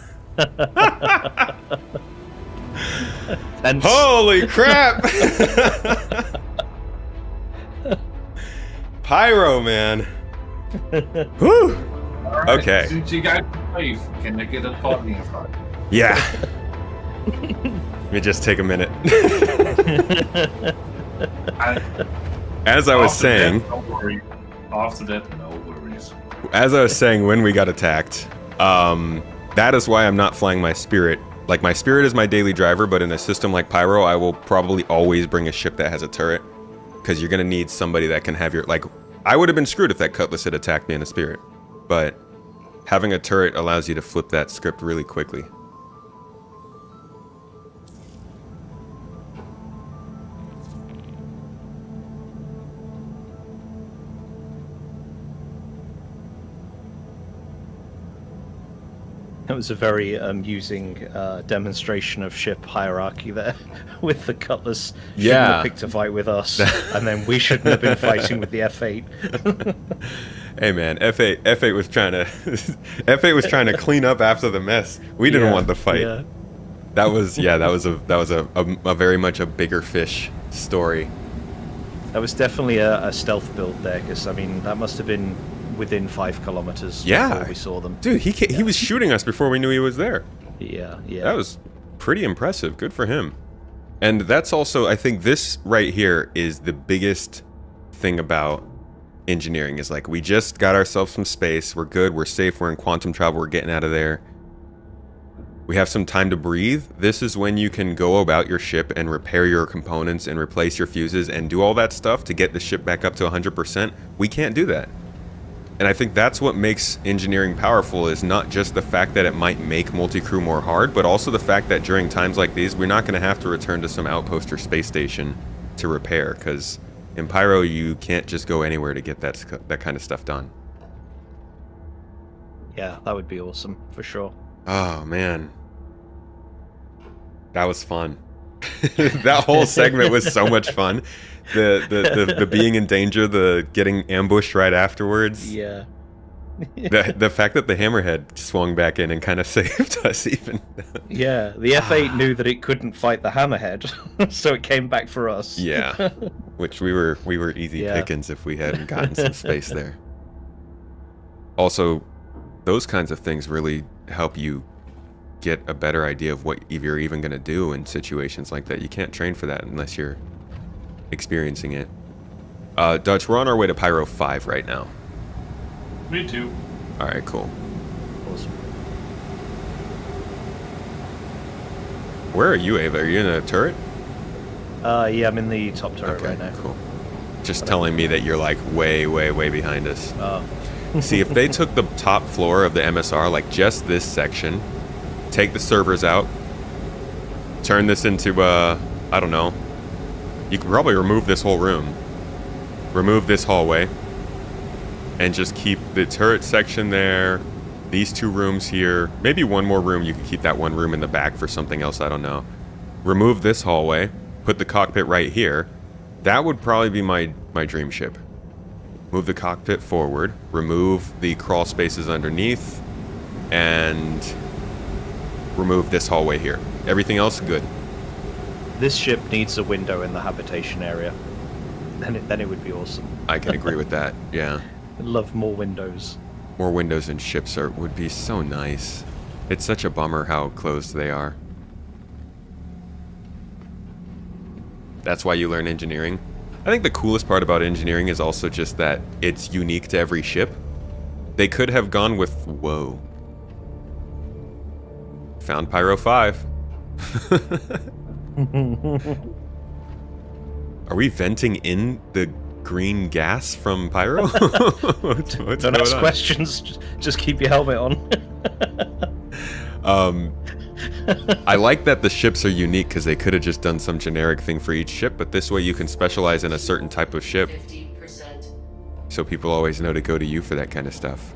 Speaker 2: Tense.
Speaker 1: Holy crap! Pyro, man. Whew.
Speaker 4: Alright,
Speaker 1: Okay.
Speaker 4: Since you guys wave, can I get a body in front?
Speaker 1: Yeah. Let me just take a minute. As I was saying,
Speaker 4: no worries. After that, no worries.
Speaker 1: as I was saying when we got attacked, that is why I'm not flying my Spirit. Like, my Spirit is my daily driver, but in a system like Pyro, I will probably always bring a ship that has a turret. Because you're going to need somebody that can have your... Like, I would have been screwed if that Cutlass had attacked me in a Spirit. But having a turret allows you to flip that script really quickly.
Speaker 2: That was a very amusing demonstration of ship hierarchy there, with the Cutlass shouldn't
Speaker 1: Yeah.
Speaker 2: have picked a fight with us, and then we shouldn't have been fighting with the F8.
Speaker 1: Hey man, F8 was trying to F8 was trying to clean up after the mess. We didn't
Speaker 2: Yeah,
Speaker 1: want the fight.
Speaker 2: yeah.
Speaker 1: That was a very much a bigger fish story.
Speaker 2: That was definitely a stealth build there, because I mean that must have been within 5 kilometers
Speaker 1: Yeah.
Speaker 2: before we saw them.
Speaker 1: Dude, he was shooting us before we knew he was there.
Speaker 2: Yeah, yeah.
Speaker 1: That was pretty impressive. Good for him. And that's also, I think this right here is the biggest thing about engineering, is like, we just got ourselves some space. We're good. We're safe. We're in quantum travel. We're getting out of there. We have some time to breathe. This is when you can go about your ship and repair your components and replace your fuses and do all that stuff to get the ship back up to 100%. We can't do that. And I think that's what makes engineering powerful, is not just the fact that it might make multi-crew more hard, but also the fact that during times like these, we're not going to have to return to some outpost or space station to repair, because in Pyro, you can't just go anywhere to get that kind of stuff done.
Speaker 2: Yeah, that would be awesome, for sure.
Speaker 1: Oh, man. That was fun. That whole segment was so much fun. The being in danger, the getting ambushed right afterwards.
Speaker 2: Yeah.
Speaker 1: The fact that the Hammerhead swung back in and kind of saved us even.
Speaker 2: Yeah, the F8 knew that it couldn't fight the Hammerhead, so it came back for us.
Speaker 1: Yeah, which we were easy
Speaker 2: Yeah.
Speaker 1: pickings if we hadn't gotten some space there. Also, those kinds of things really help you get a better idea of what you're even going to do in situations like that. You can't train for that unless you're experiencing it. Dutch, we're on our way to Pyro 5 right now.
Speaker 4: Me too.
Speaker 1: All right, cool.
Speaker 2: Awesome.
Speaker 1: Where are you, Ava? Are you in a turret?
Speaker 2: Yeah, I'm in the top turret
Speaker 1: Okay,
Speaker 2: right now.
Speaker 1: cool. Just telling me that you're like way, way, way behind us.
Speaker 2: Oh.
Speaker 1: See, if they took the top floor of the MSR, like just this section, take the servers out, turn this into, I don't know, you could probably remove this whole room, remove this hallway, and just keep the turret section there, these 2 rooms here, maybe one more room. You could keep that one room in the back for something else, I don't know. Remove this hallway, put the cockpit right here. That would probably be my dream ship. Move the cockpit forward, remove the crawl spaces underneath, and remove this hallway here. Everything else, good.
Speaker 2: This ship needs a window in the habitation area. Then it would be awesome.
Speaker 1: I can agree with that. Yeah.
Speaker 2: I'd love more windows.
Speaker 1: More windows in ships would be so nice. It's such a bummer how closed they are. That's why you learn engineering. I think the coolest part about engineering is also just that it's unique to every ship. They could have gone with... Whoa. Found Pyro 5. Are we venting in the green gas from Pyro? what's
Speaker 2: Don't ask
Speaker 1: on?
Speaker 2: questions. Just keep your helmet on.
Speaker 1: I like that the ships are unique because they could have just done some generic thing for each ship, but this way you can specialize in a certain type of ship.
Speaker 3: 50%.
Speaker 1: So people always know to go to you for that kind of stuff.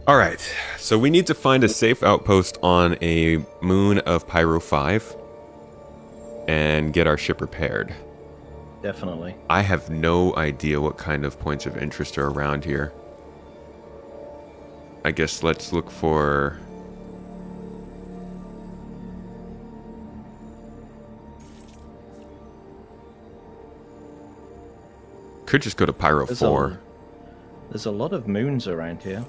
Speaker 1: Alright, so we need to find a safe outpost on a moon of Pyro 5 and get our ship repaired.
Speaker 2: Definitely.
Speaker 1: I have no idea what kind of points of interest are around here. I guess let's look for... Could just go to Pyro 4.
Speaker 2: There's a lot of moons around here.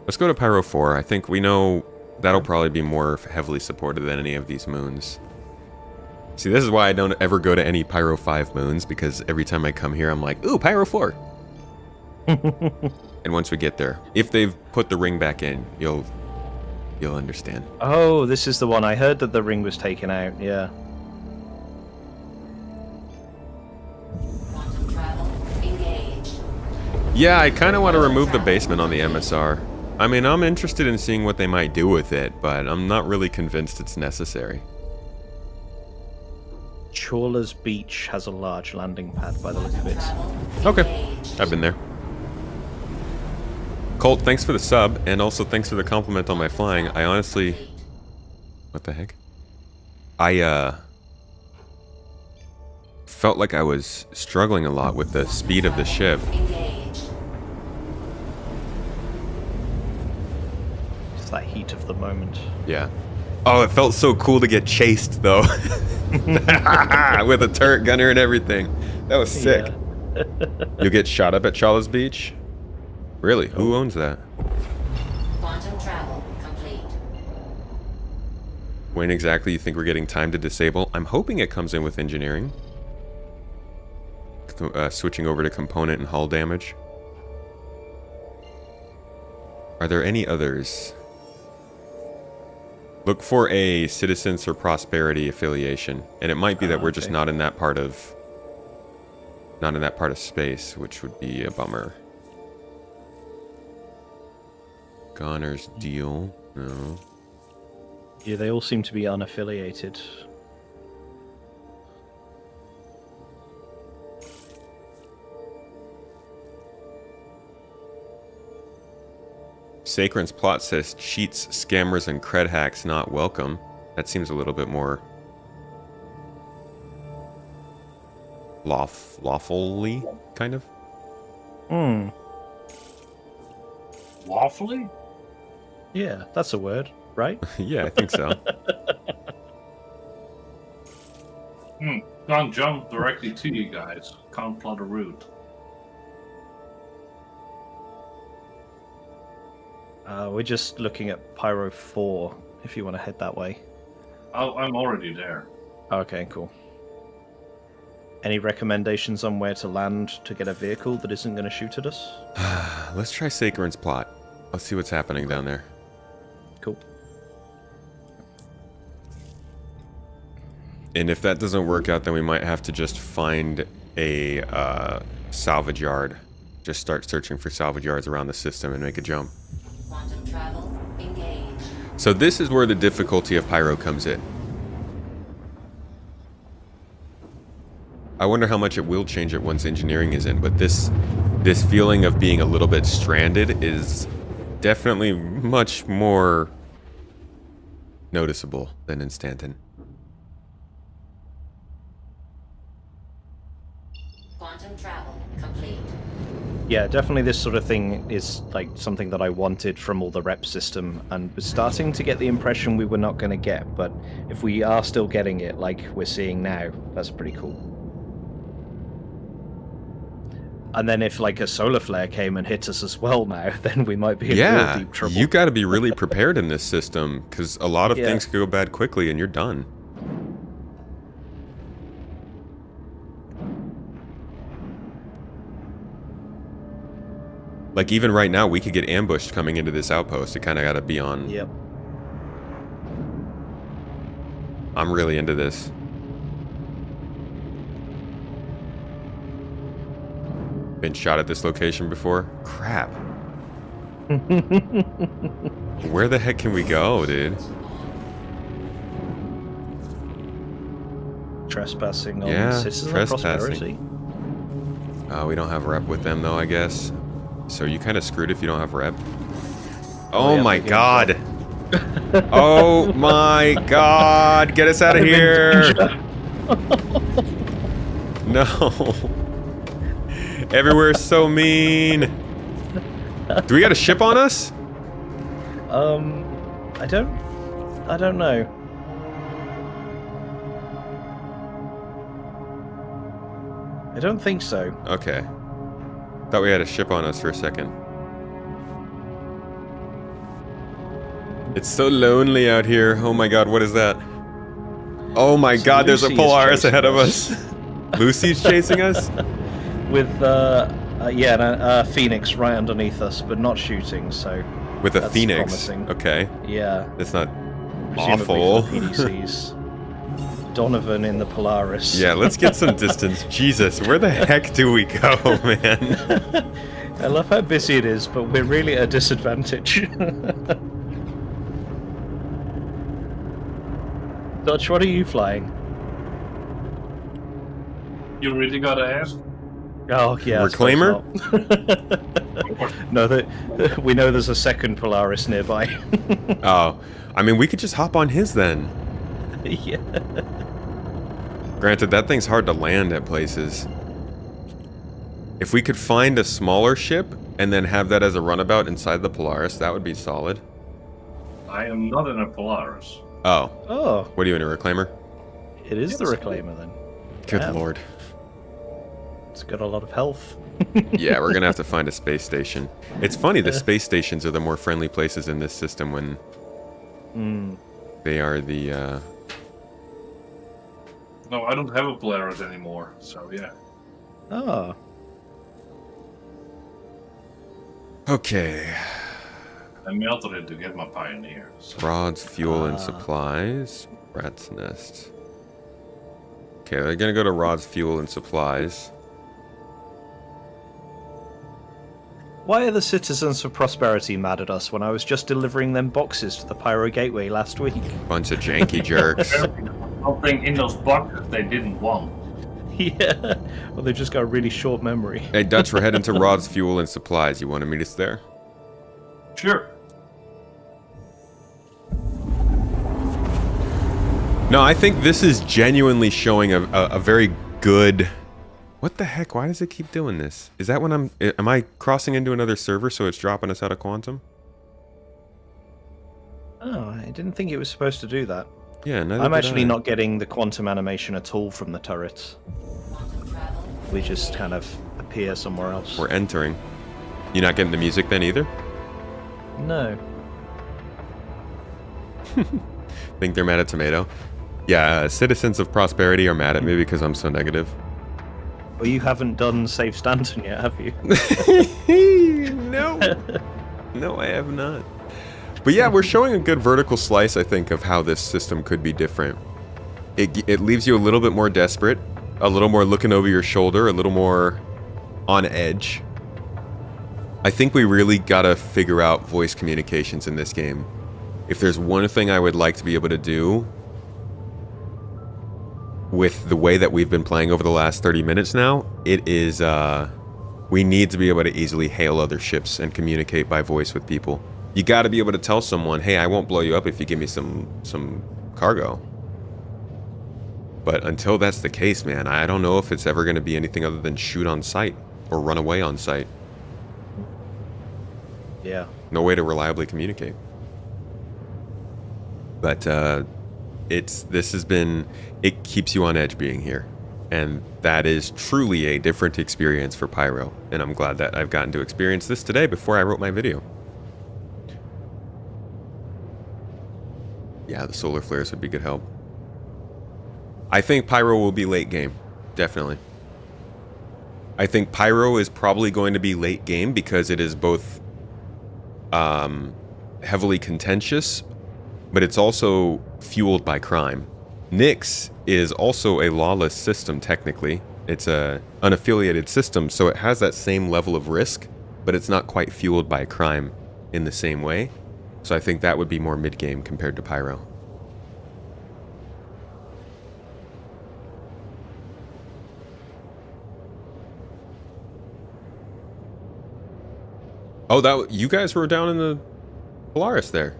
Speaker 1: Let's go to Pyro 4. I think we know that'll probably be more heavily supported than any of these moons. See, this is why I don't ever go to any Pyro 5 moons, because every time I come here, I'm like, ooh, Pyro 4. And once we get there, if they've put the ring back in, you'll understand.
Speaker 2: Oh, this is the one. I heard that the ring was taken out, yeah.
Speaker 3: Quantum travel engaged.
Speaker 1: Yeah, I kind of want to remove the basement on the MSR. I mean, I'm interested in seeing what they might do with it, but I'm not really convinced it's necessary.
Speaker 2: Chawler's Beach has a large landing pad by the look of it.
Speaker 1: Okay, I've been there. Colt, thanks for the sub, and also thanks for the compliment on my flying. I honestly... What the heck? I, felt like I was struggling a lot with the speed of the ship.
Speaker 3: Engaged.
Speaker 2: It's that heat of the moment.
Speaker 1: Yeah. Oh, it felt so cool to get chased, though. With a turret gunner and everything. That was sick.
Speaker 2: Yeah.
Speaker 1: You'll get shot up at Chawla's Beach? Really? Who owns that?
Speaker 3: Quantum travel complete.
Speaker 1: When exactly you think we're getting time to disable? I'm hoping it comes in with engineering. Switching over to component and hull damage. Are there any others? Look for a Citizens for Prosperity affiliation, and it might be that we're just not in that part of space, which would be a bummer. Gonner's deal. No.
Speaker 2: Yeah, they all seem to be unaffiliated.
Speaker 1: Sacrin's plot says cheats, scammers, and cred hacks not welcome. That seems a little bit more lawfully, kind of.
Speaker 2: Hmm.
Speaker 4: Lawfully?
Speaker 2: Yeah, that's a word, right?
Speaker 1: Yeah, I think so.
Speaker 4: Can't jump directly to you guys. Can't plot a route.
Speaker 2: We're just looking at Pyro 4, if you want to head that way.
Speaker 4: Oh, I'm already there.
Speaker 2: Okay, cool. Any recommendations on where to land to get a vehicle that isn't going to shoot at us?
Speaker 1: Let's try Sacrin's plot. Let's see what's happening down there.
Speaker 2: Cool.
Speaker 1: And if that doesn't work out, then we might have to just find a salvage yard. Just start searching for salvage yards around the system and make a jump.
Speaker 3: Quantum travel engaged.
Speaker 1: So this is where the difficulty of Pyro comes in. I wonder how much it will change it once engineering is in, but this feeling of being a little bit stranded is definitely much more noticeable than in Stanton.
Speaker 3: Quantum travel complete.
Speaker 2: Yeah, definitely this sort of thing is like something that I wanted from all the rep system, and was starting to get the impression we were not going to get, but if we are still getting it like we're seeing now, that's pretty cool. And then if like a solar flare came and hit us as well now, then we might be in real
Speaker 1: Yeah,
Speaker 2: deep trouble.
Speaker 1: you got to be really prepared in this system because a lot of
Speaker 2: Yeah.
Speaker 1: things could go bad quickly and you're done. Like even right now, we could get ambushed coming into this outpost. It kind of got to be on.
Speaker 2: Yep.
Speaker 1: I'm really into this. Been shot at this location before? Crap. Where the heck can we go, dude?
Speaker 2: Trespassing on
Speaker 1: Yeah,
Speaker 2: citizen
Speaker 1: trespassing.
Speaker 2: prosperity.
Speaker 1: We don't have rep with them though, I guess. So you kind of screwed if you don't have rep. Oh
Speaker 2: yeah,
Speaker 1: my
Speaker 2: the game's
Speaker 1: god. Oh my god. Get us out of here. No. Everywhere's so mean. Do we got a ship on us?
Speaker 2: I don't know. I don't think so.
Speaker 1: Okay. Thought we had a ship on us for a second. It's so lonely out here. Oh my god, what is that? Oh my
Speaker 2: So
Speaker 1: god, there's a
Speaker 2: Lucy is
Speaker 1: Polaris
Speaker 2: chasing
Speaker 1: ahead of
Speaker 2: us.
Speaker 1: us. Lucy's chasing us?
Speaker 2: With a Phoenix right underneath us, but not shooting. So
Speaker 1: With a
Speaker 2: that's
Speaker 1: Phoenix.
Speaker 2: promising.
Speaker 1: Okay.
Speaker 2: Yeah,
Speaker 1: That's not
Speaker 2: presumably
Speaker 1: awful.
Speaker 2: for the PDCs. Donovan in the Polaris.
Speaker 1: Yeah, let's get some distance. Jesus, where the heck do we go, man?
Speaker 2: I love how busy it is, but we're really at a disadvantage. Dutch, what are you flying?
Speaker 4: You really gotta ask?
Speaker 2: Oh yeah, I suppose
Speaker 1: Reclaimer?
Speaker 2: not. No, we know there's a second Polaris nearby.
Speaker 1: Oh, I mean, we could just hop on his then.
Speaker 2: Yeah.
Speaker 1: Granted, that thing's hard to land at places. If we could find a smaller ship and then have that as a runabout inside the Polaris, that would be solid.
Speaker 4: I am not in a Polaris.
Speaker 1: Oh,
Speaker 2: Oh,
Speaker 1: what are you in, a Reclaimer?
Speaker 2: it is the Reclaimer then.
Speaker 1: Good
Speaker 2: Yeah.
Speaker 1: lord.
Speaker 2: It's got a lot of health.
Speaker 1: Yeah, we're gonna have to find a space station. It's funny, the space stations are the more friendly places in this system when they are the,
Speaker 4: No, I don't have a Polaris anymore, so yeah.
Speaker 2: Oh,
Speaker 1: Okay.
Speaker 4: I melted it to get my Pioneer. So.
Speaker 1: Rods, fuel, and supplies. Rat's nest. Okay, they're gonna go to rods, fuel, and supplies.
Speaker 2: why are the citizens of Prosperity mad at us when I was just delivering them boxes to the Pyro Gateway last week?
Speaker 1: Bunch of janky jerks.
Speaker 4: Something in those boxes they didn't want.
Speaker 2: Yeah. Well, they've just got a really short memory.
Speaker 1: Hey, Dutch, we're heading to rods, fuel, and supplies. You want to meet us there?
Speaker 4: Sure.
Speaker 1: No, I think this is genuinely showing a very good... What the heck? Why does it keep doing this? Is that when am I crossing into another server so it's dropping us out of Quantum?
Speaker 2: Oh, I didn't think it was supposed to do that.
Speaker 1: Yeah, neither
Speaker 2: I'm
Speaker 1: did
Speaker 2: actually
Speaker 1: I.
Speaker 2: not getting the quantum animation at all from the turrets.
Speaker 3: Quantum travel.
Speaker 2: We just kind of appear somewhere else.
Speaker 1: We're entering. You're not getting the music then either?
Speaker 2: No.
Speaker 1: Think they're mad at Tomato? Yeah, citizens of Prosperity are mad at me because I'm so negative.
Speaker 2: Well, you haven't done Save Stanton yet, have you?
Speaker 1: No. No, I have not. But yeah, we're showing a good vertical slice, I think, of how this system could be different. It leaves you a little bit more desperate, a little more looking over your shoulder, a little more on edge. I think we really gotta figure out voice communications in this game. If there's one thing I would like to be able to do with the way that we've been playing over the last 30 minutes now, it is, we need to be able to easily hail other ships and communicate by voice with people. You got to be able to tell someone, hey, I won't blow you up if you give me some cargo. But until that's the case, man, I don't know if it's ever going to be anything other than shoot on sight or run away on sight.
Speaker 2: Yeah.
Speaker 1: No way to reliably communicate. But it keeps you on edge being here. And that is truly a different experience for Pyro. And I'm glad that I've gotten to experience this today before I wrote my video. Yeah, the solar flares would be good help. I think Pyro will be late game. Definitely. I think Pyro is probably going to be late game because it is both heavily contentious, but it's also fueled by crime. Nyx is also a lawless system technically. It's a unaffiliated system, so it has that same level of risk, but it's not quite fueled by crime in the same way. So I think that would be more mid-game compared to Pyro. Oh, you guys were down in the Polaris there.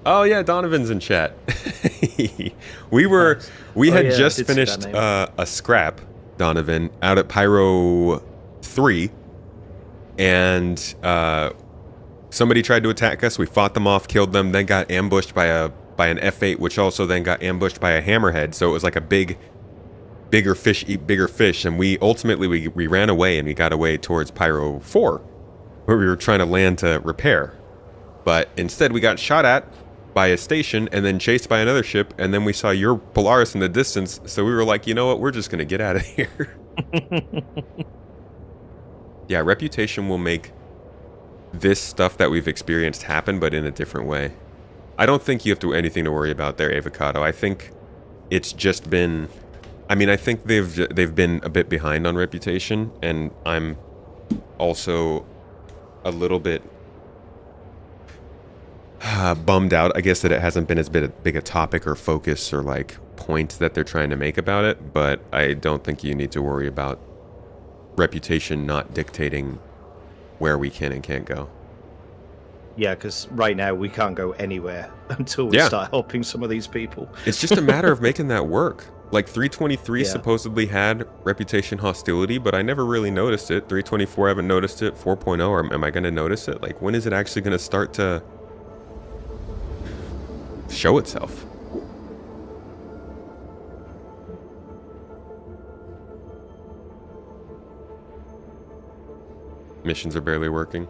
Speaker 1: Oh yeah, Donovan's in chat. we had just finished a scrap, Donovan, out at Pyro 3, and somebody tried to attack us. We fought them off, killed them, then got ambushed by an F8, which also then got ambushed by a hammerhead. So it was like a bigger fish eat bigger fish, and we ultimately we ran away, and we got away towards Pyro 4, where we were trying to land to repair. But instead we got shot at by a station and then chased by another ship, and then we saw your Polaris in the distance, so we were like, you know what, we're just gonna get out of here. Yeah, reputation will make this stuff that we've experienced happen, but in a different way. I don't think you have to anything to worry about there, Avocado. I think it's just been, I mean, I think they've been a bit behind on reputation, and I'm also a little bit bummed out, I guess, that it hasn't been as big a topic or focus or like point that they're trying to make about it. But I don't think you need to worry about reputation not dictating where we can and can't go.
Speaker 2: Yeah, because right now we can't go anywhere until we start helping some of these people. It's
Speaker 1: just a matter of making that work. Like 323 supposedly had reputation hostility, but I never really noticed it. 324, I haven't noticed it. 4.0, or am I going to notice it? Like, when is it actually going to start to show itself? Missions are barely working.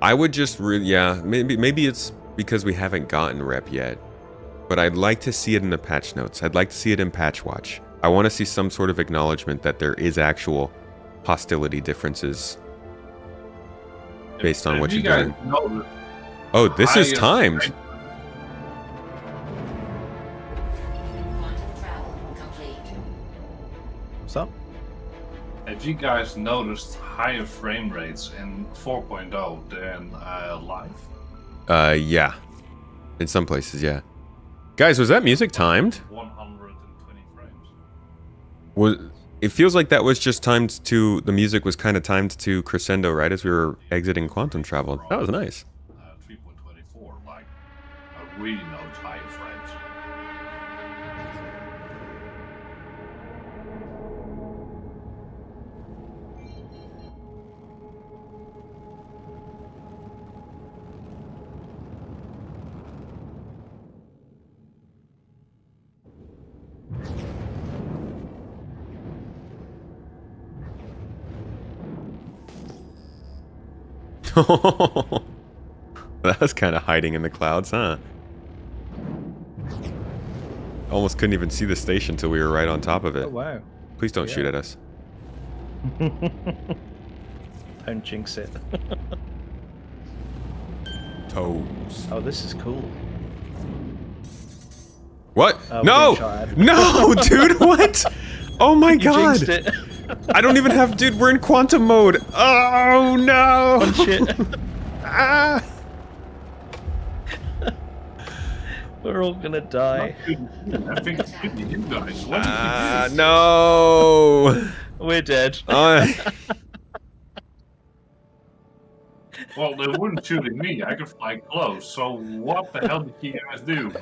Speaker 1: I would just maybe it's because we haven't gotten rep yet, but I'd like to see it in the patch notes. I'd like to see it in patch watch. I want to see some sort of acknowledgement that there is actual hostility differences based on what you're doing. Oh, this is timed.
Speaker 2: What's up?
Speaker 4: Have you guys noticed higher frame rates in 4.0 than live?
Speaker 1: Yeah. In some places, yeah. Guys, was that music timed?
Speaker 4: 120 frames.
Speaker 1: It feels like that was just timed to, the music was kind of timed to crescendo right as we were exiting quantum travel. That was nice.
Speaker 4: 3.24, like, I really noticed higher frames.
Speaker 1: That was kind of hiding in the clouds, huh? Almost couldn't even see the station till we were right on top of it.
Speaker 2: Oh, wow.
Speaker 1: Please don't shoot at us.
Speaker 2: Don't jinx it.
Speaker 1: Toes.
Speaker 2: Oh, this is cool.
Speaker 1: What?
Speaker 2: Oh,
Speaker 1: no! No, dude, what? Oh my god!
Speaker 2: Jinxed it.
Speaker 1: I don't even have, dude, we're in quantum mode. Oh no!
Speaker 2: Punch it.
Speaker 1: Ah!
Speaker 2: We're all gonna die.
Speaker 4: I think it's good to you guys.
Speaker 1: No!
Speaker 2: We're dead.
Speaker 4: Well, they weren't shooting me. I could fly close. So what the hell did you guys do?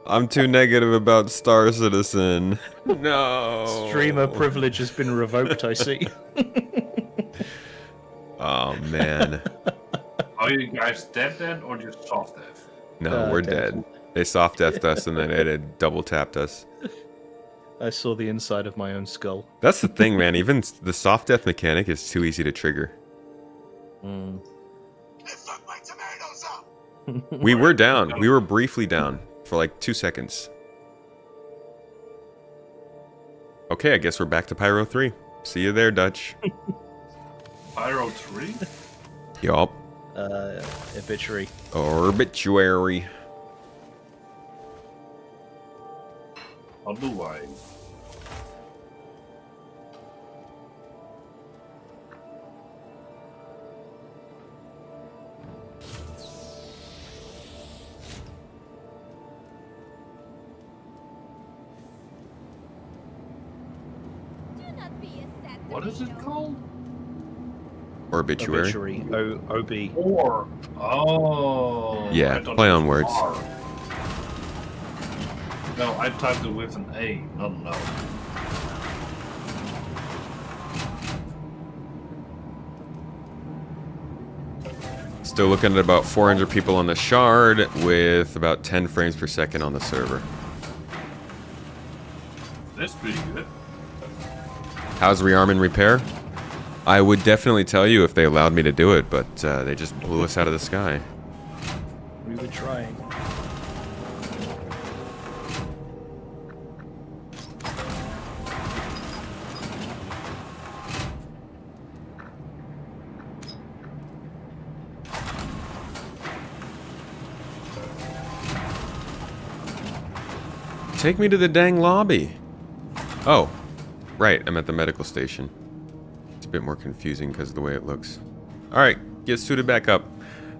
Speaker 1: I'm too negative about Star Citizen. No.
Speaker 2: Streamer privilege has been revoked, I see.
Speaker 1: Oh, man.
Speaker 4: Are you guys dead or just soft death?
Speaker 1: No, we're dead. They soft deathed us and then it had double tapped us.
Speaker 2: I saw the inside of my own skull.
Speaker 1: That's the thing, man. Even the soft death mechanic is too easy to trigger.
Speaker 2: Mm.
Speaker 1: We were down. We were briefly down for like 2 seconds. Okay, I guess we're back to Pyro 3. See you there, Dutch.
Speaker 4: Pyro 3?
Speaker 1: Yup.
Speaker 2: Obituary.
Speaker 1: Obituary.
Speaker 4: How do I? What is it called?
Speaker 1: Obituary.
Speaker 2: Obituary. O-O-B.
Speaker 4: Or. Oh.
Speaker 1: Yeah,
Speaker 4: I thought
Speaker 1: play
Speaker 4: it
Speaker 1: on
Speaker 4: was
Speaker 1: words.
Speaker 4: R. No, I typed it with an A, not an O.
Speaker 1: Still looking at about 400 people on the shard with about 10 frames per second on the server.
Speaker 4: That's pretty good.
Speaker 1: How's rearm and repair? I would definitely tell you if they allowed me to do it, but they just blew us out of the sky.
Speaker 2: We were trying.
Speaker 1: Take me to the dang lobby. Oh, right, I'm at the medical station. It's a bit more confusing because of the way it looks. Alright, get suited back up.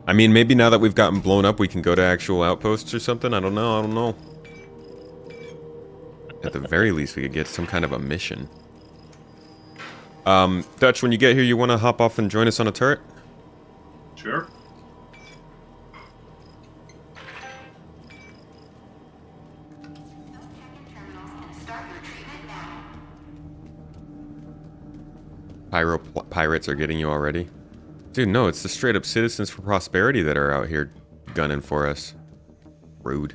Speaker 1: I mean, maybe now that we've gotten blown up, we can go to actual outposts or something? I don't know. At the very least, we could get some kind of a mission. Dutch, when you get here, you want to hop off and join us on a turret?
Speaker 4: Sure.
Speaker 1: Pirates are getting you already? Dude, no, it's the straight up Citizens for Prosperity that are out here gunning for us. Rude.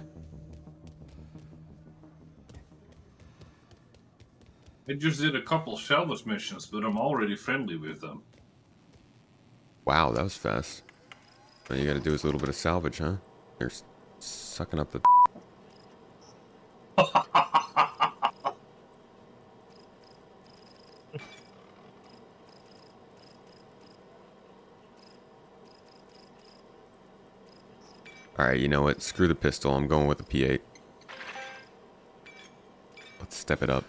Speaker 4: I just did a couple salvage missions, but I'm already friendly with them.
Speaker 1: Wow, that was fast. All you gotta do is a little bit of salvage, huh? You're sucking up the... Alright, you know what? Screw the pistol. I'm going with the P8. Let's step it up.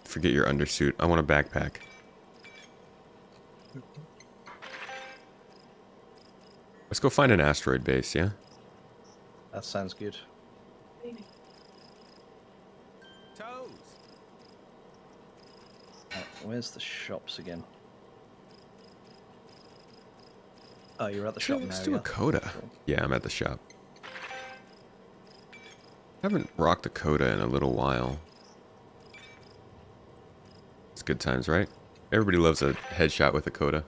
Speaker 1: Forget your undersuit. I want a backpack. Let's go find an asteroid base, yeah?
Speaker 2: That sounds good. Where's the shops again? Oh, you're at the shop now.
Speaker 1: Let's do
Speaker 2: yeah.
Speaker 1: a coda.
Speaker 2: Cool.
Speaker 1: Yeah, I'm at the shop. Haven't rocked a coda in a little while. It's good times, right? Everybody loves a headshot with a coda.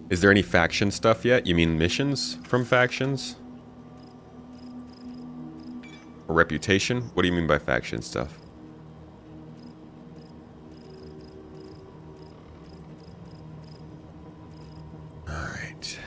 Speaker 1: Is there any faction stuff yet? You mean missions from factions? Or reputation? What do you mean by faction stuff? Alright.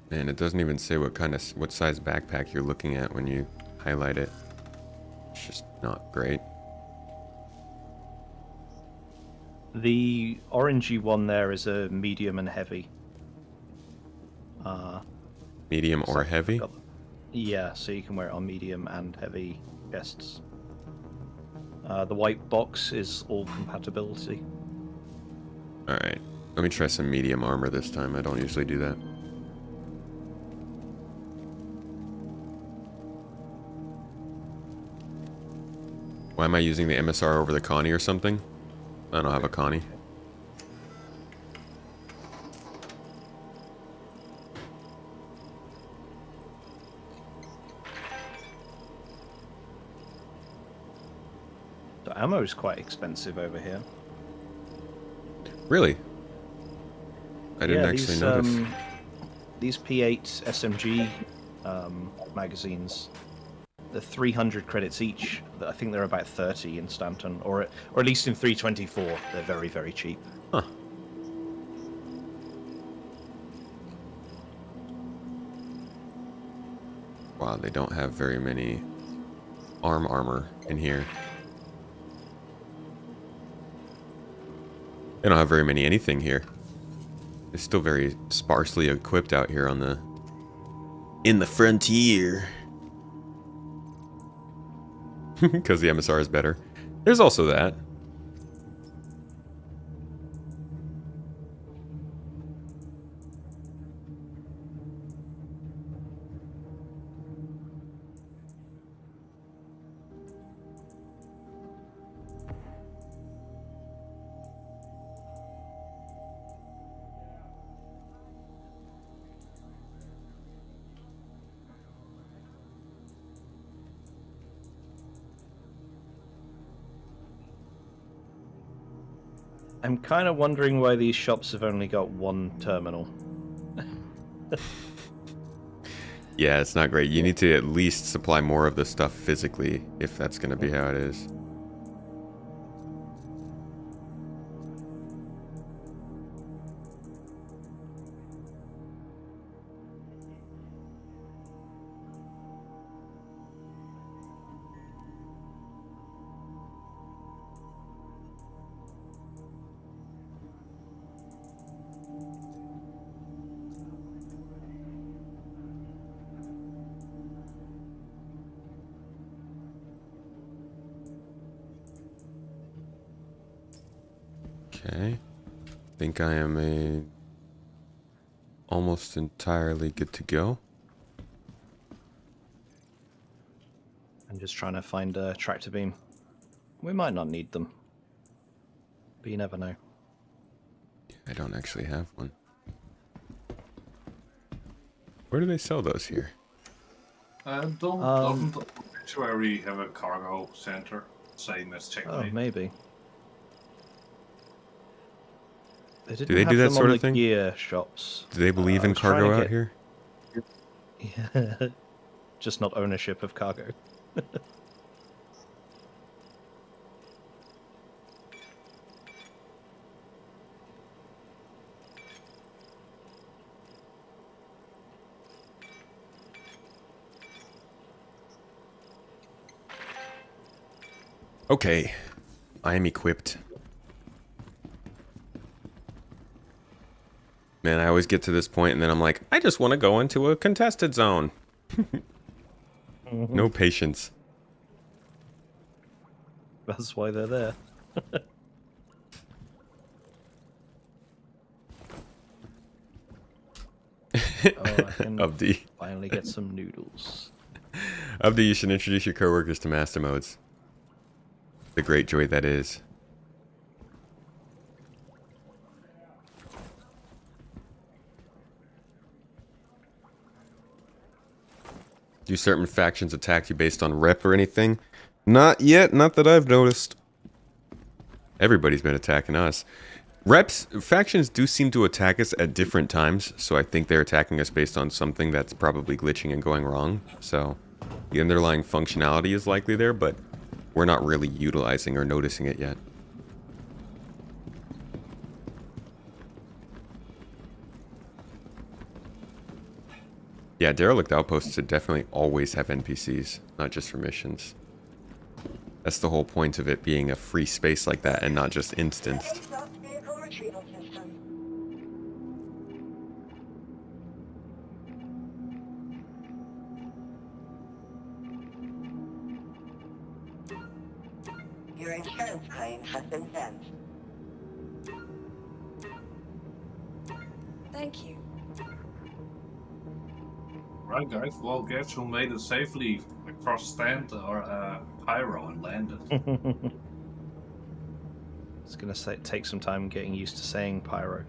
Speaker 1: Man, it doesn't even say what size backpack you're looking at when you highlight it. It's just not great.
Speaker 2: The orangey one there is a medium and heavy.
Speaker 1: Medium or heavy?
Speaker 2: Yeah, so you can wear it on medium and heavy chests. The white box is all compatibility.
Speaker 1: Alright. Let me try some medium armor this time. I don't usually do that. Why am I using the MSR over the Connie or something? I don't have a Connie.
Speaker 2: The ammo is quite expensive over here.
Speaker 1: Really? I didn't actually notice.
Speaker 2: These P8 SMG magazines, they're 300 credits each. I think they're about 30 in Stanton, or at least in 324. They're very, very cheap.
Speaker 1: Huh. Wow, they don't have very many armor in here. They don't have very many anything here. It's still very sparsely equipped out here on the... in the frontier. Because the MSR is better. There's also that.
Speaker 2: I'm kind of wondering why these shops have only got one terminal.
Speaker 1: Yeah, it's not great. You need to at least supply more of the stuff physically, if that's going to be how it is. Okay. I think I am almost entirely good to go.
Speaker 2: I'm just trying to find a tractor beam. We might not need them, but you never know.
Speaker 1: I don't actually have one. Where do they sell those here?
Speaker 4: Doesn't Sanctuary have a cargo center, same as
Speaker 2: Oh,
Speaker 4: Checkmate?
Speaker 2: maybe. They didn't
Speaker 1: Do they
Speaker 2: have
Speaker 1: do that
Speaker 2: them
Speaker 1: sort
Speaker 2: on
Speaker 1: of
Speaker 2: the
Speaker 1: thing?
Speaker 2: gear shops.
Speaker 1: Do they believe
Speaker 2: I
Speaker 1: in
Speaker 2: was trying to
Speaker 1: cargo out
Speaker 2: get-
Speaker 1: here?
Speaker 2: Yeah. Just not ownership of cargo.
Speaker 1: Okay. I am equipped. Man, I always get to this point and then I'm like, I just want to go into a contested zone. No patience.
Speaker 2: That's why they're there. Oh, I can
Speaker 1: Abdi.
Speaker 2: finally get some noodles.
Speaker 1: Abdi, you should introduce your coworkers to master modes. The great joy that is. Do certain factions attack you based on rep or anything? Not yet, not that I've noticed. Everybody's been attacking us. Factions do seem to attack us at different times, so I think they're attacking us based on something that's probably glitching and going wrong. So the underlying functionality is likely there, but we're not really utilizing or noticing it yet. Yeah, derelict outposts should definitely always have NPCs, not just for missions. That's the whole point of it being a free space like that and not just instanced.
Speaker 5: Your insurance claim has been sent.
Speaker 6: Thank you.
Speaker 4: Right, guys. Well, guess who made it safely across stand or Pyro and landed?
Speaker 2: It's gonna take some time getting used to saying Pyro.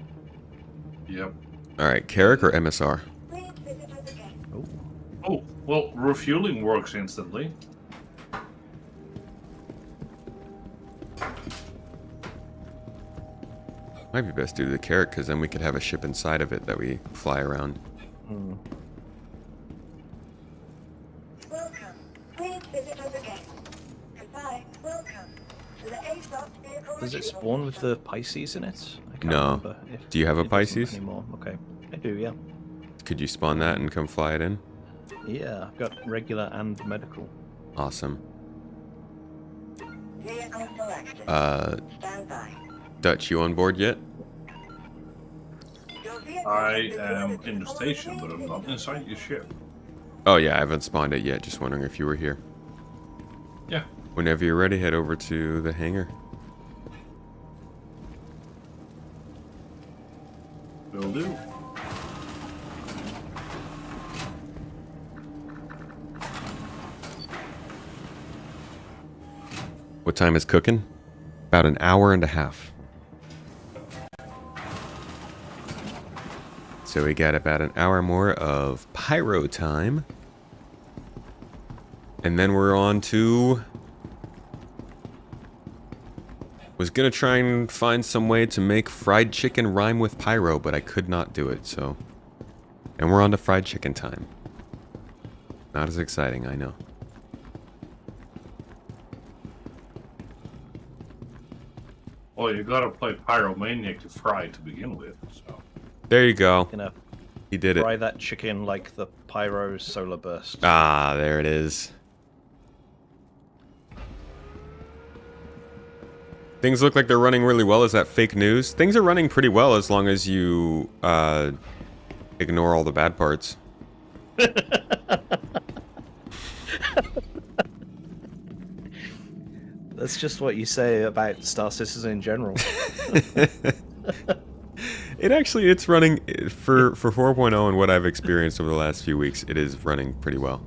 Speaker 4: Yep.
Speaker 1: All right, Carrick or MSR?
Speaker 5: Please visit us again.
Speaker 4: Oh, well, refueling works instantly.
Speaker 1: Might be best to do the Carrick because then we could have a ship inside of it that we fly around.
Speaker 2: Hmm.
Speaker 5: Welcome. Please visit us again. Goodbye. Welcome to the ASOS vehicle.
Speaker 2: Does it
Speaker 5: retrieval
Speaker 2: spawn with
Speaker 5: system.
Speaker 2: the Pisces in it? I can't
Speaker 1: No.
Speaker 2: remember if
Speaker 1: Do you have a
Speaker 2: it doesn't
Speaker 1: Pisces?
Speaker 2: anymore. Okay, I do. Yeah.
Speaker 1: Could you spawn that and come fly it in?
Speaker 2: Yeah, I've got regular and medical.
Speaker 1: Awesome.
Speaker 5: Vehicle selected. Stand by.
Speaker 1: Dutch, you on board yet?
Speaker 5: Your vehicle
Speaker 4: I
Speaker 5: has been
Speaker 4: am
Speaker 5: delivered
Speaker 4: in
Speaker 5: to
Speaker 4: the
Speaker 5: all
Speaker 4: station, but I'm
Speaker 5: remaining
Speaker 4: not inside your ship.
Speaker 1: Oh yeah, I haven't spawned it yet. Just wondering if you were here.
Speaker 4: Yeah.
Speaker 1: Whenever you're ready, head over to the hangar.
Speaker 4: Will do.
Speaker 1: What time is cooking? About an hour and a half. So we got about an hour more of Pyro time. And then we're on to... Was gonna try and find some way to make fried chicken rhyme with Pyro, but I could not do it, so... And we're on to fried chicken time. Not as exciting, I know.
Speaker 4: Well, you gotta play Pyromaniac to fry to begin with, so...
Speaker 1: There you go.
Speaker 2: Gonna
Speaker 1: He did it.
Speaker 2: fry that chicken like the Pyro solar burst.
Speaker 1: Ah, there it is. Things look like they're running really well. Is that fake news? Things are running pretty well as long as you ignore all the bad parts.
Speaker 2: That's just what you say about Star Citizen in general.
Speaker 1: It's running for 4.0 and what I've experienced over the last few weeks. It is running pretty well.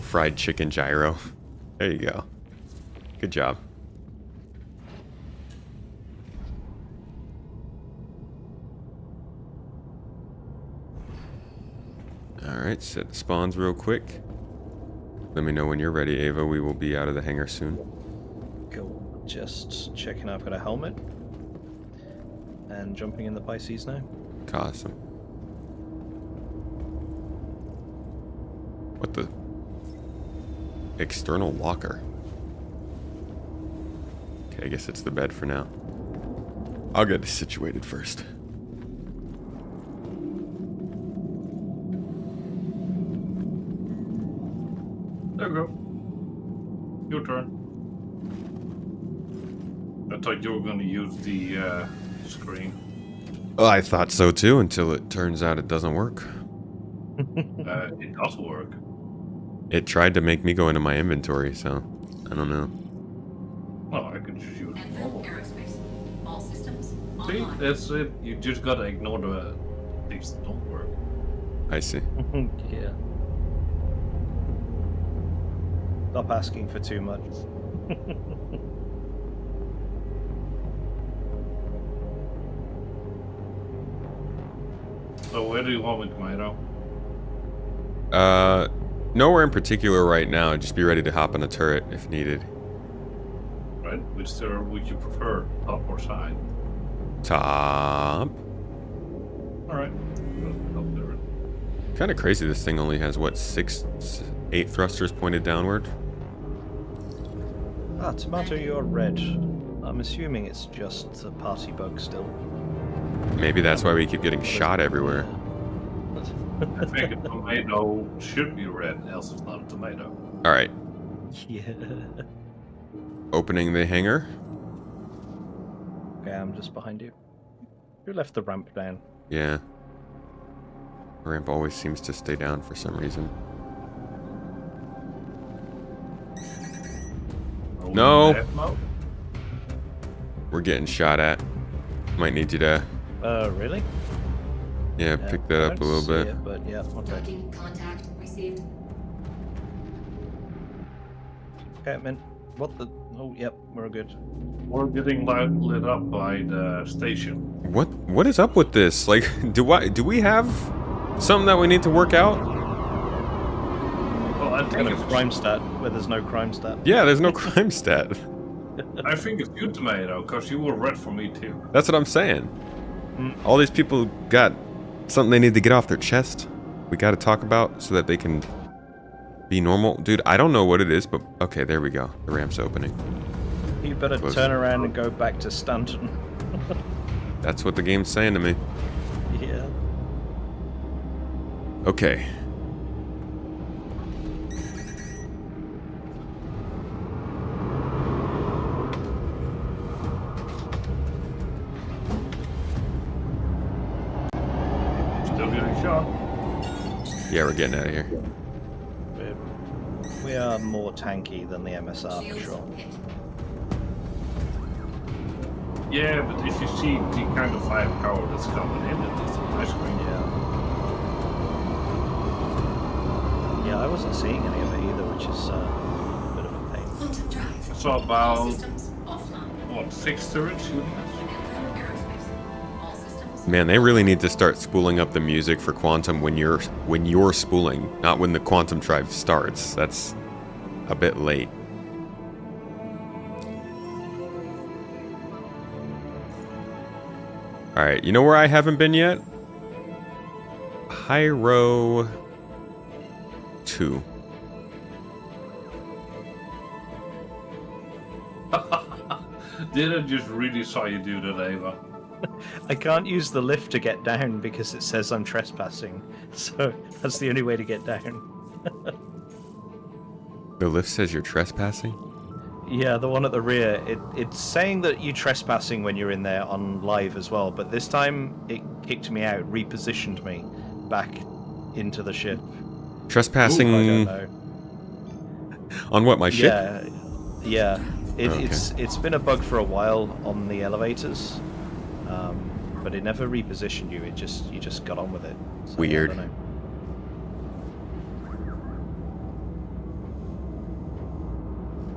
Speaker 1: Fried chicken gyro. There you go. Good job. Alright, set the spawns real quick. Let me know when you're ready, Ava. We will be out of the hangar soon.
Speaker 2: Cool. Just checking I've got a helmet. And jumping in the Pisces now.
Speaker 1: Awesome. What the? External locker. Okay, I guess it's the bed for now. I'll get this situated first.
Speaker 4: There we go. Your turn. I thought you were gonna use the screen.
Speaker 1: Well, I thought so too, until it turns out it doesn't work.
Speaker 4: It does work.
Speaker 1: It tried to make me go into my inventory, so I don't know.
Speaker 4: Well, I could just use
Speaker 3: Enfield
Speaker 4: normal.
Speaker 3: Aerospace. All systems
Speaker 4: See,
Speaker 3: online.
Speaker 4: that's it. You just gotta ignore the things that don't work.
Speaker 1: I see.
Speaker 2: Yeah. Stop asking for too much.
Speaker 4: So where do you want me to Tomato?
Speaker 1: Nowhere in particular right now. Just be ready to hop on the turret if needed.
Speaker 4: Right? Which turret would you prefer, top or side?
Speaker 1: Top.
Speaker 4: Alright. Top turret.
Speaker 1: Kind of crazy. This thing only has what 8 thrusters pointed downward.
Speaker 2: Ah, Tomato, you're red. I'm assuming it's just a party bug still.
Speaker 1: Maybe that's why we keep getting shot everywhere.
Speaker 4: I think a tomato should be red, else it's not a tomato.
Speaker 1: All right,
Speaker 2: Yeah.
Speaker 1: opening the hangar.
Speaker 2: Okay, I'm just behind you. Who left the ramp down?
Speaker 1: Yeah. Ramp always seems to stay down for some reason. No.
Speaker 4: Death mode?
Speaker 1: We're getting shot at. Might need you to,
Speaker 2: Really?
Speaker 1: yeah, pick that
Speaker 2: I
Speaker 1: up a
Speaker 2: don't
Speaker 1: little
Speaker 2: see
Speaker 1: bit.
Speaker 2: it, but yeah, okay.
Speaker 3: Tracking contact received.
Speaker 2: Okay, man. What the? Oh, yep, we're good.
Speaker 4: We're getting lit up by the station.
Speaker 1: What is up with this? Like, do we have something that we need to work out?
Speaker 4: Well, I
Speaker 2: And
Speaker 4: think
Speaker 2: a
Speaker 4: it's
Speaker 2: crime stat where there's no crime stat.
Speaker 1: Yeah, there's no crime stat.
Speaker 4: I think it's you, Tomato, because you were red for me too.
Speaker 1: That's what I'm saying. All these people got something they need to get off their chest. We got to talk about so that they can be normal. Dude, I don't know what it is, but okay, there we go. The ramp's opening.
Speaker 2: You better
Speaker 1: Close.
Speaker 2: turn around and go back to Stanton.
Speaker 1: That's what the game's saying to me.
Speaker 2: Yeah.
Speaker 1: Okay.
Speaker 4: Still getting shot.
Speaker 1: Yeah, we're getting out of here.
Speaker 2: We are more tanky than the MSR for
Speaker 3: Shields
Speaker 2: sure.
Speaker 3: hit.
Speaker 4: Yeah, but if you see the kind of firepower that's coming in, it's a nice screen.
Speaker 2: Yeah, I wasn't seeing any of it either, which is a bit of a pain.
Speaker 3: Quantum drive.
Speaker 4: I saw
Speaker 3: All
Speaker 4: about,
Speaker 3: systems offline.
Speaker 4: what, 6 turrets shooting us?
Speaker 3: Enter aerospace. All systems.
Speaker 1: Man, they really need to start spooling up the music for Quantum when you're spooling, not when the Quantum drive starts. That's a bit late. Alright, you know where I haven't been yet? Pyro 2.
Speaker 4: Did I just really saw you do that, Ava?
Speaker 2: I can't use the lift to get down because it says I'm trespassing. So that's the only way to get down.
Speaker 1: The lift says you're trespassing?
Speaker 2: Yeah, the one at the rear. It's saying that you're trespassing when you're in there on live as well, but this time it kicked me out, repositioned me back into the ship.
Speaker 1: Trespassing
Speaker 2: I don't know.
Speaker 1: on what, my ship?
Speaker 2: Yeah.
Speaker 1: Okay.
Speaker 2: It's been a bug for a while on the elevators, but it never repositioned you. You just got on with it. So,
Speaker 1: Weird.
Speaker 2: I don't know.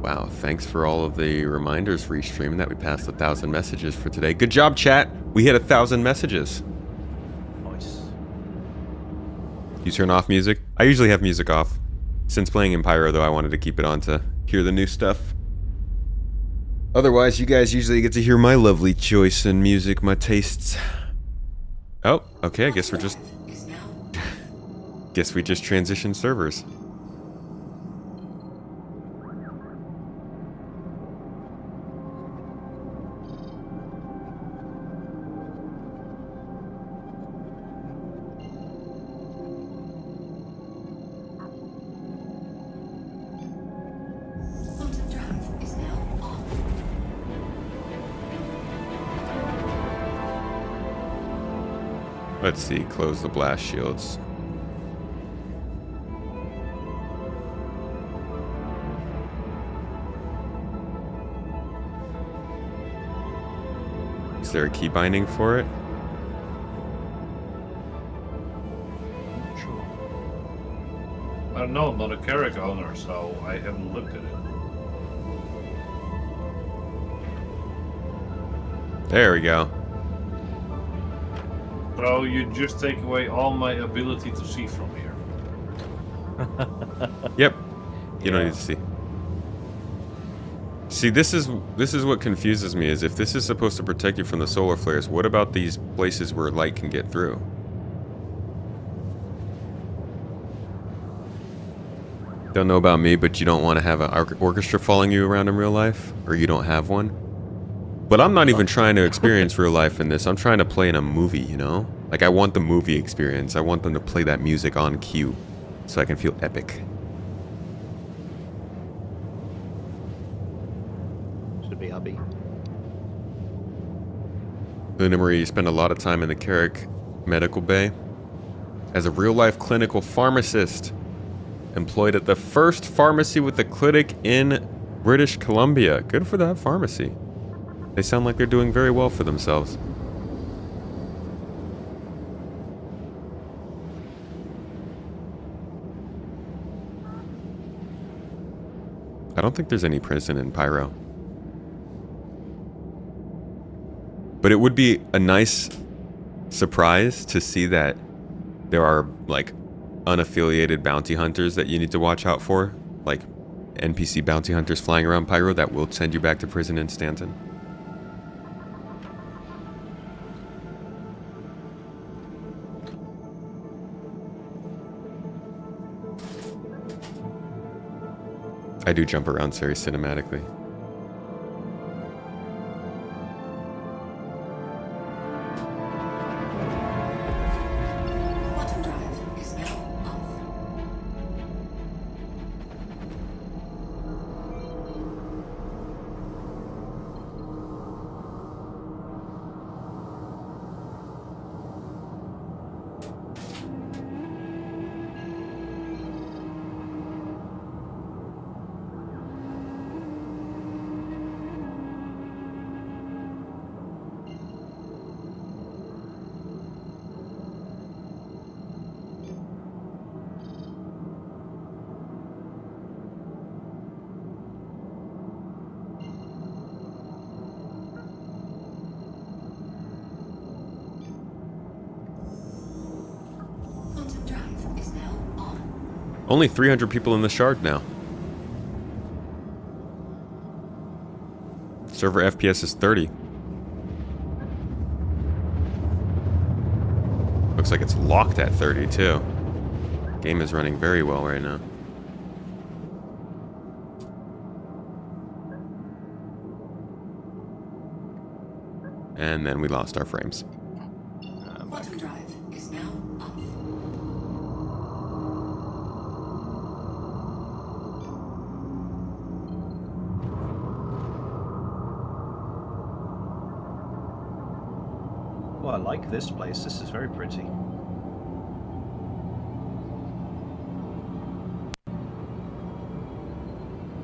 Speaker 1: Wow, thanks for all of the reminders for streaming that we passed 1,000 messages for today. Good job, chat. We hit 1,000 messages.
Speaker 2: Nice.
Speaker 1: You turn off music? I usually have music off. Since playing in Pyro, though, I wanted to keep it on to hear the new stuff. Otherwise, you guys usually get to hear my lovely choice in music, my tastes. Oh, okay, I guess we're just...
Speaker 3: Is now
Speaker 1: Guess we just transitioned servers.
Speaker 3: quantum drive is now off.
Speaker 1: Let's see, close the blast shields. Is there a key binding for it?
Speaker 2: Sure.
Speaker 4: I don't know, I'm not a character owner, so I haven't looked at it.
Speaker 1: There we go.
Speaker 4: So you just take away all my ability to see from here.
Speaker 1: Yep. You don't
Speaker 2: Yeah.
Speaker 1: need to see. See, this is what confuses me, is if this is supposed to protect you from the solar flares, what about these places where light can get through? Don't know about me, but you don't want to have an orchestra following you around in real life? Or you don't have one? But I'm not even trying to experience real life in this. I'm trying to play in a movie, you know? Like, I want the movie experience. I want them to play that music on cue so I can feel epic.
Speaker 2: Should be Abby.
Speaker 1: Luna Marie, you spend a lot of time in the Carrick Medical Bay as a real-life clinical pharmacist employed at the first pharmacy with a clinic in British Columbia. Good for that pharmacy. They sound like they're doing very well for themselves. I don't think there's any prison in Pyro. But it would be a nice surprise to see that there are, like, unaffiliated bounty hunters that you need to watch out for. Like, NPC bounty hunters flying around Pyro that will send you back to prison in Stanton. I do jump around very cinematically.
Speaker 3: Quantum drive is now off. Quantum drive is now on.
Speaker 1: Only 300 people in the shard now. Server FPS is 30. Looks like it's locked at 30 too. Game is running very well right now. And then we lost our frames.
Speaker 3: Quantum drive is now off.
Speaker 2: Well, I like this place. This is very pretty.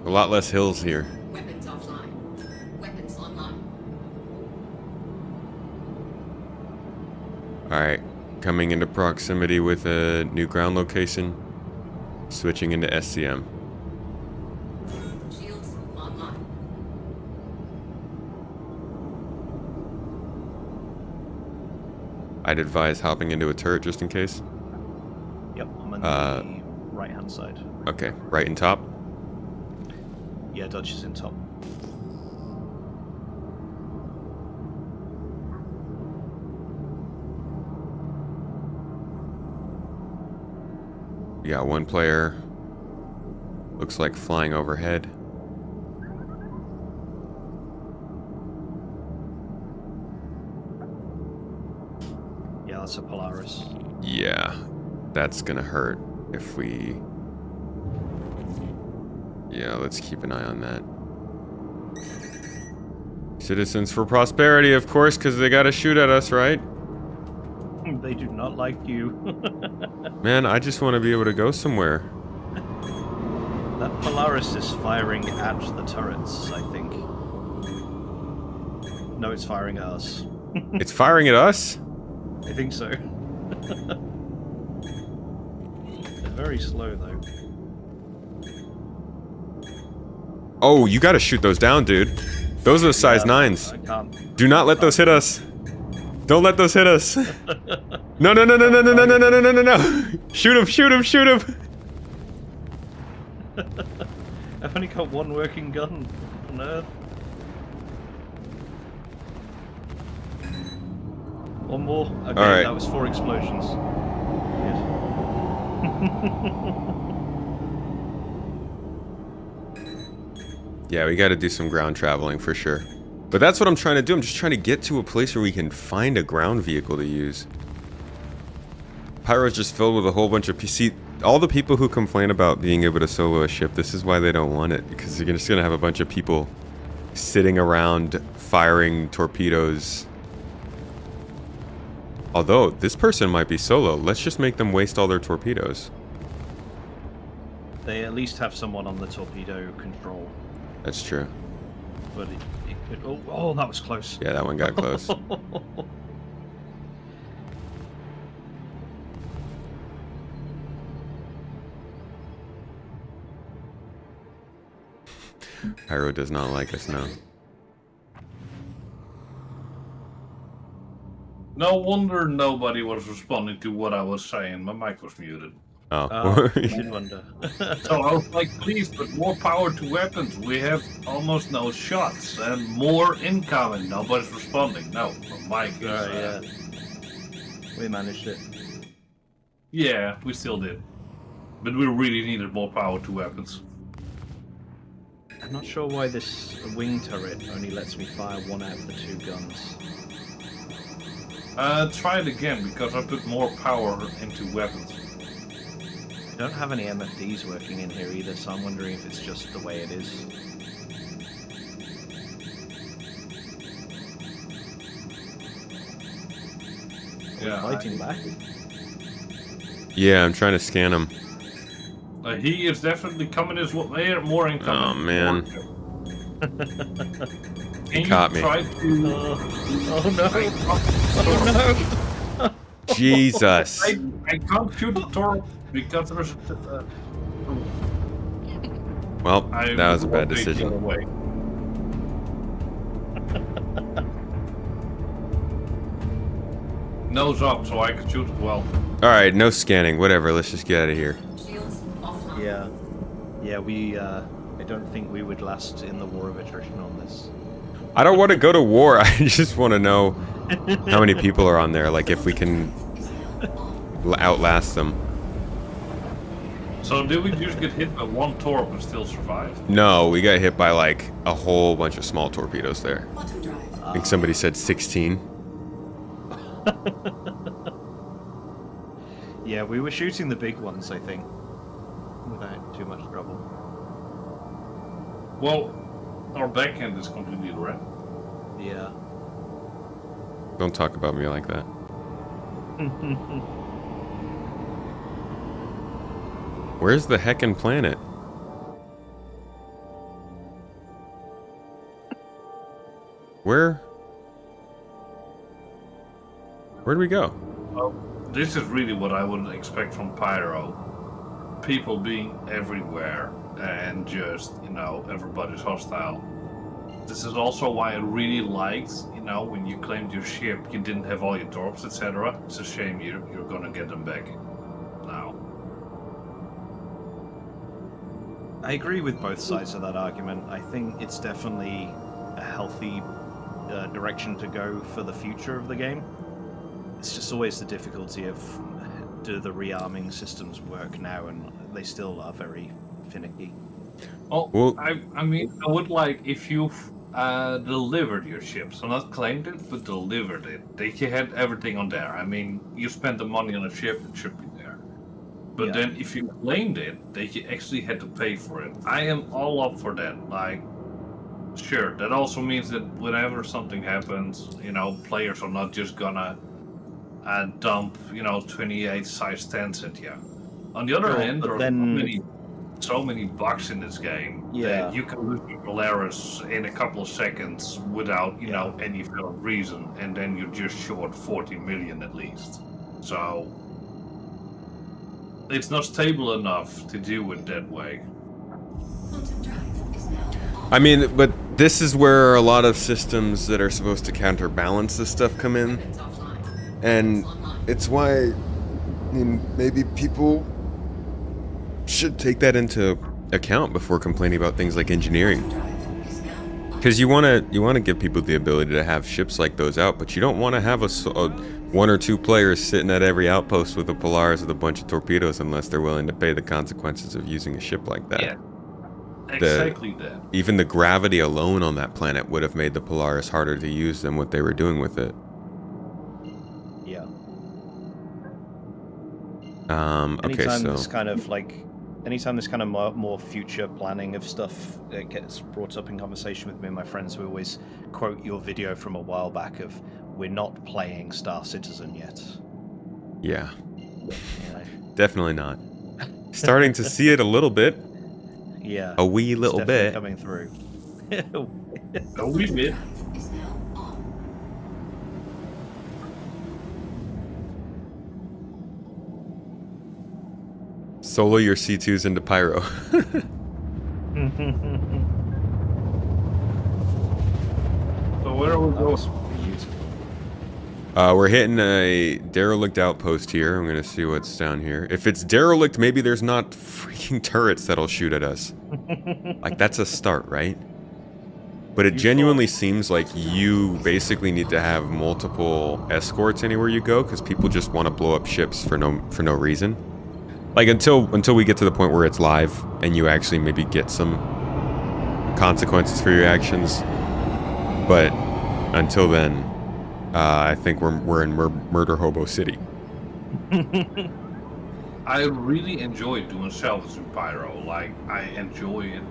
Speaker 1: A lot less hills here.
Speaker 3: Weapons offline. Weapons online.
Speaker 1: Alright, coming into proximity with a new ground location. Switching into SCM.
Speaker 3: Shields online.
Speaker 1: I'd advise hopping into a turret just in case.
Speaker 2: Yep, I'm on the right-hand side.
Speaker 1: Okay, right in top.
Speaker 2: Yeah, Dodge is in top.
Speaker 1: We got one player. Looks like flying overhead.
Speaker 2: Yeah, that's a Polaris.
Speaker 1: Yeah, that's gonna hurt if we... Yeah, let's keep an eye on that. Citizens for Prosperity, of course, because they gotta shoot at us, right?
Speaker 2: They do not like you.
Speaker 1: Man, I just want to be able to go somewhere.
Speaker 2: That Polaris is firing at the turrets, I think. No, it's firing at us.
Speaker 1: It's firing at us?
Speaker 2: I think so. They're very slow, though.
Speaker 1: Oh, you gotta shoot those down, dude. Those are size 9s.
Speaker 2: I can't.
Speaker 1: Do not let those hit us. Don't let those hit us. No, no, no, no, no, no, no, no, no, no, no, no, no. Shoot him, shoot him, shoot him.
Speaker 2: I've only got one working gun on Earth. One more. Okay,
Speaker 1: All right.
Speaker 2: that was 4 explosions.
Speaker 1: Yeah, we gotta do some ground traveling for sure. But that's what I'm trying to do. I'm just trying to get to a place where we can find a ground vehicle to use. Pyro's just filled with a whole bunch of PC. All the people who complain about being able to solo a ship, this is why they don't want it. Because you're just gonna have a bunch of people sitting around firing torpedoes. Although, this person might be solo. Let's just make them waste all their torpedoes.
Speaker 2: They at least have someone on the torpedo control.
Speaker 1: That's true.
Speaker 2: But it could. Oh, that was close.
Speaker 1: Yeah, that one got close. Pyro does not like us now.
Speaker 4: No wonder nobody was responding to what I was saying. My mic was muted.
Speaker 1: Oh.
Speaker 2: I did wonder.
Speaker 4: So I was like, please, but more power to weapons. We have almost no shots and more incoming. Nobody's responding. No, my mic is...
Speaker 2: Yeah. We managed it.
Speaker 4: Yeah, we still did. But we really needed more power to weapons.
Speaker 2: I'm not sure why this wing turret only lets me fire one out of the 2 guns.
Speaker 4: Try it again, because I put more power into weapons.
Speaker 2: I don't have any MFDs working in here either, so I'm wondering if it's just the way it is.
Speaker 4: Yeah,
Speaker 2: Fighting back.
Speaker 1: Yeah, I'm trying to scan him.
Speaker 4: He is definitely coming his way, more incoming.
Speaker 1: Oh, man.
Speaker 4: Can
Speaker 1: caught
Speaker 4: you
Speaker 1: me.
Speaker 4: try to...
Speaker 2: Oh no! Oh no!
Speaker 1: Jesus.
Speaker 4: I can't shoot the torp because there's...
Speaker 1: Well, that was a bad decision.
Speaker 4: Nose up so I can shoot as well.
Speaker 1: Alright, no scanning. Whatever, let's just get out of here.
Speaker 3: Shields offline.
Speaker 2: Yeah, we, I don't think we would last in the war of attrition on this.
Speaker 1: I don't want to go to war. I just want to know how many people are on there. Like, if we can outlast them.
Speaker 4: So did we just get hit by one torp and still survive?
Speaker 1: No, we got hit by, like, a whole bunch of small torpedoes there.
Speaker 3: Quantum drive.
Speaker 1: I think somebody said 16.
Speaker 2: Yeah, we were shooting the big ones, I think, without too much trouble.
Speaker 4: Well, our backhand is completely red.
Speaker 2: Yeah.
Speaker 1: Don't talk about me like that. Where's the heckin' planet? Where'd we go?
Speaker 4: Well, this is really what I would expect from Pyro. People being everywhere and just, you know, everybody's hostile. This is also why I really liked, you know, when you claimed your ship, you didn't have all your torps, etc. It's a shame you're gonna get them back now.
Speaker 2: I agree with both sides of that argument. I think it's definitely a healthy direction to go for the future of the game. It's just always the difficulty of, do the rearming systems work now, and they still are very finicky.
Speaker 4: Well, I mean, I would like if you've delivered your ship, so not claimed it, but delivered it. That you had everything on there. I mean, you spent the money on a ship, it should be there. But
Speaker 2: Yeah.
Speaker 4: then if you claimed it, that you actually had to pay for it. I am all up for that. Like, sure, that also means that whenever something happens, you know, players are not just gonna dump, you know, 28 size 10s at you. On the other
Speaker 2: Sure,
Speaker 4: hand,
Speaker 2: but
Speaker 4: there are
Speaker 2: then-
Speaker 4: so many bugs in this game
Speaker 2: Yeah.
Speaker 4: that you can lose your Polaris in a couple of seconds without, you know, any valid reason, and then you're just short 40 million at least. So it's not stable enough to do it that way.
Speaker 3: Quantum drive is now on.
Speaker 1: I mean, but this is where a lot of systems that are supposed to counterbalance this stuff come in.
Speaker 3: Weapons offline.
Speaker 1: And
Speaker 3: Online.
Speaker 1: it's why, I mean, maybe people should take that into account before complaining about things like engineering.
Speaker 3: Quantum drive is now on.
Speaker 1: Because you want to give people the ability to have ships like those out, but you don't want to have a one or two players sitting at every outpost with a Polaris with a bunch of torpedoes unless they're willing to pay the consequences of using a ship like that.
Speaker 4: Yeah, exactly that.
Speaker 1: Even the gravity alone on that planet would have made the Polaris harder to use than what they were doing with it.
Speaker 2: Yeah.
Speaker 1: Okay,
Speaker 2: Anytime
Speaker 1: so
Speaker 2: this kind of more future planning of stuff gets brought up in conversation with me and my friends, we always quote your video from a while back of, we're not playing Star Citizen yet.
Speaker 1: yeah,
Speaker 2: You know?
Speaker 1: definitely not. Starting to see it a little bit,
Speaker 2: Yeah.
Speaker 1: a wee
Speaker 2: it's
Speaker 1: little
Speaker 2: definitely
Speaker 1: bit.
Speaker 2: coming through.
Speaker 4: Oh, we did.
Speaker 3: Drive is now on.
Speaker 1: Solo your C2s into Pyro.
Speaker 4: So where are we
Speaker 2: That
Speaker 4: going?
Speaker 2: was beautiful.
Speaker 1: We're hitting a derelict outpost here. I'm gonna see what's down here. If it's derelict, maybe there's not freaking turrets that'll shoot at us. Like, that's a start, right? But it genuinely seems like you basically need to have multiple escorts anywhere you go, because people just want to blow up ships for no reason. Like, until we get to the point where it's live and you actually maybe get some consequences for your actions. But until then, I think we're in Murder Hobo City.
Speaker 4: I really enjoy doing salvage in Pyro. Like, I enjoy it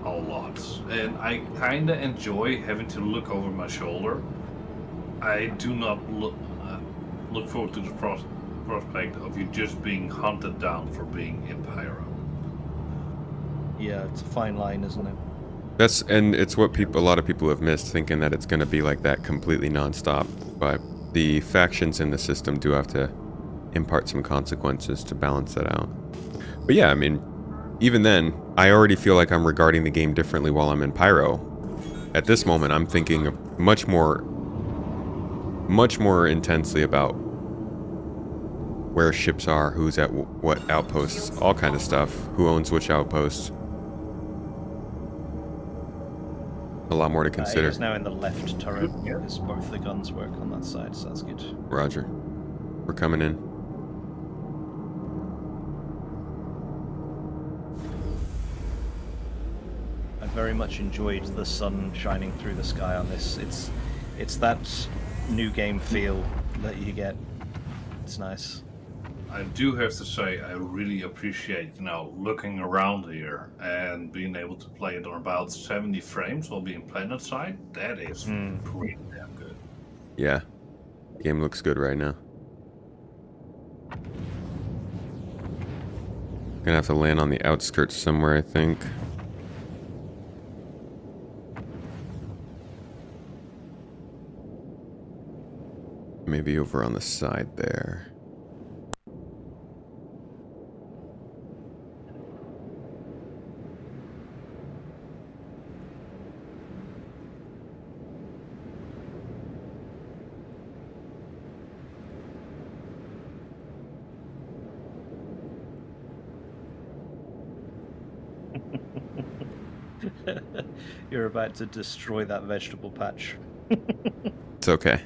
Speaker 4: a lot. And I kind of enjoy having to look over my shoulder. I do not look forward to the prospect of you just being hunted down for being in Pyro.
Speaker 2: Yeah, it's a fine line, isn't it?
Speaker 1: And it's what a lot of people have missed, thinking that it's going to be like that completely nonstop. But the factions in the system do have to impart some consequences to balance that out. But yeah, I mean, even then, I already feel like I'm regarding the game differently while I'm in Pyro. At this moment, I'm thinking of much more intensely about where ships are, who's at what outposts, all kind of stuff, who owns which outpost. A lot more to consider.
Speaker 2: It's now in the left turret because both the guns work on that side, so that's good.
Speaker 1: Roger. We're coming in.
Speaker 2: I very much enjoyed the sun shining through the sky on this. It's that new game feel that you get. It's nice.
Speaker 4: I do have to say, I really appreciate, looking around here and being able to play it on about 70 frames while being planet side. That is pretty damn good.
Speaker 1: Yeah. Game looks good right now. Gonna have to land on the outskirts somewhere, I think. Maybe over on the side there.
Speaker 2: You're about to destroy that vegetable patch.
Speaker 1: It's okay.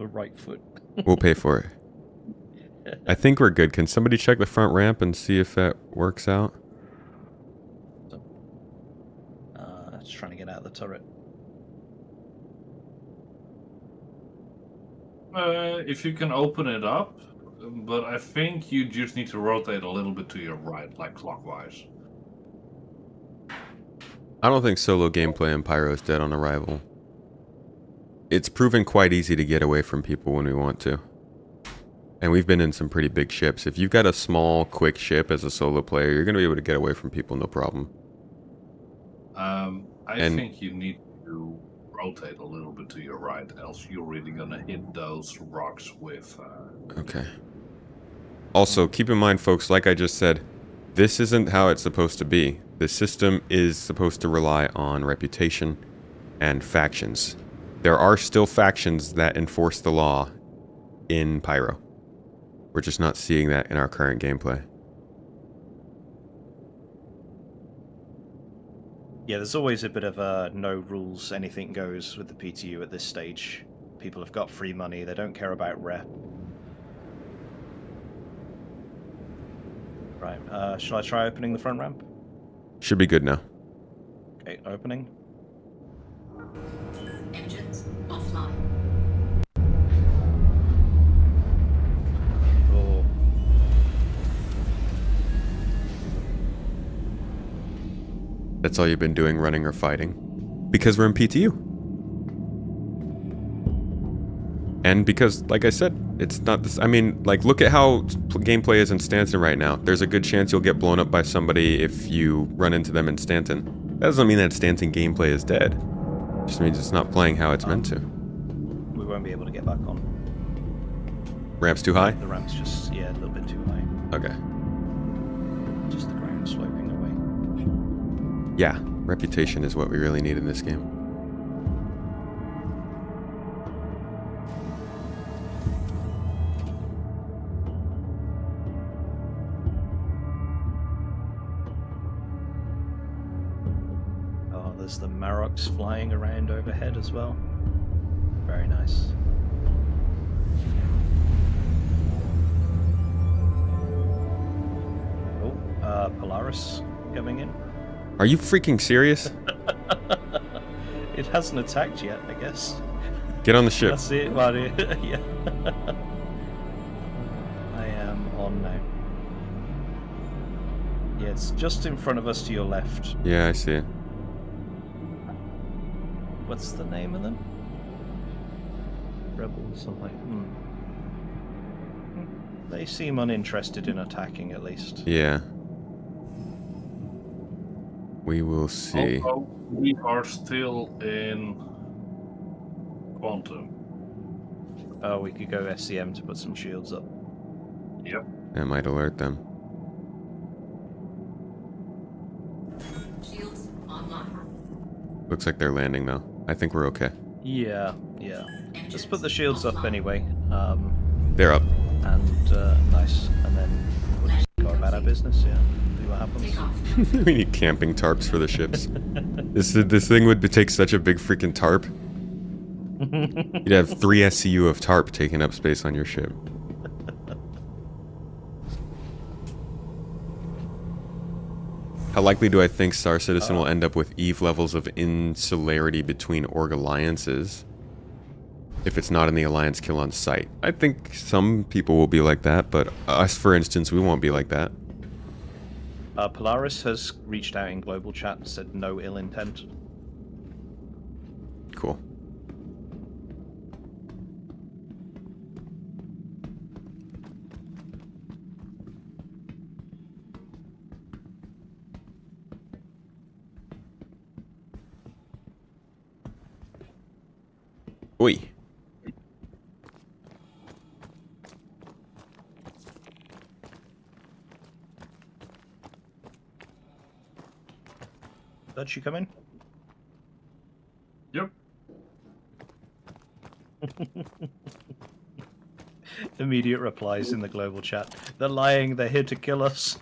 Speaker 2: the right foot.
Speaker 1: We'll pay for it. I think we're good. Can somebody check the front ramp and see if that works out?
Speaker 2: Just trying to get out of the turret.
Speaker 4: If you can open it up, but I think you just need to rotate a little bit to your right, like clockwise.
Speaker 1: I don't think solo gameplay in Pyro is dead on arrival. It's proven quite easy to get away from people when we want to. And we've been in some pretty big ships. If you've got a small, quick ship as a solo player, you're going to be able to get away from people no problem.
Speaker 4: I think you need to rotate a little bit to your right, else you're really going to hit those rocks with...
Speaker 1: Okay. Also, keep in mind, folks, like I just said, this isn't how it's supposed to be. The system is supposed to rely on reputation and factions. There are still factions that enforce the law in Pyro. We're just not seeing that in our current gameplay.
Speaker 2: Yeah, there's always a bit of a no rules, anything goes with the PTU at this stage. People have got free money, they don't care about rep. Right, shall I try opening the front ramp?
Speaker 1: Should be good now.
Speaker 2: Okay, opening.
Speaker 3: Engines offline.
Speaker 2: Oh.
Speaker 1: That's all you've been doing, running or fighting? Because we're in PTU. And because, like I said, it's not this... I mean, like, look at how gameplay is in Stanton right now. There's a good chance you'll get blown up by somebody if you run into them in Stanton. That doesn't mean that Stanton gameplay is dead. It just means it's not playing how it's meant to.
Speaker 2: We won't be able to get back on.
Speaker 1: Ramp's too high?
Speaker 2: The ramp's just, yeah, a little bit too high.
Speaker 1: Okay.
Speaker 2: Just the ground sloping away.
Speaker 1: Yeah, reputation is what we really need in this game.
Speaker 2: Oh, there's the Maroks flying around overhead as well. Very nice. Oh, Polaris coming in.
Speaker 1: Are you freaking serious?
Speaker 2: It hasn't attacked yet, I guess.
Speaker 1: Get on the ship.
Speaker 2: That's it. Well, yeah. I am on now. Yeah, it's just in front of us to your left.
Speaker 1: Yeah, I see it.
Speaker 2: What's the name of them? Rebels, something. They seem uninterested in attacking, at least.
Speaker 1: Yeah. We will see.
Speaker 4: Also, we are still in Quantum.
Speaker 2: Oh, we could go SCM to put some shields up.
Speaker 4: Yep.
Speaker 1: That might alert them.
Speaker 3: Shields online.
Speaker 1: Looks like they're landing though. I think we're okay.
Speaker 2: Yeah, yeah. Just put the shields up anyway.
Speaker 1: They're up.
Speaker 2: And nice. And then we'll just go about our business, yeah. See what happens.
Speaker 3: Take off.
Speaker 1: We need camping tarps for the ships. This thing would take such a big freaking tarp. You'd have 3 SCU of tarp taking up space on your ship. How likely do I think Star Citizen will end up with Eve levels of insularity between org alliances if it's not in the alliance kill on sight? I think some people will be like that, but us, for instance, we won't be like that.
Speaker 2: Polaris has reached out in global chat and said no ill intent.
Speaker 1: Cool. Oi.
Speaker 2: Did she come in?
Speaker 4: Yep.
Speaker 2: Immediate replies in the global chat. They're lying, they're here to kill us.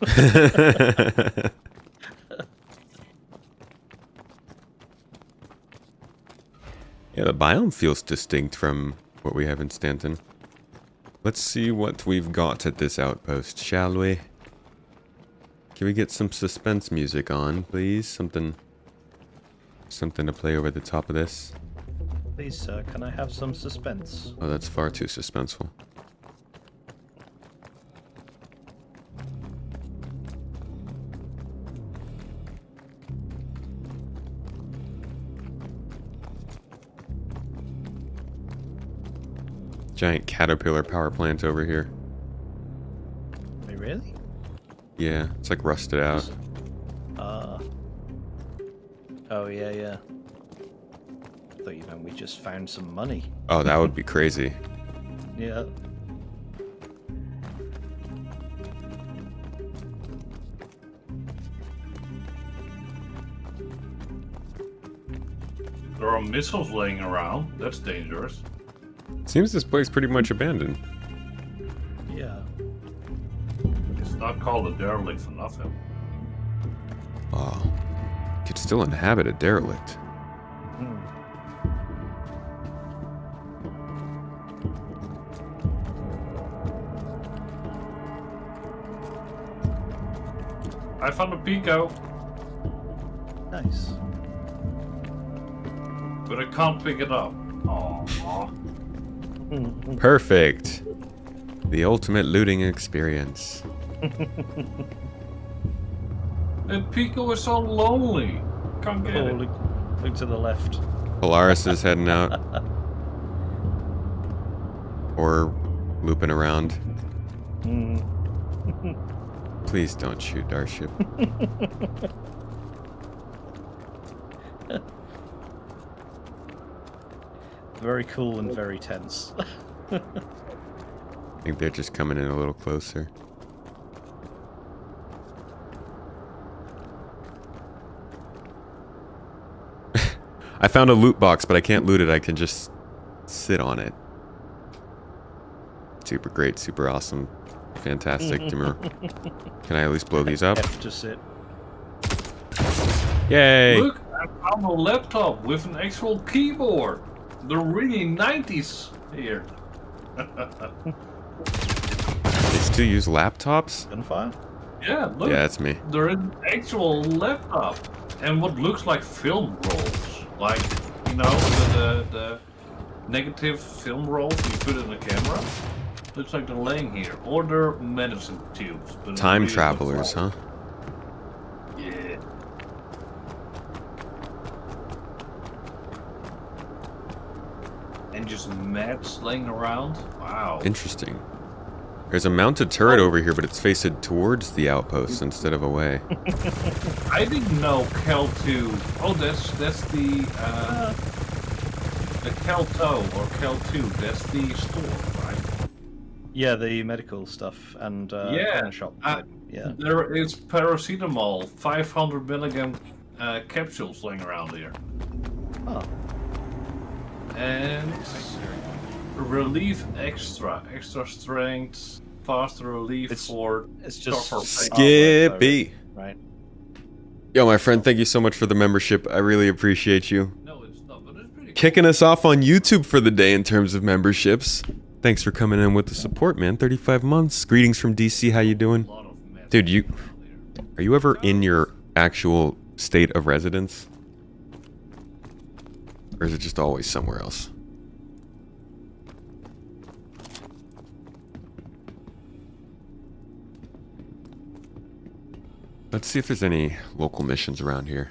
Speaker 1: Yeah, the biome feels distinct from what we have in Stanton. Let's see what we've got at this outpost, shall we? Can we get some suspense music on, please? Something to play over the top of this.
Speaker 2: Please, sir, can I have some suspense?
Speaker 1: Oh, that's far too suspenseful. Giant caterpillar power plant over here.
Speaker 2: Wait, really?
Speaker 1: Yeah, it's like rusted out.
Speaker 2: Oh, yeah, yeah. I thought, you know, we just found some money.
Speaker 1: Oh, that would be crazy.
Speaker 2: Yeah.
Speaker 4: There are missiles laying around. That's dangerous.
Speaker 1: Seems this place pretty much abandoned.
Speaker 2: Yeah.
Speaker 4: It's not called a derelict for nothing.
Speaker 1: Oh, could still inhabit a derelict.
Speaker 2: Hmm.
Speaker 4: I found a Pico,
Speaker 2: Nice.
Speaker 4: but I can't pick it up. Aww.
Speaker 1: Perfect. The ultimate looting experience.
Speaker 4: And Pico is so lonely. Can't get
Speaker 2: Oh,
Speaker 4: it.
Speaker 2: look to the left.
Speaker 1: Polaris is heading out. Or looping around.
Speaker 2: Hmm.
Speaker 1: Please don't shoot our ship.
Speaker 2: very cool and very tense.
Speaker 1: I think they're just coming in a little closer. I found a loot box, but I can't loot it. I can just sit on it. Super great, super awesome, fantastic. Can I at least blow these up?
Speaker 2: F to sit.
Speaker 1: Yay!
Speaker 4: Look, I found a laptop with an actual keyboard. They're really 90s here.
Speaker 1: They still use laptops?
Speaker 2: Gunfire?
Speaker 4: Yeah, look.
Speaker 1: Yeah, that's me.
Speaker 4: There is an actual laptop and what looks like film rolls, like you know the negative film rolls you put in the camera. Looks like they're laying here, or they're medicine tubes. But
Speaker 1: Time
Speaker 4: really
Speaker 1: travelers, huh?
Speaker 4: Yeah. And just mats laying around. Wow.
Speaker 1: Interesting. There's a mounted turret over here, but it's faced towards the outpost instead of away.
Speaker 4: I didn't know Cal 2. Oh, that's the Cal-2 or Cal 2. That's the store, right?
Speaker 2: Yeah, the medical stuff and
Speaker 4: Yeah,
Speaker 2: shop. Yeah.
Speaker 4: There is paracetamol, 500 milligram capsules laying around here.
Speaker 2: Oh.
Speaker 4: And relief extra strength, faster relief for
Speaker 2: It's just
Speaker 4: tougher pain.
Speaker 1: Skippy!
Speaker 2: Right.
Speaker 1: Yo, my friend, thank you so much for the membership. I really appreciate you.
Speaker 4: No, it's not, but it's pretty cool.
Speaker 1: Kicking us off on YouTube for the day in terms of memberships. Thanks for coming in with the support, man. 35 months. Greetings from DC. How you doing?
Speaker 4: A lot of meth
Speaker 1: Dude, you
Speaker 4: around here.
Speaker 1: are you ever in your actual state of residence? Or is it just always somewhere else? Let's see if there's any local missions around here.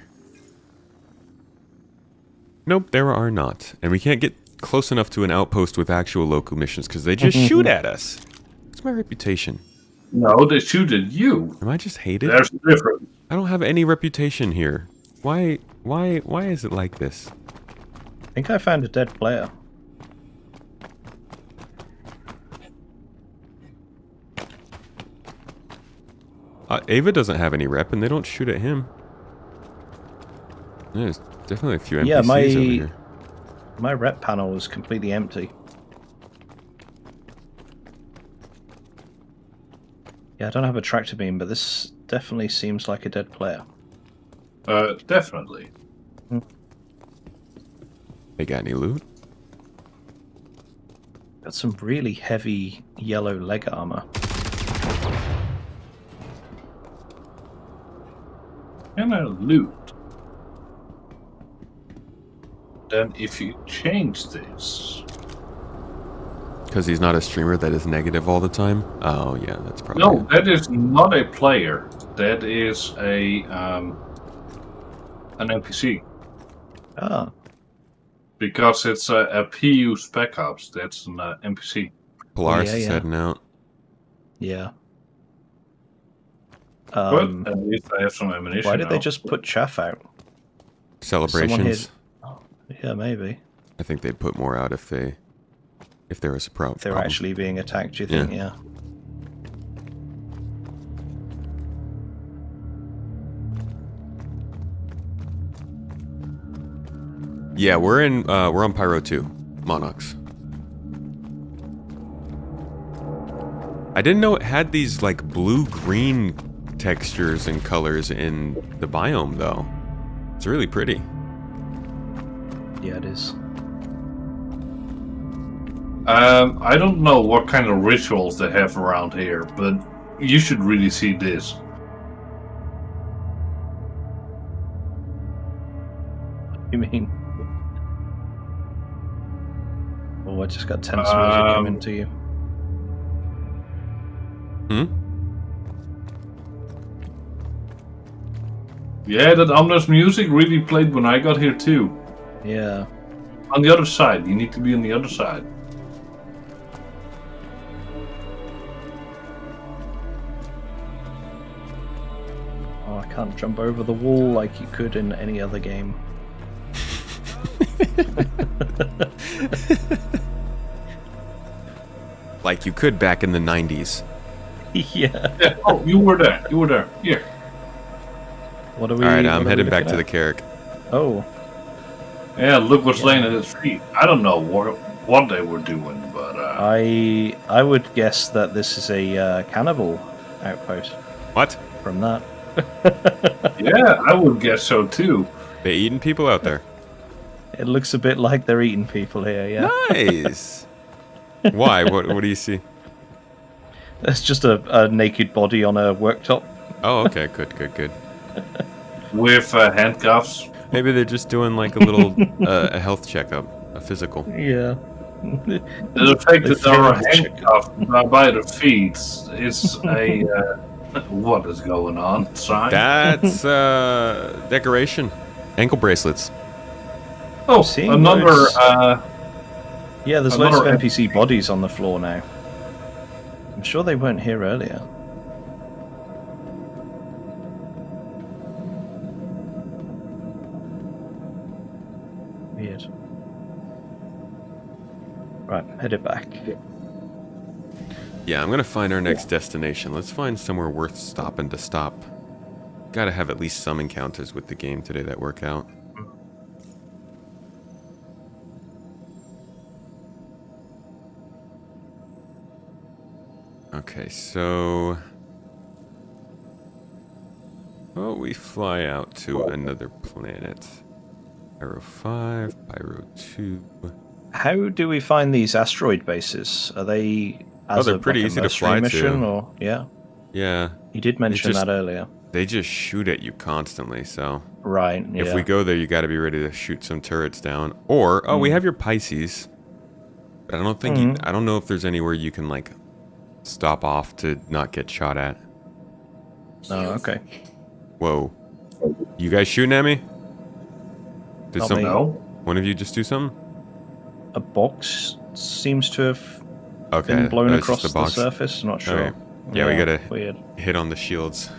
Speaker 1: Nope, there are not. And we can't get close enough to an outpost with actual local missions because they just shoot at us. What's my reputation?
Speaker 4: No, they shoot at you.
Speaker 1: Am I just hated?
Speaker 4: There's a difference.
Speaker 1: I don't have any reputation here. Why is it like this?
Speaker 2: I think I found a dead player.
Speaker 1: Ava doesn't have any rep, and they don't shoot at him. There's definitely a few NPCs
Speaker 2: Yeah,
Speaker 1: over here.
Speaker 2: my rep panel was completely empty. Yeah, I don't have a tractor beam, but this definitely seems like a dead player.
Speaker 4: Definitely.
Speaker 1: They got any loot?
Speaker 2: Got some really heavy yellow leg armor.
Speaker 4: And a loot. Then if you change this,
Speaker 1: Because he's not a streamer that is negative all the time? Oh, yeah, that's probably
Speaker 4: no,
Speaker 1: it.
Speaker 4: that is not a player. That is a an NPC.
Speaker 2: Ah,
Speaker 4: Because it's a PU Spec Ops. That's an NPC.
Speaker 1: Polaris
Speaker 2: yeah,
Speaker 1: is
Speaker 2: yeah.
Speaker 1: heading out.
Speaker 2: yeah.
Speaker 4: But at least I have some ammunition.
Speaker 2: Why did they
Speaker 4: now.
Speaker 2: just put chaff out?
Speaker 1: Celebrations.
Speaker 2: Yeah, maybe.
Speaker 1: I think they'd put more out if there was a problem.
Speaker 2: If they were actually being attacked, do you think? Yeah.
Speaker 1: Yeah, we're on Pyro 2, Monarchs. I didn't know it had these like blue-green textures and colors in the biome though. It's really pretty.
Speaker 2: Yeah, it is.
Speaker 4: I don't know what kind of rituals they have around here, but you should really see this.
Speaker 2: You mean? Oh, I just got tense music coming to you.
Speaker 1: Hmm?
Speaker 4: Yeah, that ominous music really played when I got here too.
Speaker 2: Yeah.
Speaker 4: On the other side, you need to be on the other side.
Speaker 2: Oh, I can't jump over the wall like you could in any other game.
Speaker 1: Like you could back in the 90s.
Speaker 2: Yeah.
Speaker 4: Yeah. Oh, you were there. You were there. Here.
Speaker 2: What are we?
Speaker 1: All right,
Speaker 2: what
Speaker 1: I'm
Speaker 2: are we
Speaker 1: heading back
Speaker 2: looking
Speaker 1: to the
Speaker 2: at?
Speaker 1: Carrick.
Speaker 2: Oh,
Speaker 4: Yeah, look what's laying at his feet. I don't know what they were doing, but
Speaker 2: I would guess that this is a cannibal outpost
Speaker 1: What?
Speaker 2: from that.
Speaker 4: yeah, I would guess so too.
Speaker 1: They eating people out there?
Speaker 2: It looks a bit like they're eating people here. Yeah.
Speaker 1: Nice. Why? What do you see?
Speaker 2: It's just a naked body on a worktop.
Speaker 1: Oh, okay. Good.
Speaker 4: With handcuffs.
Speaker 1: Maybe they're just doing like a little a health checkup, a physical.
Speaker 2: Yeah.
Speaker 4: The fact that there are
Speaker 2: failed to check.
Speaker 4: handcuffed by the feet is a what is going on, sign?
Speaker 1: That's decoration. Ankle bracelets.
Speaker 4: Oh,
Speaker 2: seeing
Speaker 4: another.
Speaker 2: those- Yeah, there's loads of
Speaker 4: Another
Speaker 2: NPC bodies on the floor now. I'm sure they weren't here earlier. Weird. Right, headed back.
Speaker 1: Yeah, I'm gonna find our next destination. Let's find somewhere worth stopping to stop. Gotta have at least some encounters with the game today that work out. Okay, so... Oh, we fly out to another planet. Pyro 5, Pyro 2...
Speaker 2: How do we find these asteroid bases? Are they as
Speaker 1: they're
Speaker 2: a,
Speaker 1: pretty
Speaker 2: like a
Speaker 1: easy to
Speaker 2: mercenary
Speaker 1: fly
Speaker 2: mission,
Speaker 1: to.
Speaker 2: or yeah?
Speaker 1: Yeah,
Speaker 2: You did mention
Speaker 1: just-
Speaker 2: that earlier.
Speaker 1: they just shoot at you constantly, so...
Speaker 2: Right. Yeah.
Speaker 1: If we go there, you gotta be ready to shoot some turrets down. Or, oh, we have your Pisces. But I don't think you, I don't know if there's anywhere you can, like, stop off to not get shot at.
Speaker 2: Oh, okay.
Speaker 1: Whoa. You guys shooting at me? Did
Speaker 2: Not
Speaker 1: some,
Speaker 2: me.
Speaker 4: No.
Speaker 1: one of you just do something?
Speaker 2: A box seems to have
Speaker 1: Okay,
Speaker 2: been blown
Speaker 1: that's
Speaker 2: across
Speaker 1: just
Speaker 2: the
Speaker 1: a box.
Speaker 2: surface. Not sure.
Speaker 1: Alright. Yeah, we gotta
Speaker 2: Weird.
Speaker 1: hit on the shields.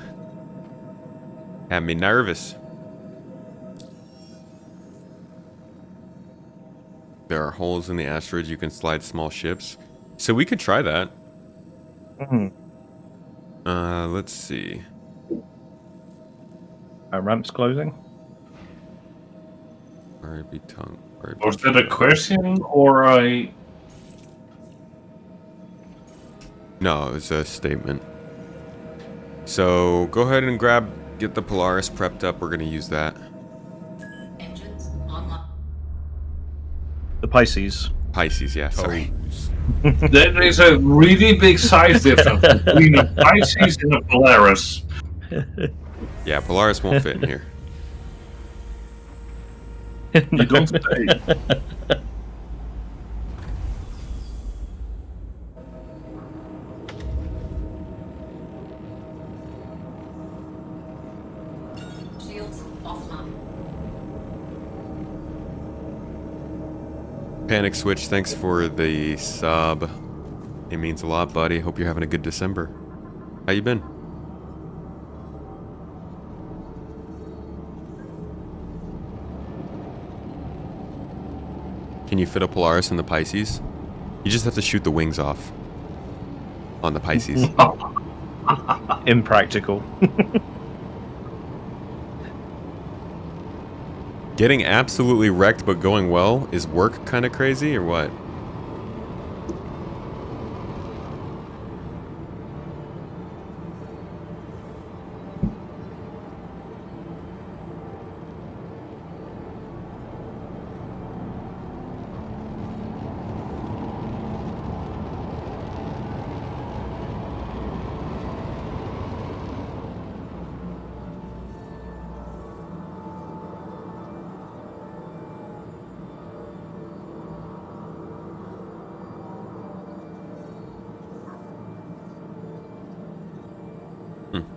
Speaker 1: Had me nervous. There are holes in the asteroids you can slide small ships. So we could try that.
Speaker 2: Mhm.
Speaker 1: Let's see.
Speaker 2: Ramp's closing.
Speaker 1: RB tongue.
Speaker 4: Was that a question or a?
Speaker 1: No, it was a statement. So go ahead and get the Polaris prepped up. We're gonna use that.
Speaker 3: Engines online.
Speaker 2: The Pisces.
Speaker 1: Pisces, yeah. Sorry.
Speaker 4: There is a really big size difference between a Pisces and a Polaris.
Speaker 1: Yeah, Polaris won't fit in here.
Speaker 4: You don't say.
Speaker 3: Shields offline.
Speaker 1: Panic Switch, thanks for the sub. It means a lot, buddy. Hope you're having a good December. How you been? Can you fit a Polaris in the Pisces? You just have to shoot the wings off on the Pisces.
Speaker 2: Impractical.
Speaker 1: Getting absolutely wrecked but going well is work kind of crazy or what?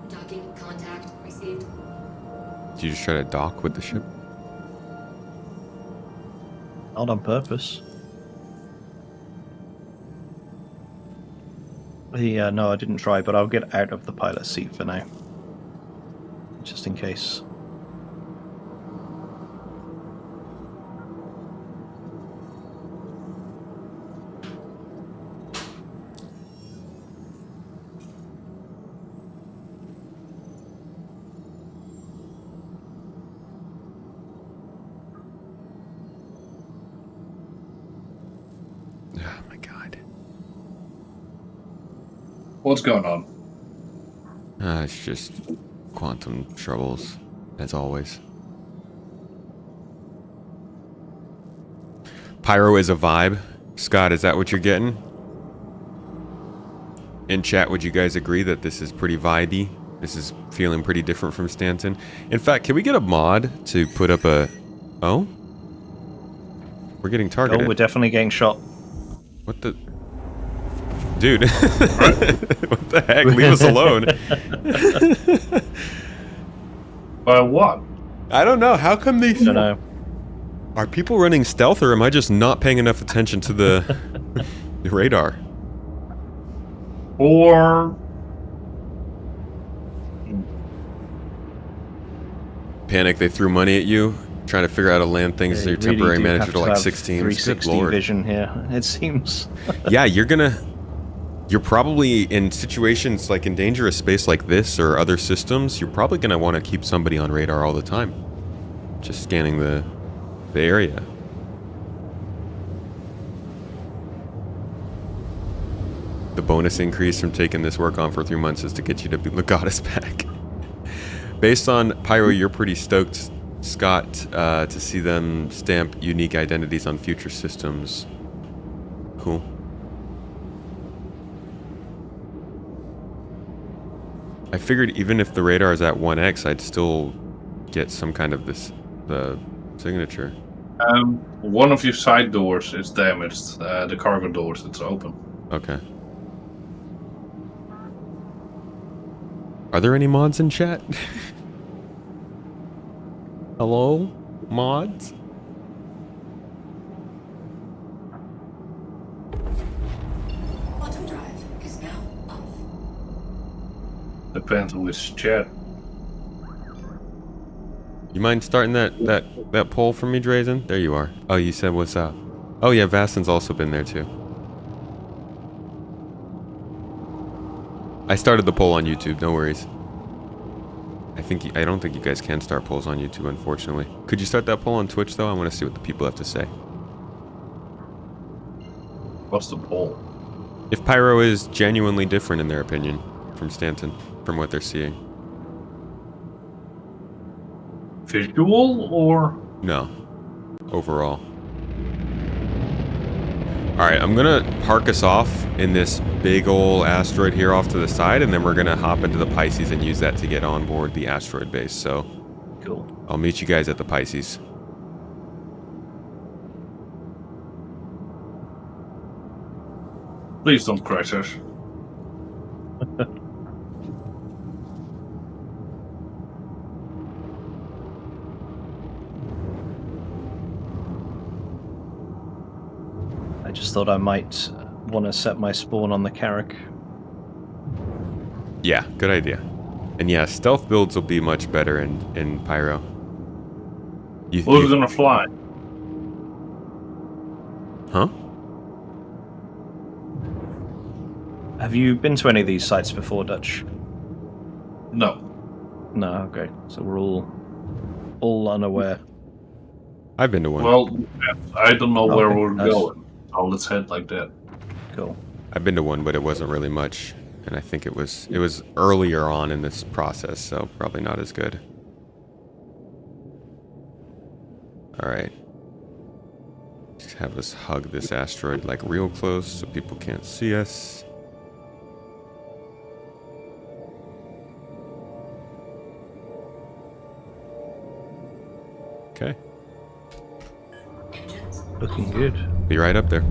Speaker 3: Docking contact received.
Speaker 1: Did you just try to dock with the ship?
Speaker 2: Not on purpose. No, I didn't try, but I'll get out of the pilot seat for now. Just in case.
Speaker 4: What's going on?
Speaker 1: It's just quantum troubles, as always. Pyro is a vibe. Scott, is that what you're getting? In chat, would you guys agree that this is pretty vibey? This is feeling pretty different from Stanton. In fact, can we get a mod to put up a... Oh? We're getting targeted.
Speaker 2: Oh, we're definitely getting shot.
Speaker 1: What the... Dude. What the heck? Leave us alone.
Speaker 4: By what?
Speaker 1: I don't know. How come these...
Speaker 2: I don't know.
Speaker 1: Are people running stealth, or am I just not paying enough attention to the, the radar?
Speaker 4: Or
Speaker 1: Panic, they threw money at you, trying to figure out how to land things as your temporary manager to like 16. Good
Speaker 2: 360
Speaker 1: lord.
Speaker 2: vision here, it seems.
Speaker 1: Yeah, you're probably in situations like in dangerous space like this or other systems, you're probably gonna want to keep somebody on radar all the time. Just scanning the area. The bonus increase from taking this work on for 3 months is to get you to be the goddess back. Based on Pyro, you're pretty stoked, Scott, to see them stamp unique identities on future systems. Cool. I figured even if the radar is at 1x, I'd still get some kind of the signature.
Speaker 4: one of your side doors is damaged. The cargo doors, it's open.
Speaker 1: Okay. Are there any mods in chat? Hello? Mods?
Speaker 3: Quantum drive is now off.
Speaker 4: Depends on which chat.
Speaker 1: You mind starting that poll for me, Drazen? There you are. Oh, you said what's up. Oh yeah, Vastin's also been there too. I started the poll on YouTube, no worries. I don't think you guys can start polls on YouTube, unfortunately. Could you start that poll on Twitch though? I want to see what the people have to say.
Speaker 4: What's the poll?
Speaker 1: If Pyro is genuinely different in their opinion from Stanton, from what they're seeing.
Speaker 4: Visual or?
Speaker 1: No. Overall. Alright, I'm gonna park us off in this big ol' asteroid here off to the side, and then we're gonna hop into the Pisces and use that to get on board the asteroid base, so...
Speaker 2: Cool.
Speaker 1: I'll meet you guys at the Pisces.
Speaker 4: Please don't crash us.
Speaker 2: I just thought I might want to set my spawn on the Carrack.
Speaker 1: Yeah, good idea. And yeah, stealth builds will be much better in Pyro.
Speaker 4: Who's gonna fly?
Speaker 1: Huh?
Speaker 2: Have you been to any of these sites before, Dutch?
Speaker 4: No.
Speaker 2: No, okay. So we're all unaware.
Speaker 1: I've been to one.
Speaker 4: Well, I don't know where
Speaker 2: Okay,
Speaker 4: we're
Speaker 2: nice.
Speaker 4: going. So let's head like that.
Speaker 2: Cool.
Speaker 1: I've been to one, but it wasn't really much. And I think it was earlier on in this process, so probably not as good. Alright. Just have us hug this asteroid like real close so people can't see us. Okay.
Speaker 3: Engines
Speaker 2: Looking good.
Speaker 1: Be right up there.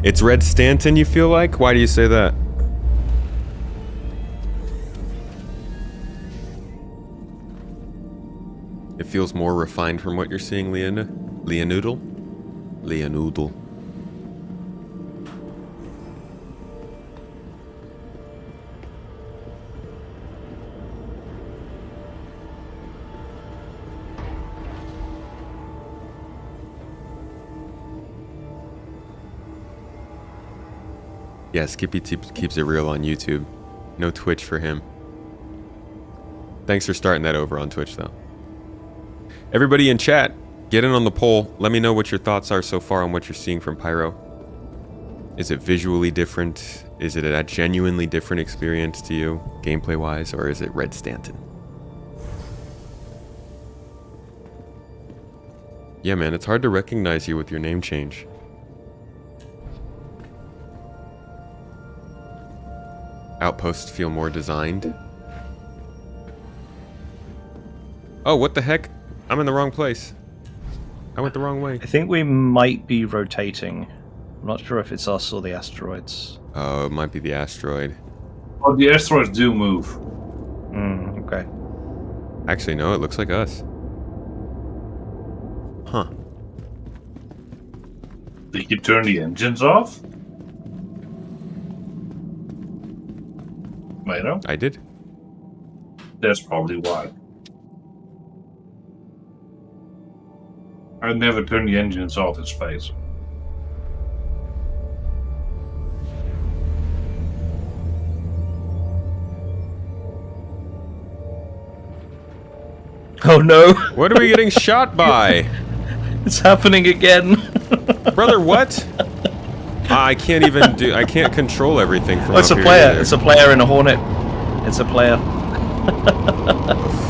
Speaker 1: It's Red Stanton, you feel like? Why do you say that? It feels more refined from what you're seeing, Leonoodle? Leonoodle. Yeah, Skippy keeps it real on YouTube. No Twitch for him. Thanks for starting that over on Twitch, though. Everybody in chat, get in on the poll. Let me know what your thoughts are so far on what you're seeing from Pyro. Is it visually different? Is it a genuinely different experience to you, gameplay-wise, or is it Red Stanton? Yeah, man, it's hard to recognize you with your name change. Outposts feel more designed. Oh, what the heck? I'm in the wrong place. I went the wrong way.
Speaker 2: I think we might be rotating. I'm not sure if it's us or the asteroids.
Speaker 1: Oh, it might be the asteroid.
Speaker 4: Oh, the asteroids do move.
Speaker 2: Okay.
Speaker 1: Actually, no, it looks like us. Huh.
Speaker 4: Did you turn the engines off? Pyro?
Speaker 1: I did.
Speaker 4: That's probably why. I never turn the engines off in space.
Speaker 2: Oh no!
Speaker 1: What are we getting shot by?
Speaker 2: It's happening again!
Speaker 1: Brother, what? I can't even do... I can't control everything from
Speaker 2: Oh, it's a
Speaker 1: up here
Speaker 2: player.
Speaker 1: either.
Speaker 2: It's a player in a Hornet. It's a player.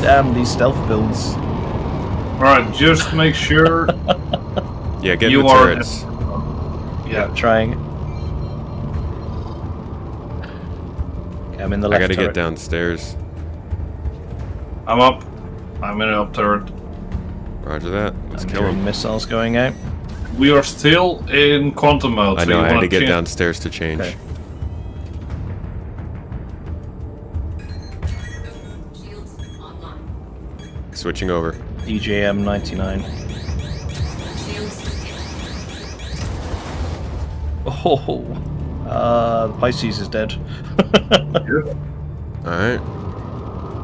Speaker 2: Damn, these stealth builds.
Speaker 4: Alright, just make sure
Speaker 1: Yeah, get
Speaker 4: you
Speaker 1: in the
Speaker 4: are...
Speaker 1: turrets.
Speaker 4: Yeah,
Speaker 2: Trying. Okay, I'm in the
Speaker 1: I
Speaker 2: left
Speaker 1: gotta
Speaker 2: turret.
Speaker 1: get downstairs.
Speaker 4: I'm up. I'm in an up turret.
Speaker 1: Roger that. Let's
Speaker 2: I'm
Speaker 1: kill
Speaker 2: hearing
Speaker 1: him.
Speaker 2: missiles going out.
Speaker 4: We are still in quantum mode.
Speaker 1: I
Speaker 4: so
Speaker 1: know,
Speaker 4: you
Speaker 1: I had
Speaker 4: wanna
Speaker 1: to get
Speaker 4: change-
Speaker 1: downstairs to change.
Speaker 2: Okay.
Speaker 3: Shields online.
Speaker 1: Switching over.
Speaker 2: DJM 99.
Speaker 3: Shields
Speaker 2: Oh, the Pisces is dead.
Speaker 1: Alright.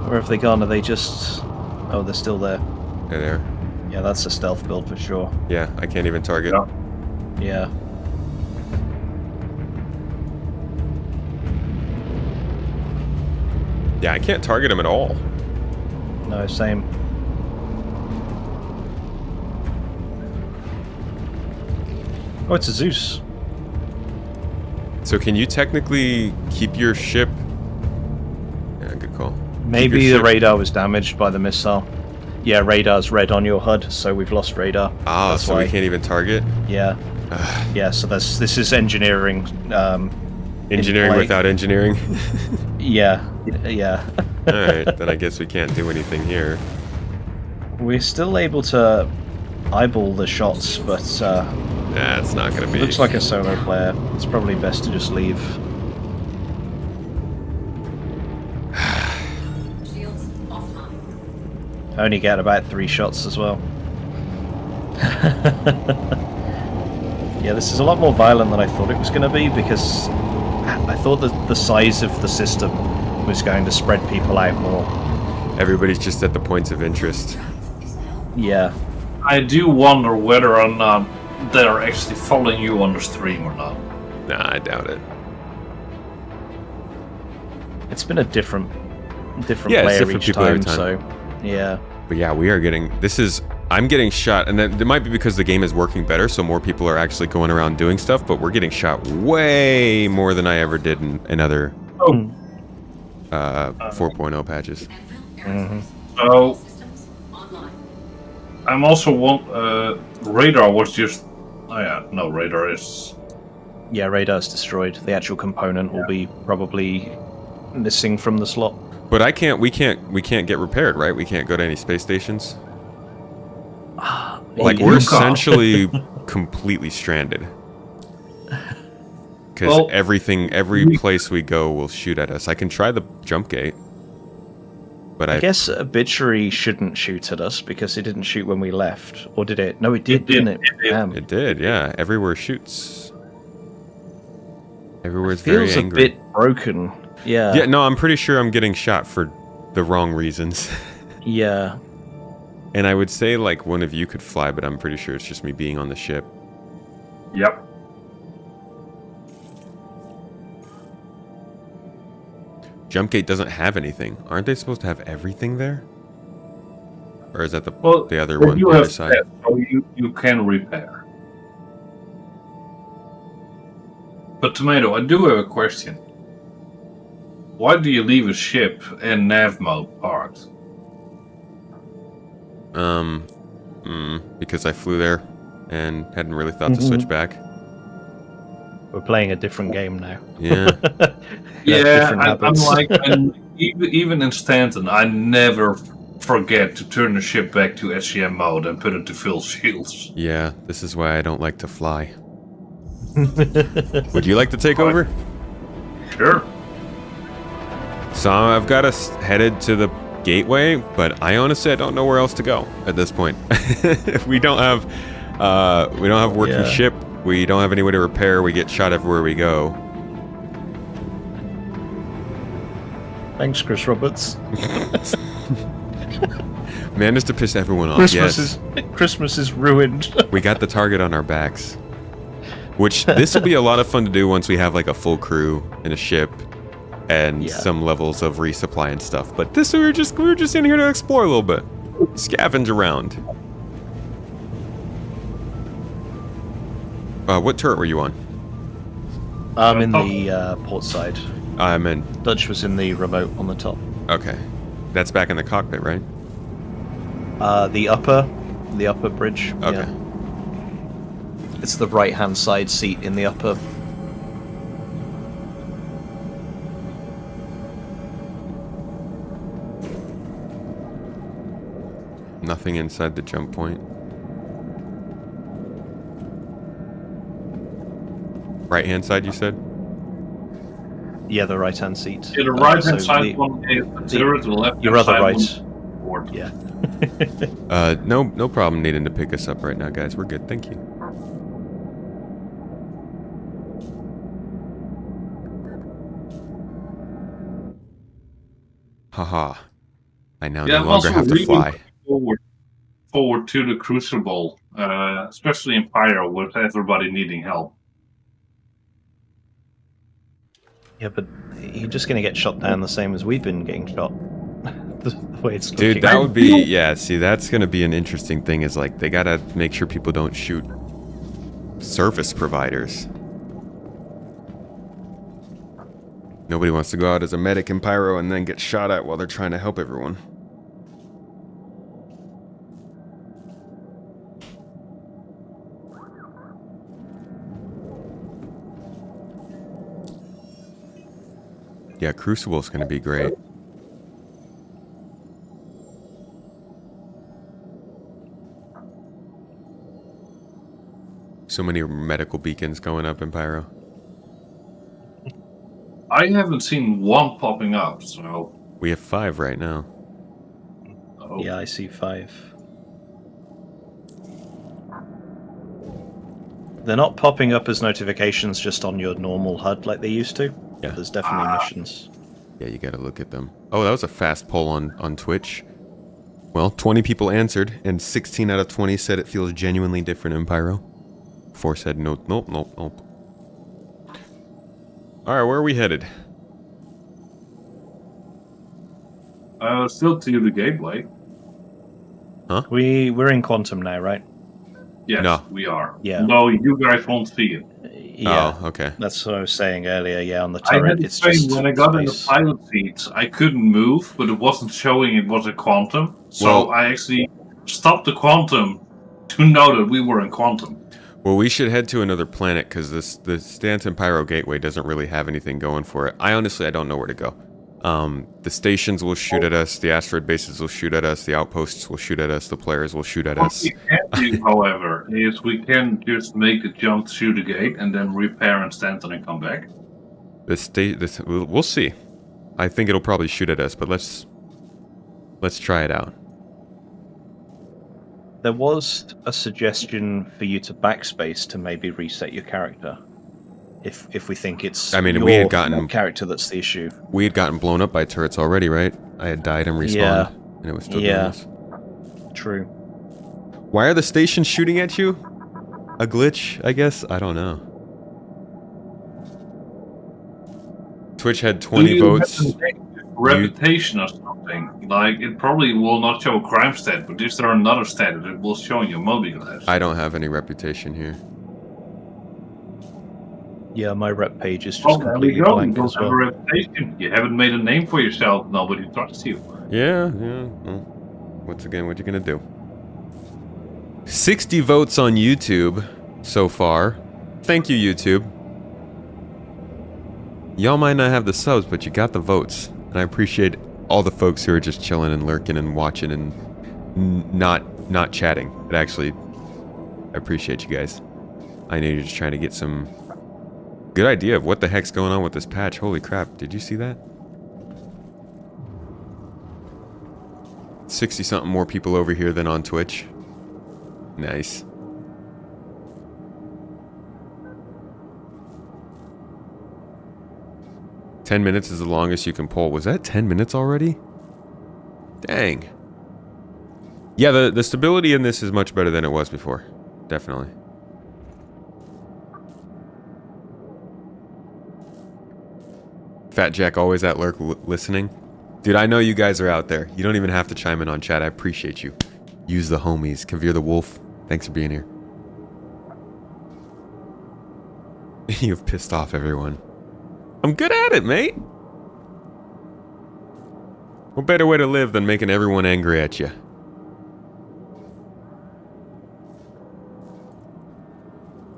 Speaker 2: Where have they gone? Are they just... Oh, they're still there.
Speaker 1: Hey there.
Speaker 2: Yeah, that's a stealth build for sure.
Speaker 1: Yeah, I can't even target.
Speaker 4: Yeah.
Speaker 2: Yeah.
Speaker 1: Yeah, I can't target him at all.
Speaker 2: No, same. Oh, it's a Zeus.
Speaker 1: So can you technically keep your ship... Yeah, good call.
Speaker 2: Maybe
Speaker 1: your
Speaker 2: the
Speaker 1: ship-
Speaker 2: radar was damaged by the missile. Yeah, radar's red on your HUD, so we've lost radar.
Speaker 1: Ah,
Speaker 2: That's
Speaker 1: so
Speaker 2: why.
Speaker 1: we can't even target?
Speaker 2: Yeah. Yeah, so this is engineering.
Speaker 1: Engineering
Speaker 2: play.
Speaker 1: without engineering?
Speaker 2: Yeah, yeah.
Speaker 1: Alright, then I guess we can't do anything here.
Speaker 2: We're still able to eyeball the shots, but
Speaker 1: Nah, it's not gonna be.
Speaker 2: looks like a solo player. It's probably best to just leave.
Speaker 3: Shields offline.
Speaker 2: I only get about 3 shots as well. Yeah, this is a lot more violent than I thought it was going to be, because I thought that the size of the system was going to spread people out more.
Speaker 1: Everybody's just at the points of interest.
Speaker 3: Is now.
Speaker 2: Yeah.
Speaker 4: I do wonder whether or not they're actually following you on the stream or not.
Speaker 1: Nah, I doubt it.
Speaker 2: It's been a different
Speaker 1: Yeah, it's
Speaker 2: player
Speaker 1: different
Speaker 2: each
Speaker 1: people every
Speaker 2: time,
Speaker 1: time.
Speaker 2: so yeah.
Speaker 1: But yeah, we are getting... This is... I'm getting shot, and then it might be because the game is working better, so more people are actually going around doing stuff, but we're getting shot way more than I ever did in other 4.0 patches.
Speaker 3: Anvil
Speaker 4: So
Speaker 3: systems online.
Speaker 4: I'm also radar was just. Oh yeah, no, radar is.
Speaker 2: Yeah, radar's destroyed. The actual component will be probably missing from the slot.
Speaker 1: But we can't get repaired, right? We can't go to any space stations. Like
Speaker 2: You
Speaker 1: we're
Speaker 2: can't.
Speaker 1: essentially completely stranded. Because
Speaker 4: Well,
Speaker 1: every place we go will shoot at us. I can try the jump gate, but
Speaker 2: I guess Obituary shouldn't shoot at us because it didn't shoot when we left. Or did it? No, it did,
Speaker 4: It did,
Speaker 2: didn't it?
Speaker 4: it did.
Speaker 2: Damn.
Speaker 1: it did. Yeah, everywhere shoots. Everywhere's
Speaker 2: Feels
Speaker 1: very
Speaker 2: a
Speaker 1: angry.
Speaker 2: bit broken. Yeah.
Speaker 1: Yeah, no, I'm pretty sure I'm getting shot for the wrong reasons.
Speaker 2: Yeah.
Speaker 1: And I would say like one of you could fly, but I'm pretty sure it's just me being on the ship.
Speaker 4: Yep.
Speaker 1: Jump gate doesn't have anything. Aren't they supposed to have everything there? Or is that the other
Speaker 4: but
Speaker 1: one,
Speaker 4: you
Speaker 1: the other
Speaker 4: have
Speaker 1: side?
Speaker 4: that, so you can repair. But Tomato, I do have a question. Why do you leave a ship in nav mode parked?
Speaker 1: Because I flew there and hadn't really thought to switch back.
Speaker 2: We're playing a different game now.
Speaker 1: Yeah.
Speaker 2: Different
Speaker 4: I'm
Speaker 2: habits.
Speaker 4: like, even in Stanton, I never forget to turn the ship back to SCM mode and put it to full shields.
Speaker 1: Yeah, this is why I don't like to fly. Would you like to take over?
Speaker 4: Sure.
Speaker 1: So I've got us headed to the gateway, but I honestly don't know where else to go at this point. we don't have working
Speaker 2: Yeah.
Speaker 1: ship. We don't have any way to repair. We get shot everywhere we go.
Speaker 2: Thanks, Chris Roberts.
Speaker 1: Man, just to piss everyone off.
Speaker 2: Christmas is ruined.
Speaker 1: We got the target on our backs. Which this will be a lot of fun to do once we have like a full crew in a ship and some levels of resupply and stuff. But this we were just in here to explore a little bit. Scavenge around. What turret were you on?
Speaker 2: I'm in the port side.
Speaker 1: I'm in.
Speaker 2: Dutch was in the remote on the top.
Speaker 1: Okay. That's back in the cockpit, right?
Speaker 2: The upper bridge.
Speaker 1: Okay.
Speaker 2: Yeah. It's the right-hand side seat in the upper.
Speaker 1: Nothing inside the jump point. Right-hand side, you said?
Speaker 2: Yeah, the right-hand seat.
Speaker 4: Yeah, the right-hand
Speaker 2: so
Speaker 4: side one is the turret, the left-hand
Speaker 2: your other
Speaker 4: side
Speaker 2: right.
Speaker 4: one- board.
Speaker 2: Yeah.
Speaker 1: No problem needing to pick us up right now, guys. We're good, thank you. Haha. I now no
Speaker 4: I'm
Speaker 1: longer
Speaker 4: also
Speaker 1: have to
Speaker 4: really
Speaker 1: fly.
Speaker 4: forward to the Crucible, especially in Pyro, with everybody needing help.
Speaker 2: Yeah, but you're just going to get shot down the same as we've been getting shot. The way it's
Speaker 1: Dude,
Speaker 2: looking.
Speaker 1: that would be, yeah, see, that's going to be an interesting thing is like, they got to make sure people don't shoot service providers. Nobody wants to go out as a medic in Pyro and then get shot at while they're trying to help everyone. Yeah, Crucible's going to be great. So many medical beacons going up in Pyro.
Speaker 4: I haven't seen one popping up, so...
Speaker 1: We have 5 right now.
Speaker 4: Oh.
Speaker 2: Yeah, I see 5. They're not popping up as notifications just on your normal HUD like they used to.
Speaker 1: Yeah.
Speaker 2: There's definitely missions.
Speaker 1: Yeah, you gotta look at them. Oh, that was a fast poll on Twitch. Well, 20 people answered, and 16 out of 20 said it feels genuinely different in Pyro. 4 said nope, nope, nope, nope. Alright, where are we headed?
Speaker 4: Still to the gateway.
Speaker 2: We're in Quantum now, right?
Speaker 4: Yes,
Speaker 1: No.
Speaker 4: we are.
Speaker 2: Yeah.
Speaker 4: No, you guys won't see it.
Speaker 2: Yeah.
Speaker 1: Oh, okay.
Speaker 2: That's what I was saying earlier. Yeah, on the
Speaker 4: I
Speaker 2: turret,
Speaker 4: had to
Speaker 2: it's
Speaker 4: say,
Speaker 2: just
Speaker 4: when I got in the
Speaker 2: space.
Speaker 4: pilot seats, I couldn't move, but it wasn't showing it was a quantum. So
Speaker 1: Well-
Speaker 4: I actually stopped the quantum to know that we were in quantum.
Speaker 1: Well, we should head to another planet, because the Stanton Pyro Gateway doesn't really have anything going for it. I don't know where to go. The stations will shoot at us, the asteroid bases will shoot at us, the outposts will shoot at us, the players will shoot at
Speaker 4: What
Speaker 1: us.
Speaker 4: we can do, however, is we can just make the jump through the gate and then repair and Stanton and come back.
Speaker 1: We'll see. I think it'll probably shoot at us, but let's try it out.
Speaker 2: There was a suggestion for you to backspace to maybe reset your character. If we think it's
Speaker 1: I mean,
Speaker 2: your
Speaker 1: we had gotten-
Speaker 2: character that's the issue.
Speaker 1: We had gotten blown up by turrets already, right? I had died and respawned,
Speaker 2: Yeah.
Speaker 1: and it was still
Speaker 2: Yeah.
Speaker 1: doing this.
Speaker 2: True.
Speaker 1: Why are the stations shooting at you? A glitch, I guess? I don't know. Twitch had 20
Speaker 4: Do you
Speaker 1: votes.
Speaker 4: have a reputation or something? Like, it probably will not show a crime stat, but is there another stat that it will show in your mobi glass?
Speaker 1: I don't have any reputation here.
Speaker 2: Yeah, my rep page is just
Speaker 4: Oh, there we
Speaker 2: completely
Speaker 4: go. You
Speaker 2: blank
Speaker 4: don't
Speaker 2: as
Speaker 4: have
Speaker 2: well.
Speaker 4: a reputation. You haven't made a name for yourself. Nobody trusts you.
Speaker 1: Yeah. Well, once again, what you gonna do? 60 votes on YouTube so far. Thank you, YouTube. Y'all might not have the subs, but you got the votes. And I appreciate all the folks who are just chilling and lurking and watching and not chatting. But actually, I appreciate you guys. I know you're just trying to get some good idea of what the heck's going on with this patch. Holy crap, did you see that? 60-something more people over here than on Twitch. Nice. "10 minutes is the longest you can pull." Was that 10 minutes already? Dang. Yeah, the stability in this is much better than it was before. Definitely. Fat Jack always at lurk listening. Dude, I know you guys are out there. You don't even have to chime in on chat. I appreciate you. Use the homies. Kavir the Wolf, thanks for being here. You've pissed off everyone. I'm good at it, mate. What better way to live than making everyone angry at you?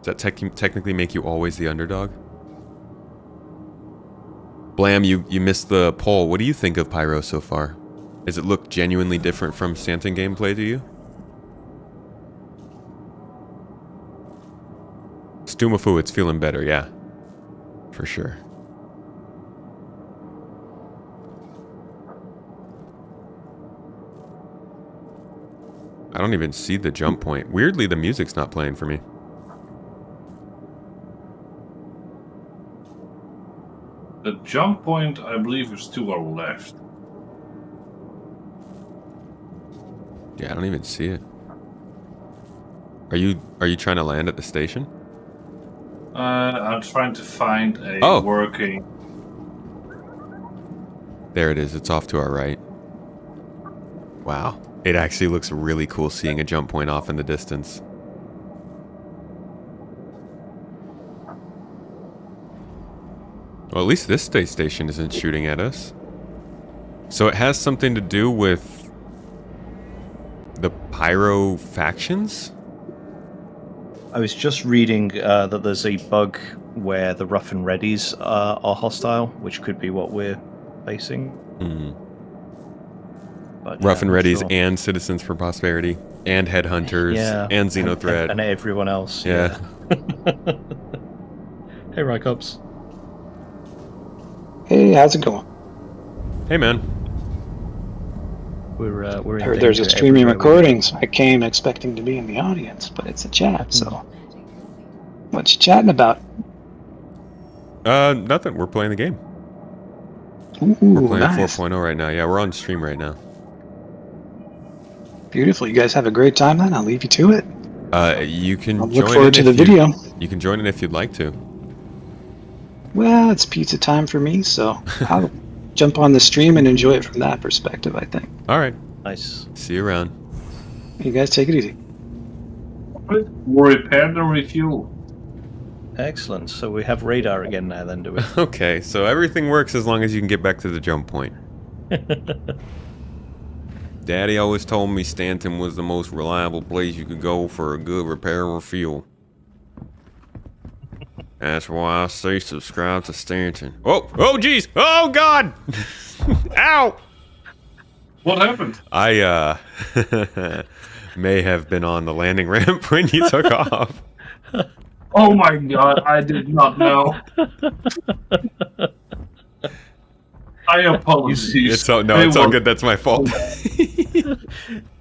Speaker 1: Does that technically make you always the underdog? Blam, you missed the poll. What do you think of Pyro so far? Does it look genuinely different from Stanton gameplay to you? Stumafu, it's feeling better, yeah. For sure. I don't even see the jump point. Weirdly, the music's not playing for me.
Speaker 4: The jump point, I believe, is to our left.
Speaker 1: Yeah, I don't even see it. Are you trying to land at the station?
Speaker 4: I'm trying to find a working...
Speaker 1: There it is. It's off to our right. Wow. It actually looks really cool seeing a jump point off in the distance. Well, at least this space station isn't shooting at us. So it has something to do with the Pyro factions?
Speaker 2: I was just reading that there's a bug where the rough and readies are hostile, which could be what we're facing.
Speaker 1: Hmm.
Speaker 2: But,
Speaker 1: Rough and Readies
Speaker 2: sure.
Speaker 1: and Citizens for Prosperity and Headhunters and Xenothreat.
Speaker 2: And everyone else.
Speaker 1: Yeah.
Speaker 2: Hey, Rycops.
Speaker 6: Hey, how's it going?
Speaker 1: Hey, man.
Speaker 2: We're in
Speaker 6: I heard there's a
Speaker 2: danger
Speaker 6: streaming
Speaker 2: everywhere we
Speaker 6: recording, so I came expecting to be in the audience, but it's a chat, so... What you chatting about?
Speaker 1: Nothing. We're playing the game.
Speaker 6: Ooh,
Speaker 1: We're playing
Speaker 6: nice.
Speaker 1: 4.0 right now. Yeah, we're on stream right now.
Speaker 6: Beautiful. You guys have a great time then. I'll leave you to it.
Speaker 1: You can
Speaker 6: I'll
Speaker 1: join
Speaker 6: look forward
Speaker 1: it
Speaker 6: to the
Speaker 1: if
Speaker 6: video.
Speaker 1: You can join it if you'd like to.
Speaker 6: Well, it's pizza time for me, so I'll jump on the stream and enjoy it from that perspective, I think.
Speaker 1: All right.
Speaker 2: Nice.
Speaker 1: See you around.
Speaker 6: You guys take it easy.
Speaker 4: We'll repair and refuel.
Speaker 2: Excellent. So we have radar again now, then, do we?
Speaker 1: Okay, so everything works as long as you can get back to the jump point. Daddy always told me Stanton was the most reliable place you could go for a good repair or fuel. That's why I say subscribe to Stanton. Oh, jeez. Oh, God. Ow.
Speaker 4: What happened?
Speaker 1: I, may have been on the landing ramp when you took off.
Speaker 4: Oh my god, I did not know. I apologize.
Speaker 1: It's all good. That's my fault.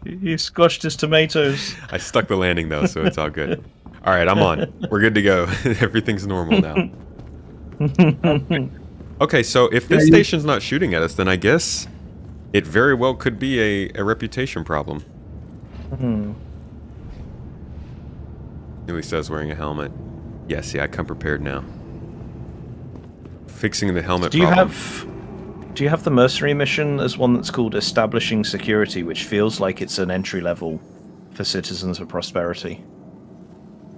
Speaker 2: He squashed his tomatoes.
Speaker 1: I stuck the landing, though, so it's all good. All right, I'm on. We're good to go. Everything's normal now. Okay, so if this station's not shooting at us, then I guess it very well could be a reputation problem. Neely says wearing a helmet. Yes, yeah, I come prepared now. Fixing the helmet problem.
Speaker 2: Do you have the mercenary mission as one that's called Establishing Security, which feels like it's an entry level for Citizens of Prosperity?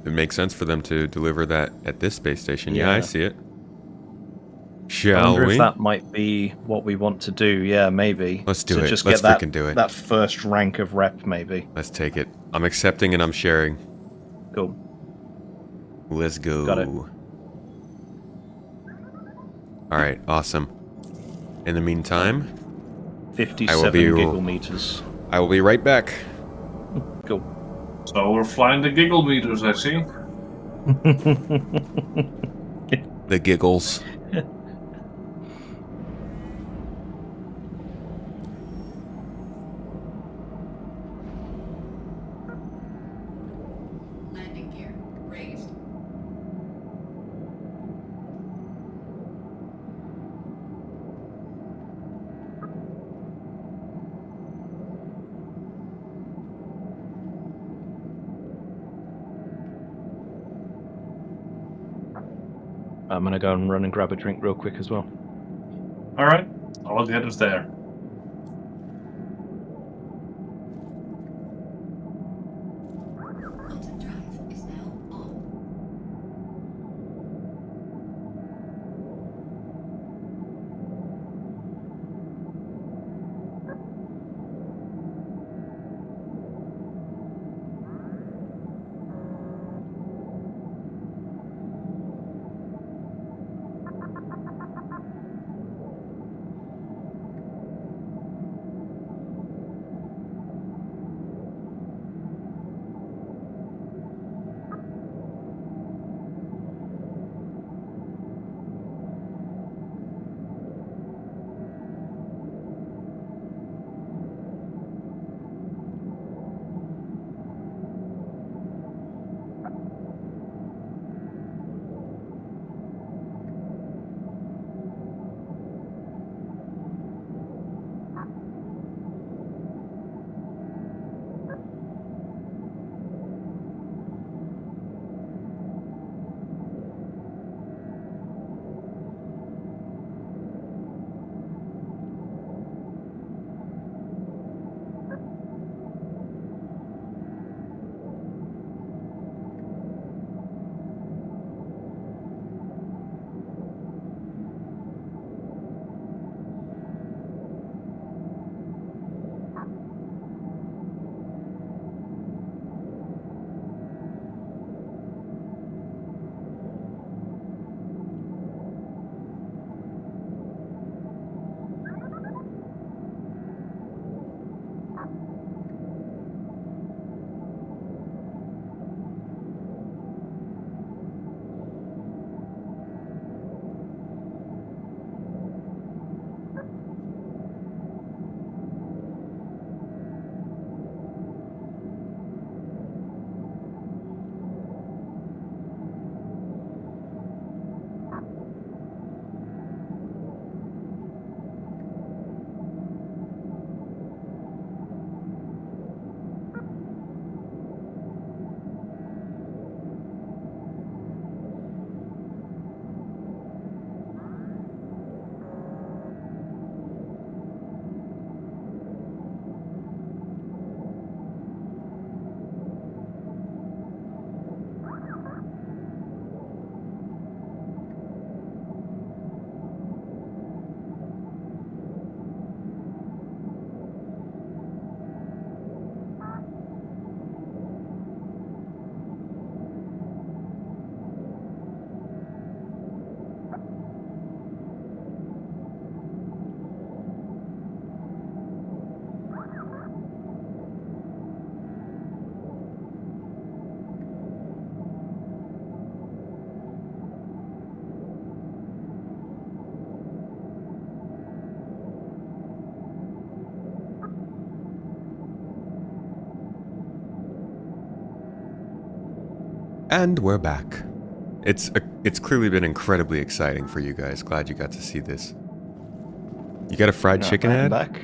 Speaker 1: it makes sense for them to deliver that at this space station. Yeah, I
Speaker 2: Yeah.
Speaker 1: see it.
Speaker 2: I
Speaker 1: Shall
Speaker 2: wonder
Speaker 1: we?
Speaker 2: if that might be what we want to do. Yeah, maybe.
Speaker 1: Let's do
Speaker 2: to
Speaker 1: it.
Speaker 2: Just
Speaker 1: Let's
Speaker 2: get
Speaker 1: freaking do it.
Speaker 2: that first rank of rep, maybe.
Speaker 1: Let's take it. I'm accepting and I'm sharing.
Speaker 2: Cool.
Speaker 1: Let's go.
Speaker 2: Got it.
Speaker 1: All right, awesome. In the meantime,
Speaker 2: 57 giggle meters.
Speaker 1: I will be right back.
Speaker 2: Cool.
Speaker 4: So we're flying the giggle meters, I see.
Speaker 1: The giggles.
Speaker 3: Landing gear raised.
Speaker 2: I'm gonna go and run and grab a drink real quick as well.
Speaker 4: All right, I'll get us there.
Speaker 3: Quantum drive is now on.
Speaker 1: And we're back. It's clearly been incredibly exciting for you guys. Glad you got to see this. You got a fried chicken ad?
Speaker 2: Back.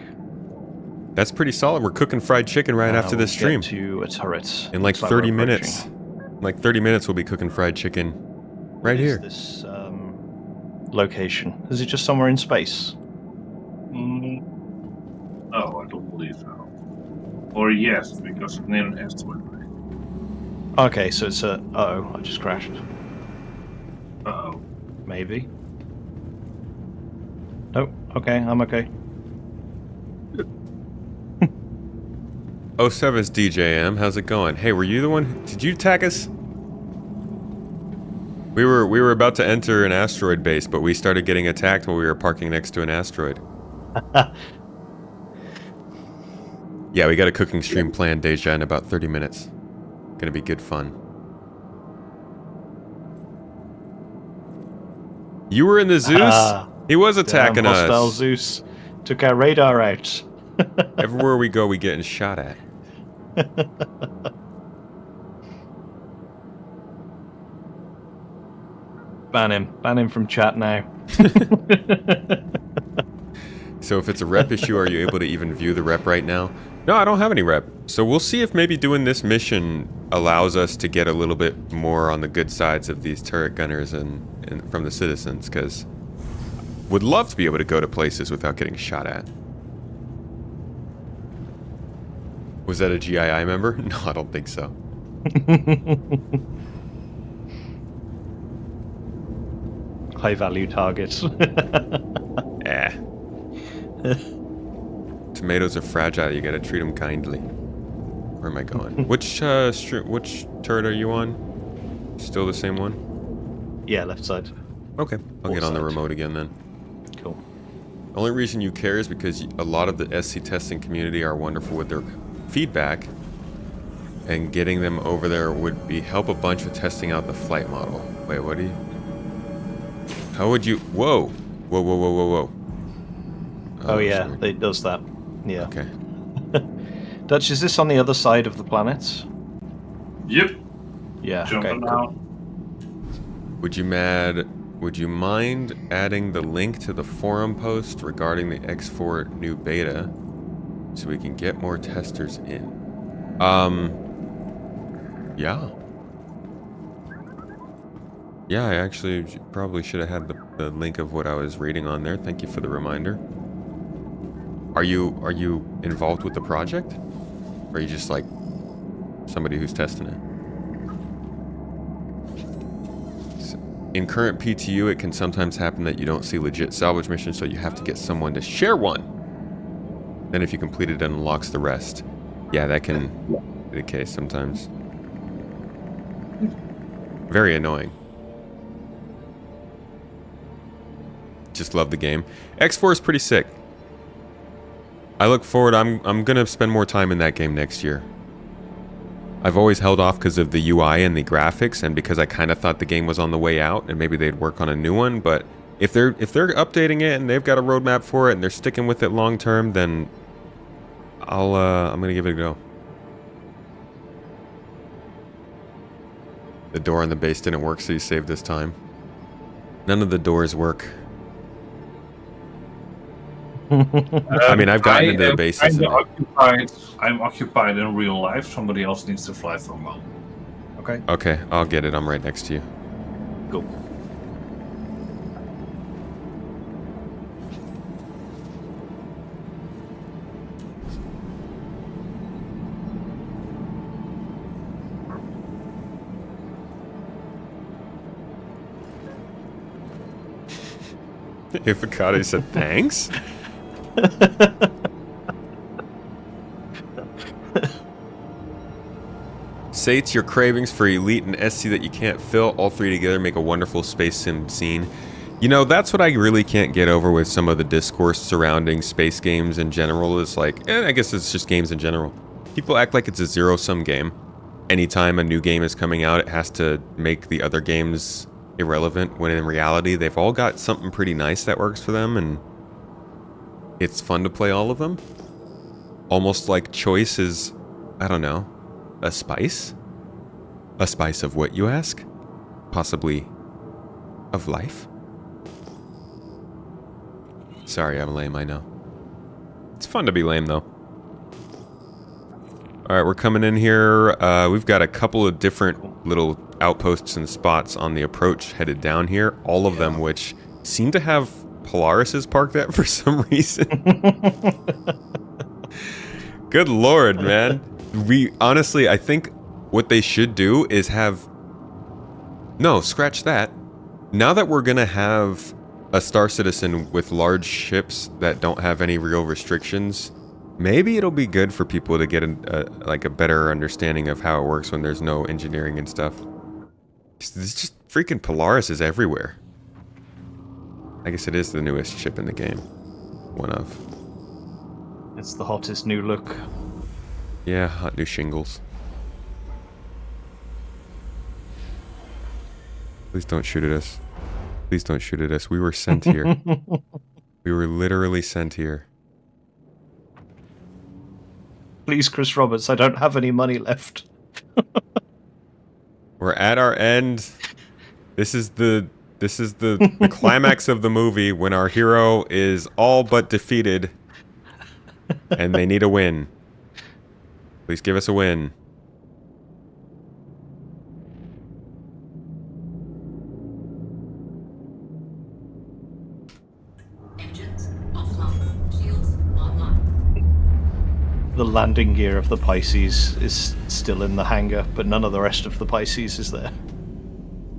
Speaker 1: That's pretty solid. We're cooking fried chicken right after this stream.
Speaker 2: Get to a turret.
Speaker 1: In like
Speaker 2: Looks
Speaker 1: 30
Speaker 2: we're
Speaker 1: minutes.
Speaker 2: approaching.
Speaker 1: In like 30 minutes we'll be cooking fried chicken right
Speaker 2: What is
Speaker 1: here.
Speaker 2: this location? Is it just somewhere in space?
Speaker 4: No, I don't believe so. Or yes, because it's near an asteroid.
Speaker 2: Okay, so it's a... Uh-oh, I just crashed.
Speaker 4: Uh-oh.
Speaker 2: Maybe. Nope, okay, I'm okay.
Speaker 1: 07's DJM, how's it going? Hey, were you the one? Did you attack us? We were about to enter an asteroid base, but we started getting attacked while we were parking next to an asteroid. Yeah, we got a cooking stream planned, Deja, in about 30 minutes. Gonna be good fun. You were in the Zeus? He was attacking us.
Speaker 2: Hostile Zeus took our radar out.
Speaker 1: Everywhere we go, we getting shot at.
Speaker 2: Ban him from chat now.
Speaker 1: So if it's a rep issue, are you able to even view the rep right now? No, I don't have any rep. So we'll see if maybe doing this mission allows us to get a little bit more on the good sides of these turret gunners and from the citizens, because would love to be able to go to places without getting shot at. Was that a GII member? No, I don't think so.
Speaker 2: High value targets.
Speaker 1: Tomatoes are fragile. You gotta treat them kindly. Where am I going? Which turret are you on? Still the same one?
Speaker 2: Yeah, left side.
Speaker 1: Okay, I'll get on the remote again then.
Speaker 2: Cool.
Speaker 1: The only reason you care is because a lot of the SC testing community are wonderful with their feedback, and getting them over there would help a bunch with testing out the flight model. Wait, what do you? How would you? Whoa, whoa, whoa, whoa, whoa, whoa.
Speaker 2: Oh yeah, it does that. Yeah.
Speaker 1: Okay.
Speaker 2: Dutch, is this on the other side of the planet?
Speaker 4: Yep.
Speaker 2: Yeah.
Speaker 4: Jumping
Speaker 2: okay,
Speaker 4: out.
Speaker 1: Would you mind adding the link to the forum post regarding the X4 new beta so we can get more testers in? Yeah. Yeah, I actually probably should have had the link of what I was reading on there. Thank you for the reminder. Are you involved with the project? Or are you just like somebody who's testing it? In current PTU, it can sometimes happen that you don't see legit salvage missions, so you have to get someone to share one. Then if you complete it, it unlocks the rest. Yeah, that can be the case sometimes. Very annoying. Just love the game. X4 is pretty sick. I look forward, I'm gonna spend more time in that game next year. I've always held off because of the UI and the graphics, and because I kind of thought the game was on the way out, and maybe they'd work on a new one. But if they're updating it and they've got a roadmap for it and they're sticking with it long term, then I'm gonna give it a go. The door on the base didn't work, so you saved this time. None of the doors work. I mean, I've gotten into the bases.
Speaker 4: I'm occupied in real life. Somebody else needs to fly from home.
Speaker 2: Okay.
Speaker 1: Okay, I'll get it. I'm right next to you.
Speaker 2: Cool.
Speaker 1: Ifukade said thanks. Sates your cravings for Elite and SC that you can't fill. All three together make a wonderful space sim scene. You know, that's what I really can't get over with some of the discourse surrounding space games in general. Is like, I guess it's just games in general. People act like it's a zero-sum game. Anytime a new game is coming out, it has to make the other games irrelevant, when in reality they've all got something pretty nice that works for them, and it's fun to play all of them. Almost like choice is, I don't know, a spice? A spice of what, you ask? Possibly of life? Sorry, I'm lame, I know. It's fun to be lame, though. Alright, we're coming in here. We've got a couple of different little outposts and spots on the approach headed down here. All of them which seem to have Polaris's parked at for some reason. Good lord, man. We honestly, I think what they should do is have... No, scratch that. Now that we're going to have a Star Citizen with large ships that don't have any real restrictions, maybe it'll be good for people to get like a better understanding of how it works when there's no engineering and stuff. There's just freaking Polaris is everywhere. I guess it is the newest ship in the game. One of.
Speaker 2: It's the hottest new look.
Speaker 1: Yeah, hot new shingles. Please don't shoot at us. Please don't shoot at us. We were sent here. We were literally sent here.
Speaker 2: Please, Chris Roberts, I don't have any money left.
Speaker 1: We're at our end. This is the climax of the movie when our hero is all but defeated and they need a win. Please give us a win.
Speaker 3: Engines offline. Shields online.
Speaker 2: The landing gear of the Pisces is still in the hangar, but none of the rest of the Pisces is there.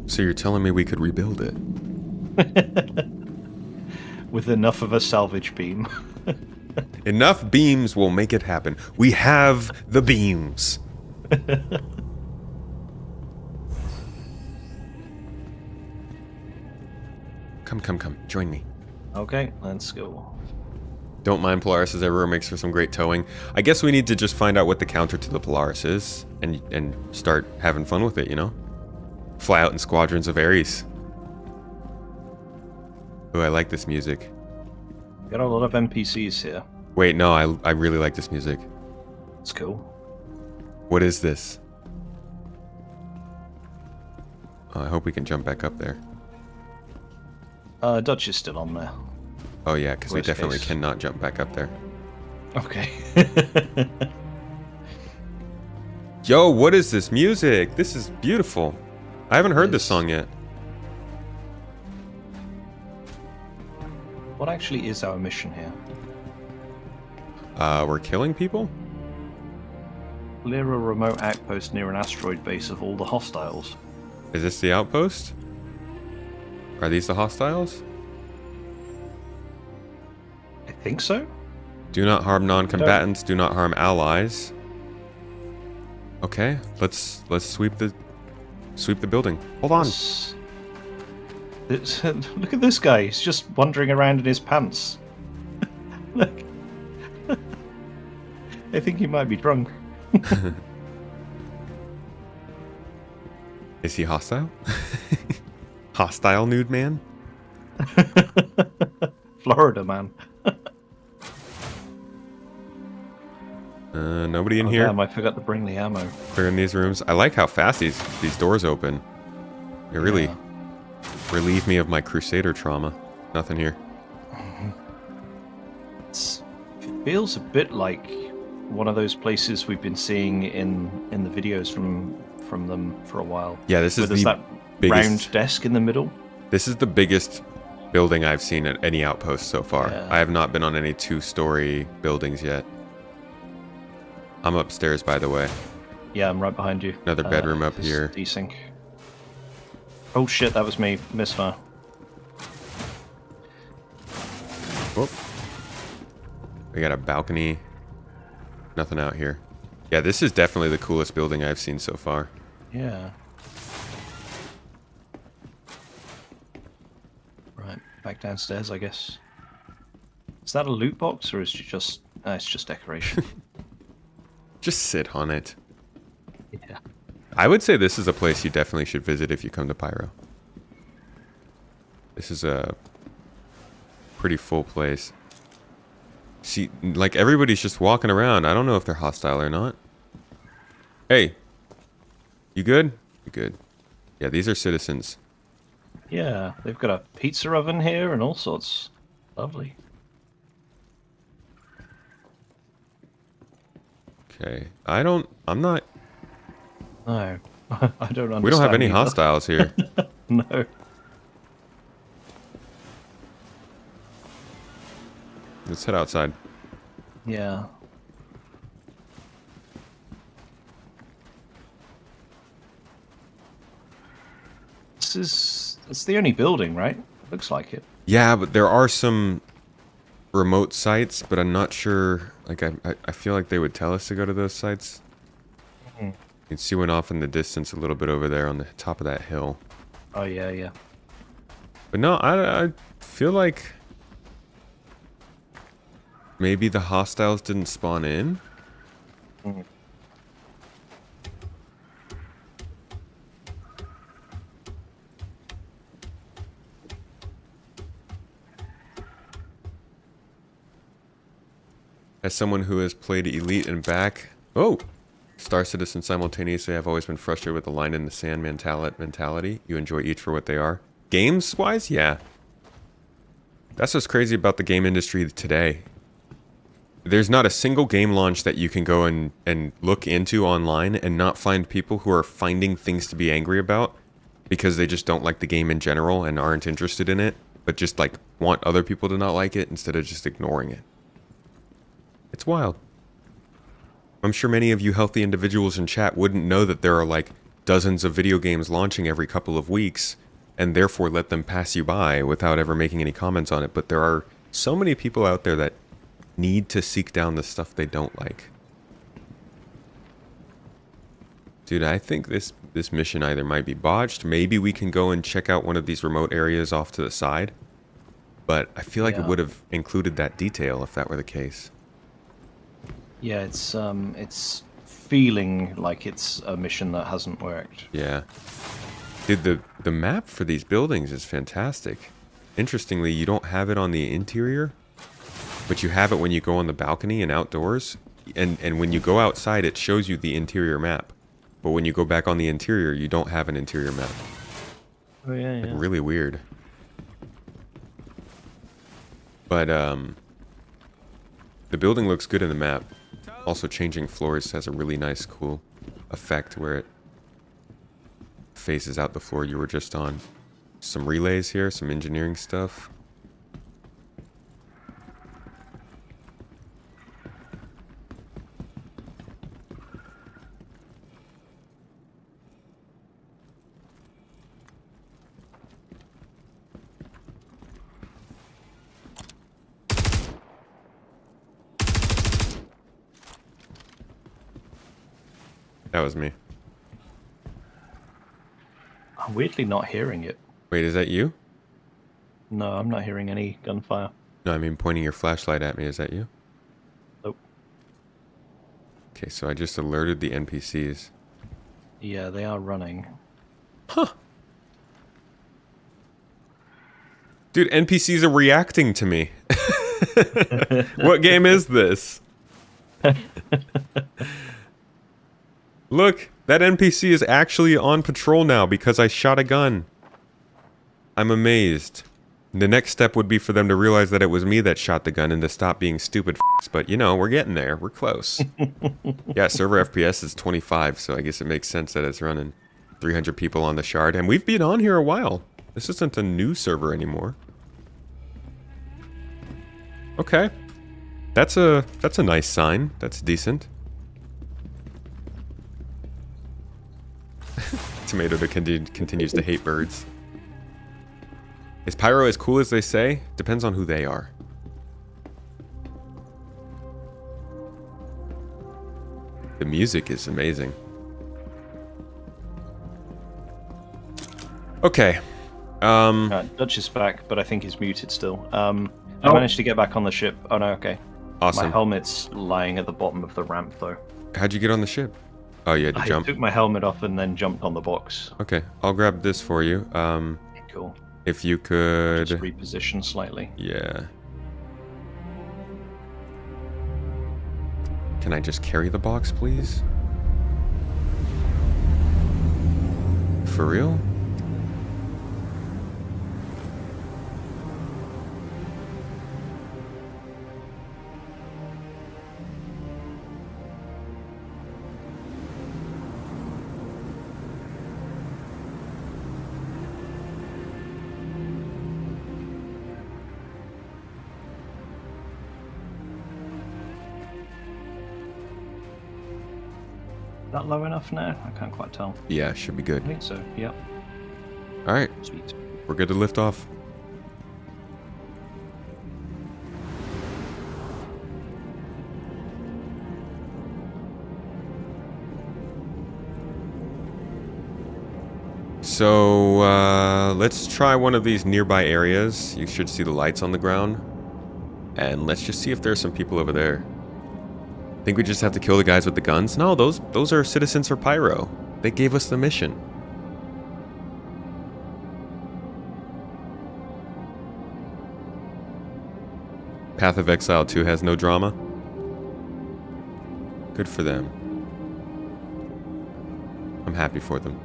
Speaker 1: So you're telling me we could rebuild it?
Speaker 2: With enough of a salvage beam.
Speaker 1: Enough beams will make it happen. We have the beams. Come. Join me.
Speaker 2: Okay, let's go.
Speaker 1: Don't mind Polaris everywhere makes for some great towing. I guess we need to just find out what the counter to the Polaris is and start having fun with it, you know? Fly out in squadrons of Ares. Oh, I like this music.
Speaker 2: Got a lot of NPCs here.
Speaker 1: Wait, no, I really like this music.
Speaker 2: It's cool.
Speaker 1: What is this? Oh, I hope we can jump back up there.
Speaker 2: Dutch is still on there.
Speaker 1: Oh yeah, because we
Speaker 2: Worst
Speaker 1: definitely
Speaker 2: case.
Speaker 1: cannot jump back up there.
Speaker 2: Okay.
Speaker 1: Yo, what is this music? This is beautiful. I haven't heard this song yet.
Speaker 2: What actually is our mission here?
Speaker 1: We're killing people?
Speaker 2: Clear a remote outpost near an asteroid base of all the hostiles.
Speaker 1: Is this the outpost? Are these the hostiles?
Speaker 2: I think so.
Speaker 1: Do not harm non-combatants. Do not harm allies. Okay, let's sweep the building. Hold on.
Speaker 2: Look at this guy. He's just wandering around in his pants. Look. I think he might be drunk.
Speaker 1: Is he hostile? Hostile nude man?
Speaker 2: Florida man.
Speaker 1: Nobody in here.
Speaker 2: Damn, I forgot to bring the ammo.
Speaker 1: Clearing these rooms. I like how fast these doors open. They really relieve me of my Crusader trauma. Nothing here.
Speaker 2: It feels a bit like one of those places we've been seeing in the videos from them for a while.
Speaker 1: Yeah, this is
Speaker 2: Where there's
Speaker 1: the
Speaker 2: that
Speaker 1: biggest
Speaker 2: round desk in the middle.
Speaker 1: This is the biggest building I've seen at any outpost so far.
Speaker 2: Yeah.
Speaker 1: I have not been on any 2-story buildings yet. I'm upstairs, by the way.
Speaker 2: Yeah, I'm right behind you.
Speaker 1: Another bedroom up
Speaker 2: this
Speaker 1: here.
Speaker 2: Desync. Oh shit, that was me. Misfire.
Speaker 1: Whoop. We got a balcony. Nothing out here. Yeah, this is definitely the coolest building I've seen so far.
Speaker 2: Yeah. Right, back downstairs, I guess. Is that a loot box, or is it just... it's just decoration.
Speaker 1: Just sit on it.
Speaker 2: Yeah.
Speaker 1: I would say this is a place you definitely should visit if you come to Pyro. This is a pretty full place. See, like, everybody's just walking around. I don't know if they're hostile or not. Hey. You good? You good. Yeah, these are citizens.
Speaker 2: Yeah, they've got a pizza oven here and all sorts. Lovely.
Speaker 1: Okay. I'm not...
Speaker 2: No. I don't understand.
Speaker 1: We don't have any
Speaker 2: either.
Speaker 1: hostiles here.
Speaker 2: No.
Speaker 1: Let's head outside.
Speaker 2: Yeah. it's the only building, right? Looks like it.
Speaker 1: Yeah, but there are some remote sites, but I'm not sure. Like, I feel like they would tell us to go to those sites.
Speaker 2: Mhm.
Speaker 1: You can see one off in the distance a little bit over there on the top of that hill.
Speaker 2: Oh yeah, yeah.
Speaker 1: But no, I feel like maybe the hostiles didn't spawn in.
Speaker 2: Mhm.
Speaker 1: As someone who has played Elite and back, Star Citizen simultaneously, I've always been frustrated with the line in the sand mentality. You enjoy each for what they are. Games-wise, yeah. That's what's crazy about the game industry today. There's not a single game launch that you can go and look into online and not find people who are finding things to be angry about because they just don't like the game in general and aren't interested in it, but just like want other people to not like it instead of just ignoring it. It's wild. I'm sure many of you healthy individuals in chat wouldn't know that there are like dozens of video games launching every couple of weeks and therefore let them pass you by without ever making any comments on it. But there are so many people out there that need to seek down the stuff they don't like. Dude, I think this mission either might be botched. Maybe we can go and check out one of these remote areas off to the side. But I feel like it would have included that detail if that were the case.
Speaker 2: Yeah, it's feeling like it's a mission that hasn't worked.
Speaker 1: Yeah. Dude, the map for these buildings is fantastic. Interestingly, you don't have it on the interior, but you have it when you go on the balcony and outdoors. And when you go outside, it shows you the interior map. But when you go back on the interior, you don't have an interior map.
Speaker 2: Oh, yeah,
Speaker 1: Like,
Speaker 2: yeah.
Speaker 1: really weird. But, the building looks good in the map. Also, changing floors has a really nice, cool effect where it faces out the floor you were just on. Some relays here, some engineering stuff. That was me.
Speaker 2: I'm weirdly not hearing it.
Speaker 1: Wait, is that you?
Speaker 2: No, I'm not hearing any gunfire.
Speaker 1: No, I mean pointing your flashlight at me. Is that you?
Speaker 2: Nope.
Speaker 1: Okay, so I just alerted the NPCs.
Speaker 2: Yeah, they are running.
Speaker 1: Huh. Dude, NPCs are reacting to me. What game is this? Look, that NPC is actually on patrol now because I shot a gun. I'm amazed. The next step would be for them to realize that it was me that shot the gun and to stop being stupid f***s, but you know, we're getting there. We're close. Yeah, server FPS is 25, so I guess it makes sense that it's running 300 people on the shard, and we've been on here a while. This isn't a new server anymore. Okay. That's a nice sign. That's decent. Tomato continues to hate birds. Is Pyro as cool as they say? Depends on who they are. The music is amazing. Okay.
Speaker 2: Dutch is back, but I think he's muted still. I managed to get back on the ship. Oh no, okay.
Speaker 1: Awesome.
Speaker 2: My helmet's lying at the bottom of the ramp, though.
Speaker 1: How'd you get on the ship? Oh, you had to
Speaker 2: I
Speaker 1: jump.
Speaker 2: took my helmet off and then jumped on the box.
Speaker 1: Okay, I'll grab this for you.
Speaker 2: Cool.
Speaker 1: If you could...
Speaker 2: Just reposition slightly.
Speaker 1: Yeah. Can I just carry the box, please? For real?
Speaker 2: Is that low enough now? I can't quite tell.
Speaker 1: Yeah, should be good.
Speaker 2: I think so, yep.
Speaker 1: All right,
Speaker 2: Sweet.
Speaker 1: we're good to lift off. So let's try one of these nearby areas. You should see the lights on the ground. And let's just see if there's some people over there. Think we just have to kill the guys with the guns? No, those are citizens for Pyro. They gave us the mission. Path of Exile 2 has no drama. Good for them. I'm happy for them.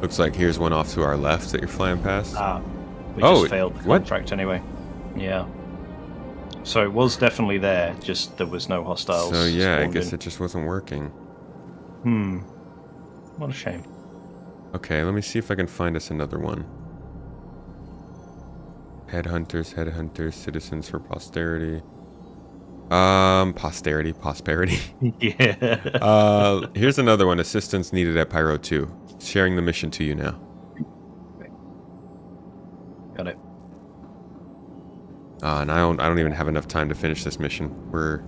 Speaker 1: Looks like here's one off to our left that you're flying past.
Speaker 2: We
Speaker 1: Oh,
Speaker 2: just failed the
Speaker 1: what?
Speaker 2: contract anyway. Yeah. So it was definitely there, just there was no hostiles.
Speaker 1: So yeah, I
Speaker 2: spawned
Speaker 1: guess
Speaker 2: in.
Speaker 1: it just wasn't working.
Speaker 2: What a shame.
Speaker 1: Okay, let me see if I can find us another one. Headhunters, citizens for posterity. Prosperity.
Speaker 2: Yeah.
Speaker 1: Here's another one. Assistance needed at Pyro 2. Sharing the mission to you now.
Speaker 2: Got it.
Speaker 1: And I don't even have enough time to finish this mission. We're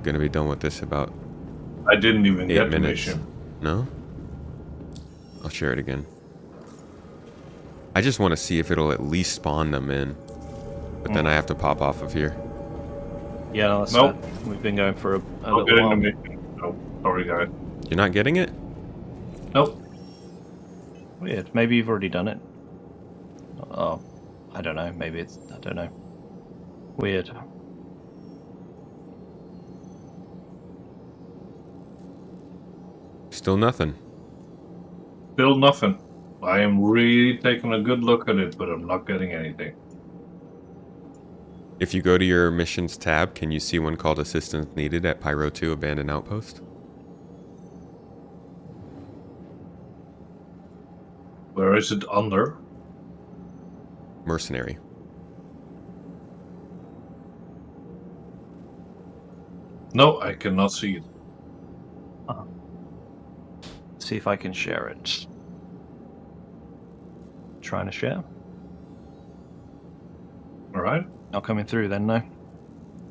Speaker 1: gonna be done with this about
Speaker 4: I didn't even
Speaker 1: 8
Speaker 4: get the
Speaker 1: minutes.
Speaker 4: mission.
Speaker 1: No? I'll share it again. I just want to see if it'll at least spawn them in. But then I have to pop off of here.
Speaker 2: Yeah, no, that's
Speaker 4: Nope.
Speaker 2: fair. We've been going for a
Speaker 4: I'll
Speaker 2: little
Speaker 4: get in
Speaker 2: while.
Speaker 4: the mission. No, sorry guys.
Speaker 1: You're not getting it?
Speaker 4: Nope.
Speaker 2: Weird. Maybe you've already done it. Oh, I don't know. Maybe it's... I don't know. Weird.
Speaker 1: Still nothing.
Speaker 4: Still nothing. I am really taking a good look at it, but I'm not getting anything.
Speaker 1: If you go to your missions tab, can you see one called Assistance Needed at Pyro 2 Abandoned Outpost?
Speaker 4: Where is it under?
Speaker 1: Mercenary.
Speaker 4: No, I cannot see it.
Speaker 2: See if I can share it. Trying to share.
Speaker 4: Alright?
Speaker 2: Not coming through then, no?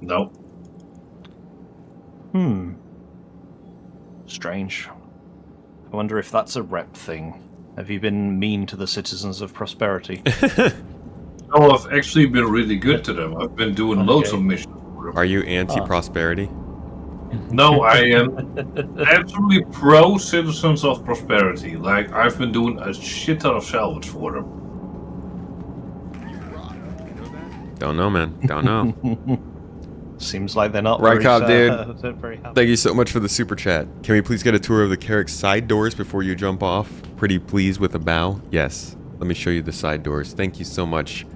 Speaker 4: No.
Speaker 2: Strange. I wonder if that's a rep thing. Have you been mean to the citizens of Prosperity?
Speaker 4: No, I've actually been really good to them. I've been doing loads
Speaker 2: Okay.
Speaker 4: of missions for them.
Speaker 1: Are you anti-prosperity?
Speaker 4: No, I am absolutely pro citizens of prosperity. Like, I've been doing a shit ton of salvage for them.
Speaker 1: Don't know, man. Don't know.
Speaker 2: Seems like they're not
Speaker 1: Right,
Speaker 2: very,
Speaker 1: Cobb, dude.
Speaker 2: they're very happy.
Speaker 1: Thank you so much for the super chat. Can we please get a tour of the Carrick side doors before you jump off? Pretty please with a bow? Yes. Let me show you the side doors. Thank you so much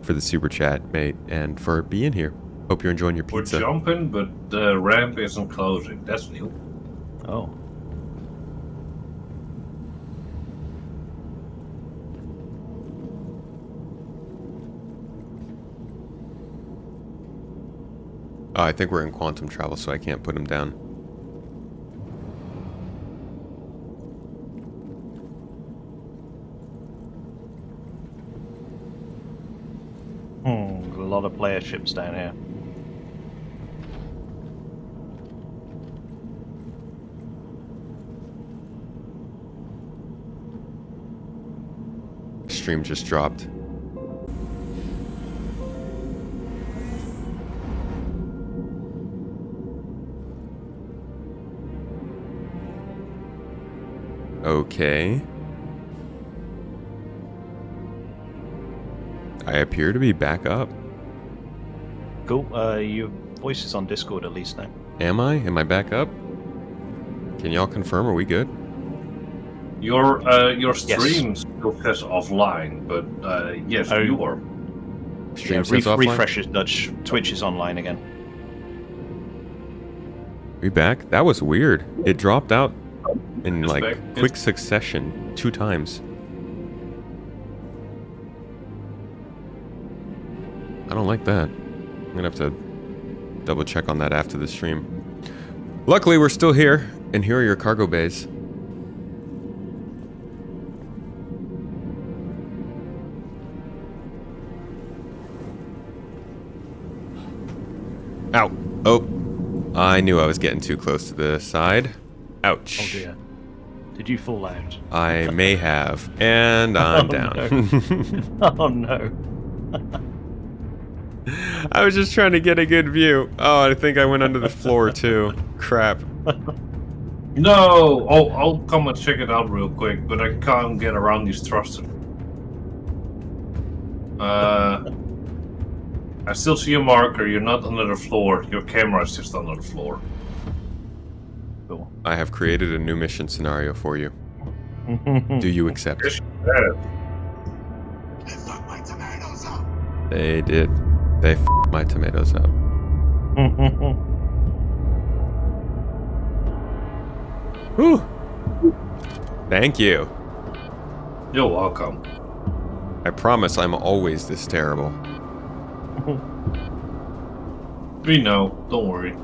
Speaker 1: for the super chat, mate, and for being here. Hope you're enjoying your
Speaker 4: We're
Speaker 1: pizza.
Speaker 4: jumping, but the ramp isn't closing. That's new.
Speaker 2: Oh.
Speaker 1: Oh, I think we're in quantum travel, so I can't put him down.
Speaker 2: A lot of player ships down here.
Speaker 1: Stream just dropped. Okay. I appear to be back up.
Speaker 2: Cool. Your voice is on Discord at least now.
Speaker 1: Am I? Am I back up? Can y'all confirm? Are we good?
Speaker 4: Your stream still says offline, but yes,
Speaker 2: Oh.
Speaker 4: you are.
Speaker 1: Stream
Speaker 2: Yeah,
Speaker 1: says offline?
Speaker 2: refreshes Dutch. Twitch is online again.
Speaker 1: We back? That was weird. It dropped out in
Speaker 4: It's
Speaker 1: like
Speaker 4: back.
Speaker 1: quick succession 2 times. I don't like that. I'm gonna have to double check on that after the stream. Luckily, we're still here, and here are your cargo bays. Ow. Oh. I knew I was getting too close to the side. Ouch.
Speaker 2: Oh dear. Did you fall out?
Speaker 1: I may have. And I'm
Speaker 2: Oh,
Speaker 1: down.
Speaker 2: no. Oh no.
Speaker 1: I was just trying to get a good view. Oh, I think I went under the floor too. Crap.
Speaker 4: No! Oh, I'll come and check it out real quick, but I can't get around these thrusters. I still see a marker. You're not under the floor. Your camera is just under the floor.
Speaker 2: Cool.
Speaker 1: I have created a new mission scenario for you. Do you accept?
Speaker 4: Yes, you have.
Speaker 1: They did. They f***ed my tomatoes up. Whew. Thank you.
Speaker 4: You're welcome.
Speaker 1: I promise I'm always this terrible.
Speaker 4: We know. Don't worry.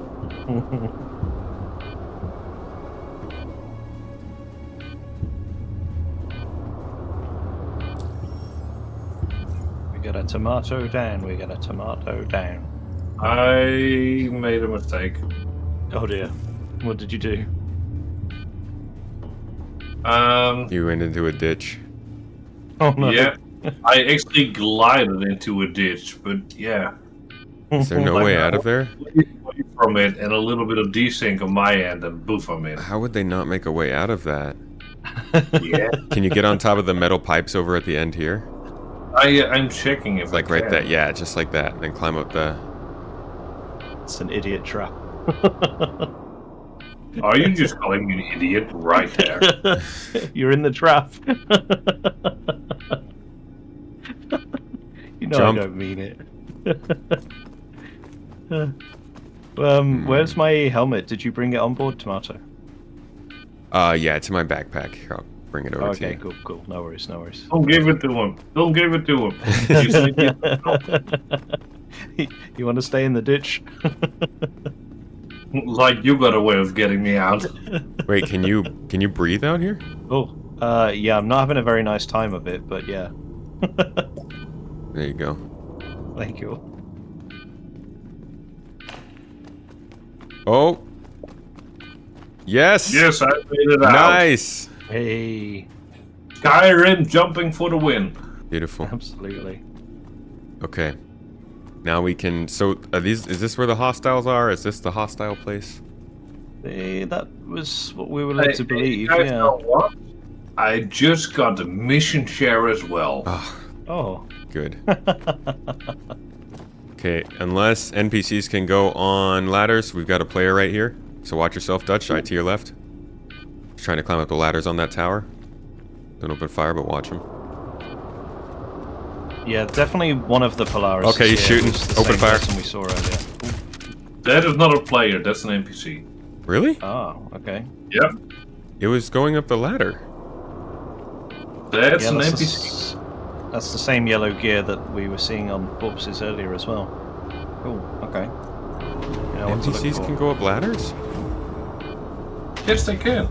Speaker 2: We got a tomato down. We got a tomato down.
Speaker 4: I made a mistake.
Speaker 2: Oh dear. What did you do?
Speaker 1: You went into a ditch.
Speaker 2: Oh no.
Speaker 4: Yeah. I actually glided into a ditch, but yeah.
Speaker 1: Is there no way out of there?
Speaker 4: Away from it and a little bit of desync on my end, and boof, I'm in.
Speaker 1: How would they not make a way out of that?
Speaker 4: Yeah.
Speaker 1: Can you get on top of the metal pipes over at the end here?
Speaker 4: I'm checking if
Speaker 1: Like
Speaker 4: I
Speaker 1: right
Speaker 4: can.
Speaker 1: there, yeah, just like that. Then climb up the...
Speaker 2: It's an idiot trap.
Speaker 4: Are you just calling me an idiot right there?
Speaker 2: You're in the trap. You know
Speaker 1: Jump.
Speaker 2: I don't mean it. Where's my helmet? Did you bring it on board, Tomato?
Speaker 1: Yeah, it's in my backpack. Here, I'll bring it over to
Speaker 2: Okay,
Speaker 1: you.
Speaker 2: cool. No worries, no worries.
Speaker 4: Don't give it to him. Don't give it to him.
Speaker 2: You want to stay in the ditch?
Speaker 4: Like you got a way of getting me out.
Speaker 1: Wait, can you breathe out here?
Speaker 2: Oh, yeah, I'm not having a very nice time of it, but yeah.
Speaker 1: There you go.
Speaker 2: Thank you.
Speaker 1: Oh! Yes!
Speaker 4: Yes, I made it out.
Speaker 1: Nice!
Speaker 2: Hey,
Speaker 4: Skyrim jumping for the win.
Speaker 1: Beautiful.
Speaker 2: absolutely.
Speaker 1: Okay. Now we can... So, is this where the hostiles are? Is this the hostile place?
Speaker 2: That was what we were led to believe,
Speaker 4: You guys
Speaker 2: yeah.
Speaker 4: know what? I just got the mission share as well.
Speaker 1: Ah,
Speaker 2: Oh.
Speaker 1: good. Okay, unless NPCs can go on ladders, we've got a player right here. So watch yourself, Dutch. Eye to your left. He's trying to climb up the ladders on that tower. Don't open fire, but watch him.
Speaker 2: Yeah, definitely one of the Polaris.
Speaker 1: Okay, he's shooting. Open fire.
Speaker 2: We saw earlier.
Speaker 4: That is not a player, that's an NPC.
Speaker 1: Really?
Speaker 2: Oh, okay.
Speaker 4: Yep,
Speaker 1: It was going up the ladder.
Speaker 4: that's
Speaker 2: Yeah,
Speaker 4: an
Speaker 2: that's
Speaker 4: NPC.
Speaker 2: That's the same yellow gear that we were seeing on corpses earlier as well. Cool. Okay. Yeah, what to look
Speaker 1: NPCs
Speaker 2: for.
Speaker 1: can go up ladders?
Speaker 4: Yes, they can.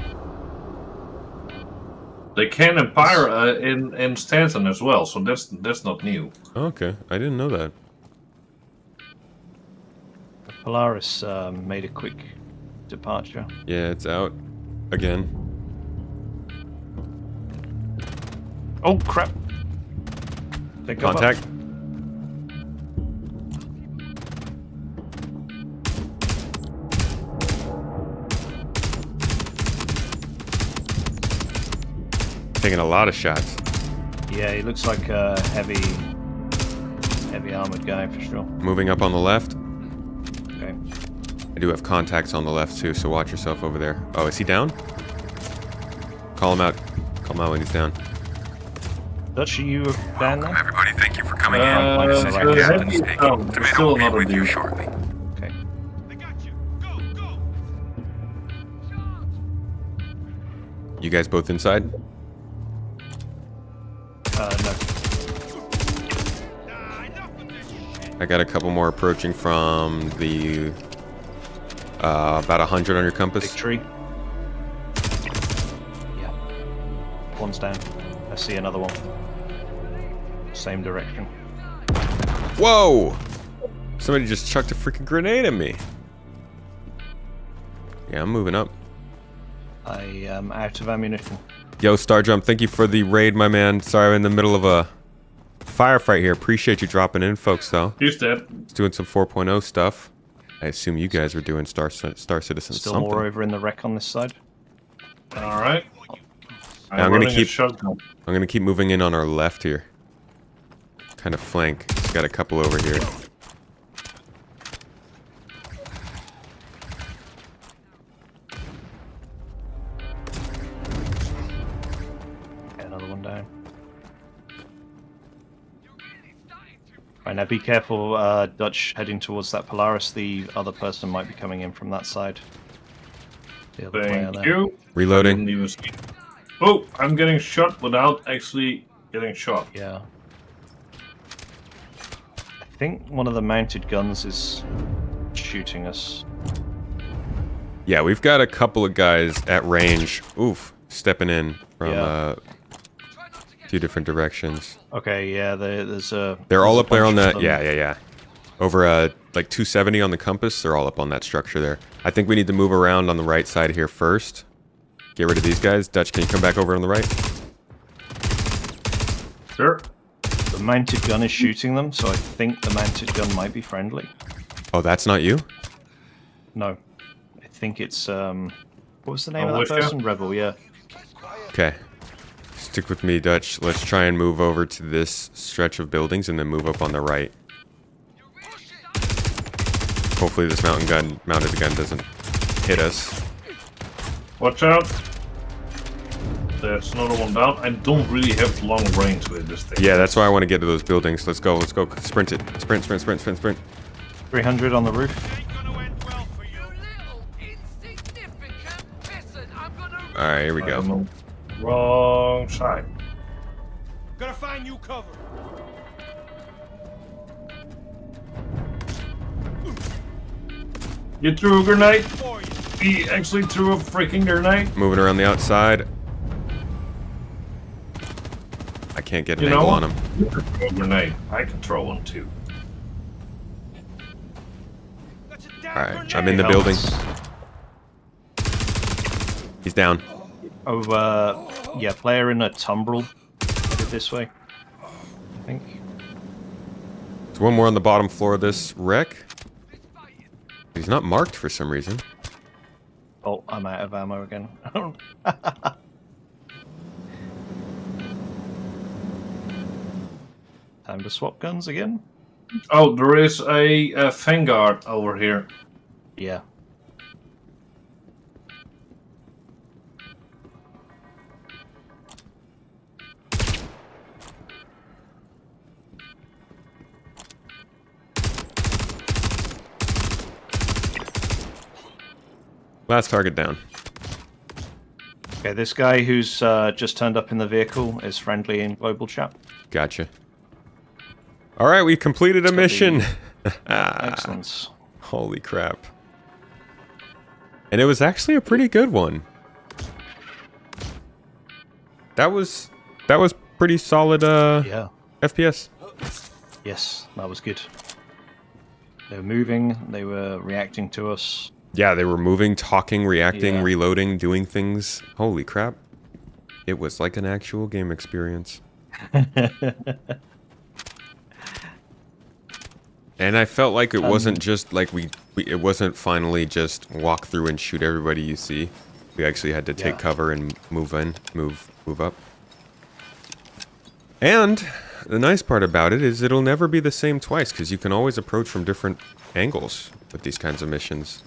Speaker 4: They can in Pyro in Stanton as well, so that's not new.
Speaker 1: Okay, I didn't know that.
Speaker 2: Polaris made a quick departure.
Speaker 1: Yeah, it's out again.
Speaker 2: Oh crap! Take cover.
Speaker 1: Contact. Taking a lot of shots.
Speaker 2: Yeah, he looks like a heavy armored guy for sure.
Speaker 1: Moving up on the left.
Speaker 2: Okay.
Speaker 1: I do have contacts on the left too, so watch yourself over there. Oh, is he down? Call him out. Call him out when he's down.
Speaker 2: Dutch, are you down there?
Speaker 7: Everybody, thank you for coming in.
Speaker 4: Uh,
Speaker 7: This is your
Speaker 2: the
Speaker 7: captain
Speaker 4: heavy-
Speaker 7: speaking.
Speaker 4: oh,
Speaker 7: Tomato
Speaker 4: still
Speaker 7: will be
Speaker 4: another
Speaker 7: with you
Speaker 4: dude.
Speaker 7: shortly.
Speaker 2: Okay.
Speaker 1: You guys both inside?
Speaker 2: No.
Speaker 1: I got a couple more approaching from the About 100 on your compass.
Speaker 2: Big tree. Yeah. One's down. I see another one. Same direction.
Speaker 1: Whoa! Somebody just chucked a freaking grenade at me. Yeah, I'm moving up.
Speaker 2: I am out of ammunition.
Speaker 1: Yo, Starjump, thank you for the raid, my man. Sorry, I'm in the middle of a firefight here. Appreciate you dropping in, folks, though.
Speaker 4: He's dead.
Speaker 1: It's doing some 4.0 stuff. I assume you guys were doing Star Citizen
Speaker 2: Still
Speaker 1: something.
Speaker 2: more over in the wreck on this side.
Speaker 4: All right.
Speaker 1: I'm gonna
Speaker 4: running a
Speaker 1: keep-
Speaker 4: shotgun.
Speaker 1: I'm gonna keep moving in on our left here. Kind of flank. Just got a couple over here.
Speaker 2: Okay, another one down. Right, now be careful, Dutch, heading towards that Polaris. The other person might be coming in from that side. The other player
Speaker 4: Thank
Speaker 2: there.
Speaker 4: you.
Speaker 1: Reloading.
Speaker 4: Didn't even see- Oh, I'm getting shot without actually getting shot.
Speaker 2: Yeah. I think one of the mounted guns is shooting us.
Speaker 1: Yeah, we've got a couple of guys at range. Oof, stepping in from
Speaker 2: Yeah.
Speaker 1: a few different directions.
Speaker 2: Okay, yeah, there's a...
Speaker 1: They're all
Speaker 2: there's a
Speaker 1: up there on
Speaker 2: bunch
Speaker 1: that.
Speaker 2: of
Speaker 1: Yeah,
Speaker 2: them.
Speaker 1: yeah. Over like 270 on the compass. They're all up on that structure there. I think we need to move around on the right side here first. Get rid of these guys. Dutch, can you come back over on the right?
Speaker 4: Sure.
Speaker 2: The mounted gun is shooting them, so I think the mounted gun might be friendly.
Speaker 1: Oh, that's not you?
Speaker 2: No. I think it's, what was the name
Speaker 4: Oh,
Speaker 2: of that
Speaker 4: Wisha?
Speaker 2: person? Rebel, yeah.
Speaker 1: Okay. Stick with me, Dutch. Let's try and move over to this stretch of buildings and then move up on the right. Hopefully this mounted gun doesn't hit us.
Speaker 4: Watch out. There's another one down. I don't really have long range with this thing.
Speaker 1: Yeah, that's why I want to get to those buildings. Let's go. Let's go. Sprint it. Sprint, sprint, sprint, sprint, sprint.
Speaker 2: 300 on the roof.
Speaker 1: Alright, here we go.
Speaker 4: I'm on the wrong side.
Speaker 7: Gotta find you cover.
Speaker 4: You threw a grenade?
Speaker 7: For you.
Speaker 4: He actually threw a freaking grenade?
Speaker 1: Moving around the outside. I can't get an
Speaker 4: You
Speaker 1: angle
Speaker 4: know
Speaker 1: on
Speaker 4: what?
Speaker 1: him.
Speaker 4: You can throw a grenade. I can throw one too.
Speaker 7: That's a damn
Speaker 1: Alright,
Speaker 7: grenade.
Speaker 1: I'm in the building. He's down.
Speaker 2: Oh, yeah, player in a tumbrel. Headed this way. I think.
Speaker 1: There's one more on the bottom floor of this wreck. He's not marked for some reason.
Speaker 2: Oh, I'm out of ammo again. Time to swap guns again?
Speaker 4: Oh, there is a Vanguard over here.
Speaker 2: Yeah.
Speaker 1: Last target down.
Speaker 2: Okay, this guy who's just turned up in the vehicle is friendly in global chat.
Speaker 1: Gotcha. Alright, we completed a
Speaker 2: It's gonna
Speaker 1: mission.
Speaker 2: Excellent.
Speaker 1: Holy crap. And it was actually a pretty good one. That was pretty solid
Speaker 2: Yeah.
Speaker 1: FPS.
Speaker 2: Yes, that was good. They were moving, they were reacting to us.
Speaker 1: Yeah, they were moving, talking, reacting,
Speaker 2: Yeah.
Speaker 1: reloading, doing things. Holy crap. It was like an actual game experience. And I felt like it wasn't just like it wasn't finally just walk through and shoot everybody you see. We actually had to take
Speaker 2: Yeah.
Speaker 1: cover and move up. And the nice part about it is it'll never be the same twice because you can always approach from different angles with these kinds of missions.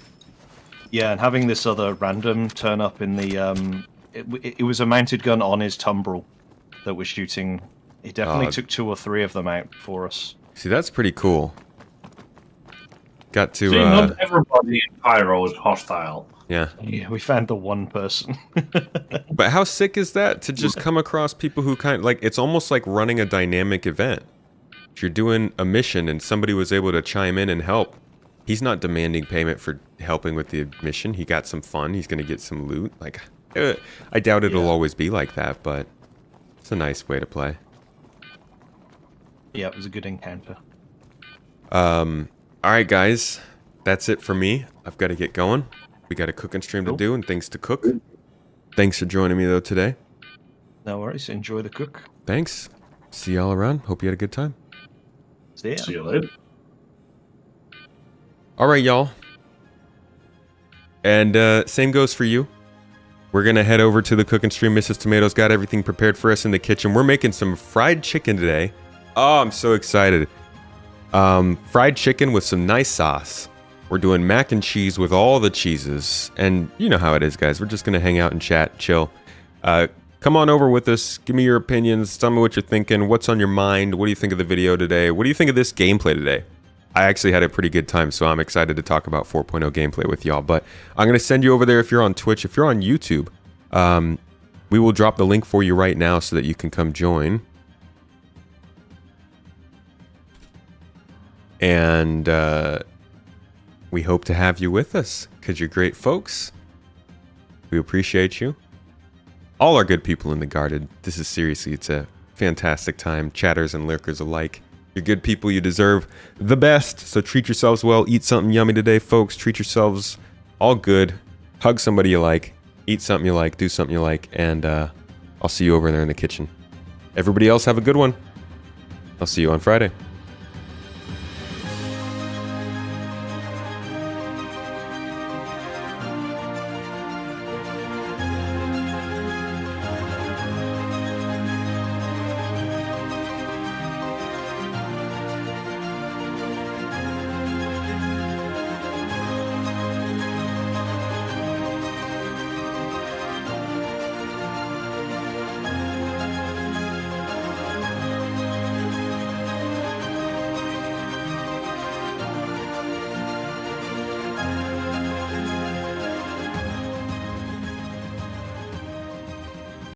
Speaker 2: Yeah, and having this other random turn up in the it was a mounted gun on his tumbrel that was shooting. He definitely took 2 or 3 of them out for us.
Speaker 1: See, that's pretty cool. Got to
Speaker 4: See, not everybody in Pyro is hostile.
Speaker 1: yeah.
Speaker 2: Yeah, we found the one person.
Speaker 1: But how sick is that to just come across people who kind of like it's almost like running a dynamic event. You're doing a mission and somebody was able to chime in and help he's not demanding payment for helping with the mission. He got some fun. He's going to get some loot. Like, I doubt it'll always be like that, but it's a nice way to play.
Speaker 2: Yeah, it was a good encounter.
Speaker 1: All right, guys. That's it for me. I've got to get going. We got a cooking stream to do and things to cook. Thanks for joining me, though, today.
Speaker 2: No worries. Enjoy the cook.
Speaker 1: Thanks. See y'all around. Hope you had a good time.
Speaker 2: See ya.
Speaker 4: See you later.
Speaker 1: All right, y'all. And same goes for you. We're going to head over to the cooking stream. Mrs. Tomato's got everything prepared for us in the kitchen. We're making some fried chicken today. Oh, I'm so excited. Fried chicken with some nice sauce. We're doing mac and cheese with all the cheeses. And you know how it is, guys. We're just going to hang out and chat, chill. Come on over with us. Give me your opinions. Tell me what you're thinking. What's on your mind? What do you think of the video today? What do you think of this gameplay today? I actually had a pretty good time, so I'm excited to talk about 4.0 gameplay with y'all. But I'm going to send you over there if you're on Twitch. If you're on YouTube, we will drop the link for you right now so that you can come join. And we hope to have you with us because you're great folks. We appreciate you. All are good people in the Guarded. This is seriously, it's a fantastic time. Chatters and lurkers alike. You're good people. You deserve the best. So treat yourselves well. Eat something yummy today, folks. Treat yourselves all good. Hug somebody you like. Eat something you like. Do something you like. And I'll see you over there in the kitchen. Everybody else have a good one. I'll see you on Friday.